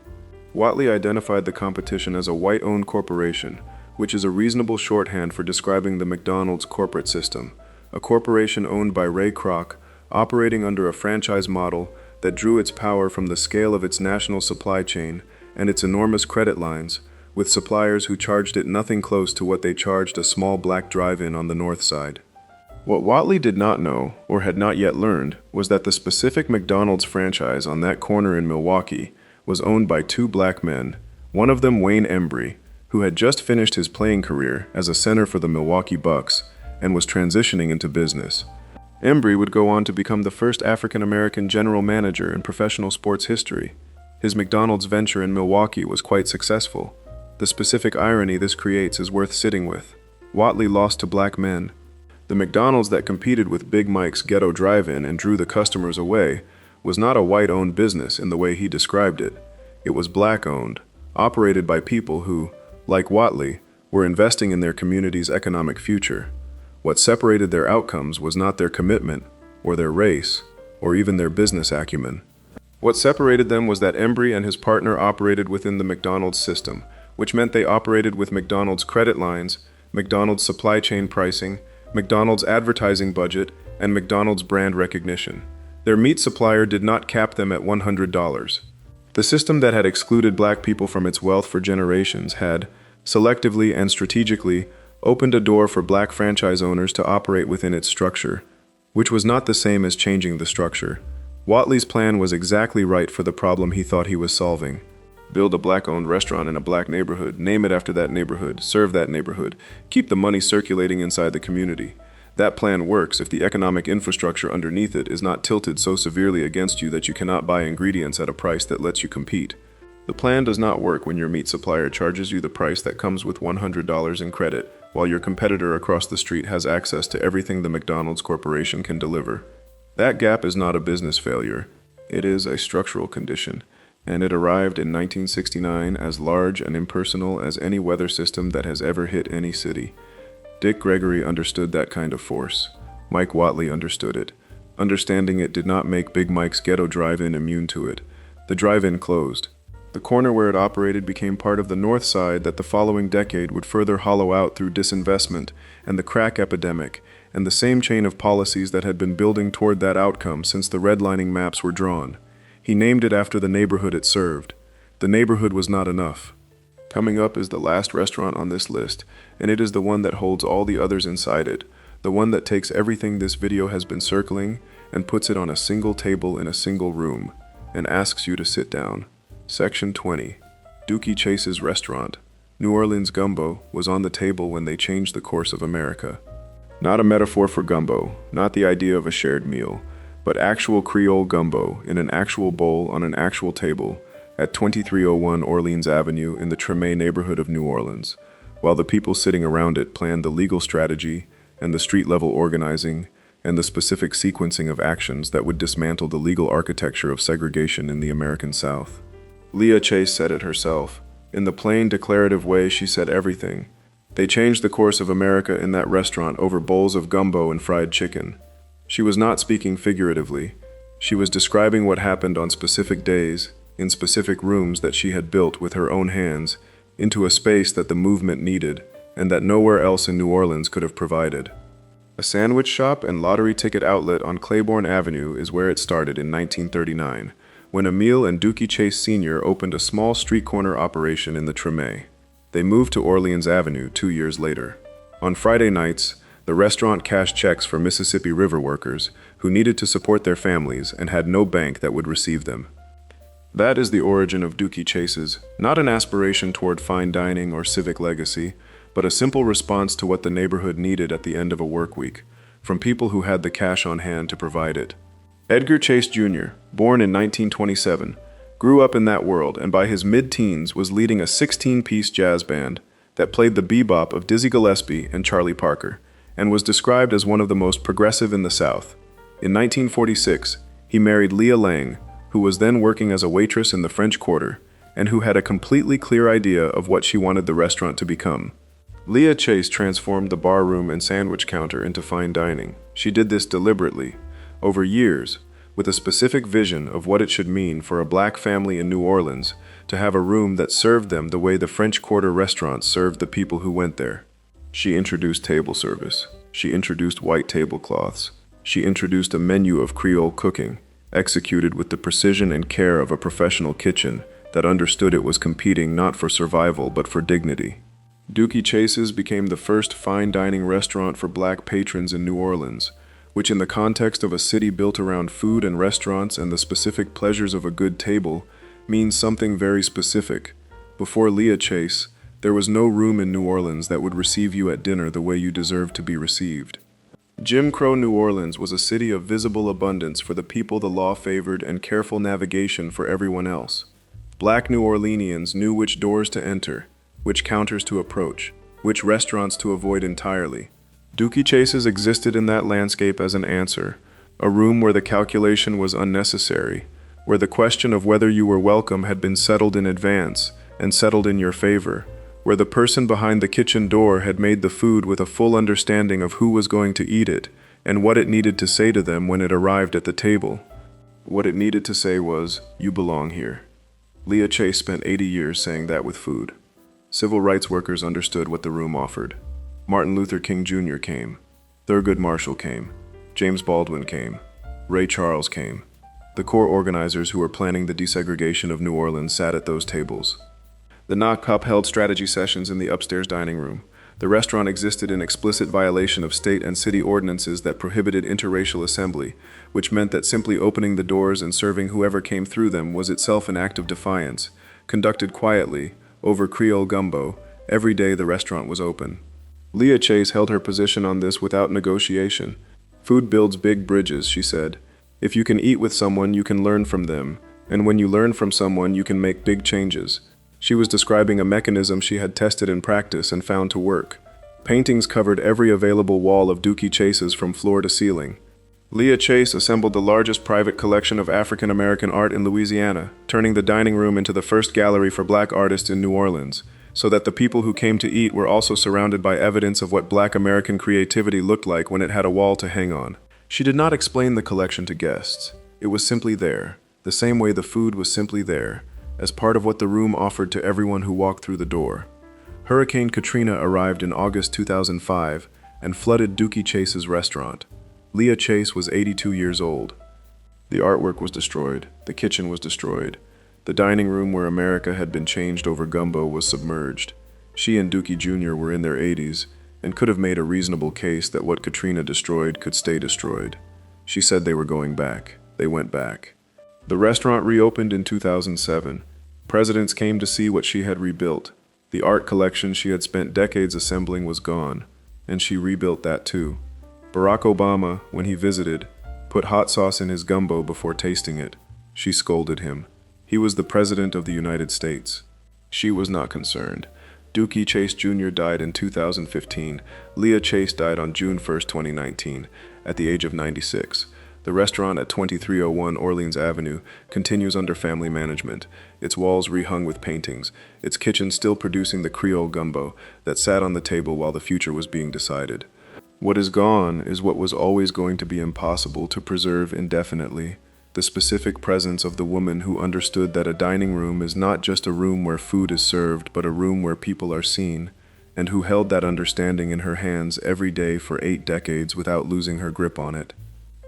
Whatley identified the competition as a white-owned corporation, which is a reasonable shorthand for describing the McDonald's corporate system, a corporation owned by Ray Kroc, operating under a franchise model that drew its power from the scale of its national supply chain and its enormous credit lines, with suppliers who charged it nothing close to what they charged a small black drive-in on the North Side. What Whatley did not know, or had not yet learned, was that the specific McDonald's franchise on that corner in Milwaukee was owned by 2 black men, one of them Wayne Embry, who had just finished his playing career as a center for the Milwaukee Bucks and was transitioning into business. Embry would go on to become the first African American general manager in professional sports history. His McDonald's venture in Milwaukee was quite successful. The specific irony this creates is worth sitting with. Whatley lost to black men. The McDonald's that competed with Big Mike's Ghetto Drive-In and drew the customers away was not a white-owned business in the way he described it. It was black-owned, operated by people who, like Whatley, were investing in their community's economic future. What separated their outcomes was not their commitment, or their race, or even their business acumen. What separated them was that Embry and his partner operated within the McDonald's system, which meant they operated with McDonald's credit lines, McDonald's supply chain pricing, McDonald's advertising budget, and McDonald's brand recognition. Their meat supplier did not cap them at $100. The system that had excluded black people from its wealth for generations had, selectively and strategically, opened a door for black franchise owners to operate within its structure, which was not the same as changing the structure. Whatley's plan was exactly right for the problem he thought he was solving. Build a black-owned restaurant in a black neighborhood, name it after that neighborhood, serve that neighborhood, keep the money circulating inside the community. That plan works if the economic infrastructure underneath it is not tilted so severely against you that you cannot buy ingredients at a price that lets you compete. The plan does not work when your meat supplier charges you the price that comes with $100 in credit, while your competitor across the street has access to everything the McDonald's Corporation can deliver. That gap is not a business failure. It is a structural condition, and it arrived in 1969 as large and impersonal as any weather system that has ever hit any city. Dick Gregory understood that kind of force. Mike Whatley understood it. Understanding it did not make Big Mike's Ghetto Drive-In immune to it. The drive-in closed. The corner where it operated became part of the North Side that the following decade would further hollow out through disinvestment and the crack epidemic, and the same chain of policies that had been building toward that outcome since the redlining maps were drawn. He named it after the neighborhood it served. The neighborhood was not enough. Coming up is the last restaurant on this list, and it is the one that holds all the others inside it, the one that takes everything this video has been circling and puts it on a single table in a single room, and asks you to sit down. Section 20. Dooky Chase's Restaurant. New Orleans gumbo was on the table when they changed the course of America. Not a metaphor for gumbo, not the idea of a shared meal, but actual Creole gumbo in an actual bowl on an actual table at 2301 Orleans Avenue in the Treme neighborhood of New Orleans, while the people sitting around it planned the legal strategy and the street-level organizing and the specific sequencing of actions that would dismantle the legal architecture of segregation in the American South. Leah Chase said it herself. In the plain, declarative way she said everything. They changed the course of America in that restaurant over bowls of gumbo and fried chicken. She was not speaking figuratively. She was describing what happened on specific days, in specific rooms that she had built with her own hands, into a space that the movement needed, and that nowhere else in New Orleans could have provided. A sandwich shop and lottery ticket outlet on Claiborne Avenue is where it started in 1939. When Emile and Dooky Chase Sr. opened a small street corner operation in the Treme. They moved to Orleans Avenue 2 years later. On Friday nights, the restaurant cashed checks for Mississippi River workers who needed to support their families and had no bank that would receive them. That is the origin of Dooky Chase's, not an aspiration toward fine dining or civic legacy, but a simple response to what the neighborhood needed at the end of a work week, from people who had the cash on hand to provide it. Edgar Chase Jr., born in 1927, grew up in that world and by his mid-teens was leading a 16-piece jazz band that played the bebop of Dizzy Gillespie and Charlie Parker, and was described as one of the most progressive in the South. In 1946, he married Leah Lang, who was then working as a waitress in the French Quarter, and who had a completely clear idea of what she wanted the restaurant to become. Leah Chase transformed the bar room and sandwich counter into fine dining. She did this deliberately, over years, with a specific vision of what it should mean for a black family in New Orleans to have a room that served them the way the French Quarter restaurants served the people who went there. She introduced table service. She introduced white tablecloths. She introduced a menu of Creole cooking, executed with the precision and care of a professional kitchen that understood it was competing not for survival but for dignity. Dooky Chase's became the first fine dining restaurant for black patrons in New Orleans, which in the context of a city built around food and restaurants and the specific pleasures of a good table, means something very specific. Before Leah Chase, there was no room in New Orleans that would receive you at dinner the way you deserved to be received. Jim Crow New Orleans was a city of visible abundance for the people the law favored and careful navigation for everyone else. Black New Orleanians knew which doors to enter, which counters to approach, which restaurants to avoid entirely. Dooky Chases existed in that landscape as an answer, a room where the calculation was unnecessary, where the question of whether you were welcome had been settled in advance and settled in your favor, where the person behind the kitchen door had made the food with a full understanding of who was going to eat it and what it needed to say to them when it arrived at the table. What it needed to say was, "You belong here." Leah Chase spent 80 years saying that with food. Civil rights workers understood what the room offered. Martin Luther King Jr. came. Thurgood Marshall came. James Baldwin came. Ray Charles came. The core organizers who were planning the desegregation of New Orleans sat at those tables. The NOC held strategy sessions in the upstairs dining room. The restaurant existed in explicit violation of state and city ordinances that prohibited interracial assembly, which meant that simply opening the doors and serving whoever came through them was itself an act of defiance, conducted quietly, over Creole gumbo. Every day the restaurant was open. Leah Chase held her position on this without negotiation. "Food builds big bridges," she said. "If you can eat with someone, you can learn from them, and when you learn from someone, you can make big changes." She was describing a mechanism she had tested in practice and found to work. Paintings covered every available wall of Dooky Chases from floor to ceiling. Leah Chase assembled the largest private collection of African American art in Louisiana, turning the dining room into the first gallery for black artists in New Orleans, so that the people who came to eat were also surrounded by evidence of what black American creativity looked like when it had a wall to hang on. She did not explain the collection to guests. It was simply there, the same way the food was simply there, as part of what the room offered to everyone who walked through the door. Hurricane Katrina arrived in August 2005 and flooded Dooky Chase's restaurant. Leah Chase was 82 years old. The artwork was destroyed. The kitchen was destroyed. The dining room where America had been changed over gumbo was submerged. She and Dooky Jr. were in their 80s and could have made a reasonable case that what Katrina destroyed could stay destroyed. She said they were going back. They went back. The restaurant reopened in 2007. Presidents came to see what she had rebuilt. The art collection she had spent decades assembling was gone, and she rebuilt that too. Barack Obama, when he visited, put hot sauce in his gumbo before tasting it. She scolded him. He was the President of the United States. She was not concerned. Dooky Chase Jr. died in 2015. Leah Chase died on June 1, 2019, at the age of 96. The restaurant at 2301 Orleans Avenue continues under family management, its walls rehung with paintings, its kitchen still producing the Creole gumbo that sat on the table while the future was being decided. What is gone is what was always going to be impossible to preserve indefinitely, the specific presence of the woman who understood that a dining room is not just a room where food is served, but a room where people are seen, and who held that understanding in her hands every day for 8 decades without losing her grip on it.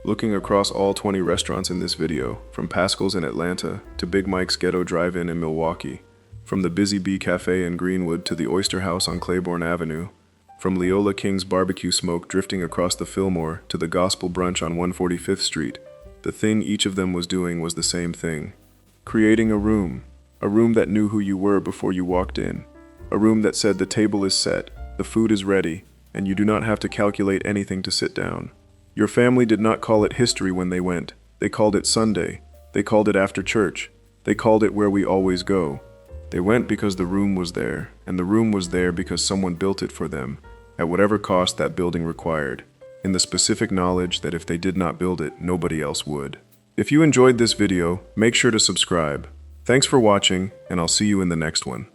Looking across all 20 restaurants in this video, from Pascal's in Atlanta to Big Mike's Ghetto Drive-In in Milwaukee, from the Busy Bee Cafe in Greenwood to the Oyster House on Claiborne Avenue, from Leola King's barbecue smoke drifting across the Fillmore to the Gospel Brunch on 145th Street, the thing each of them was doing was the same thing. Creating a room that knew who you were before you walked in, a room that said the table is set, the food is ready, and you do not have to calculate anything to sit down. Your family did not call it history when they went. They called it Sunday. They called it after church. They called it where we always go. They went because the room was there, and the room was there because someone built it for them, at whatever cost that building required, in the specific knowledge that if they did not build it, nobody else would. If you enjoyed this video, make sure to subscribe. Thanks for watching, and I'll see you in the next one.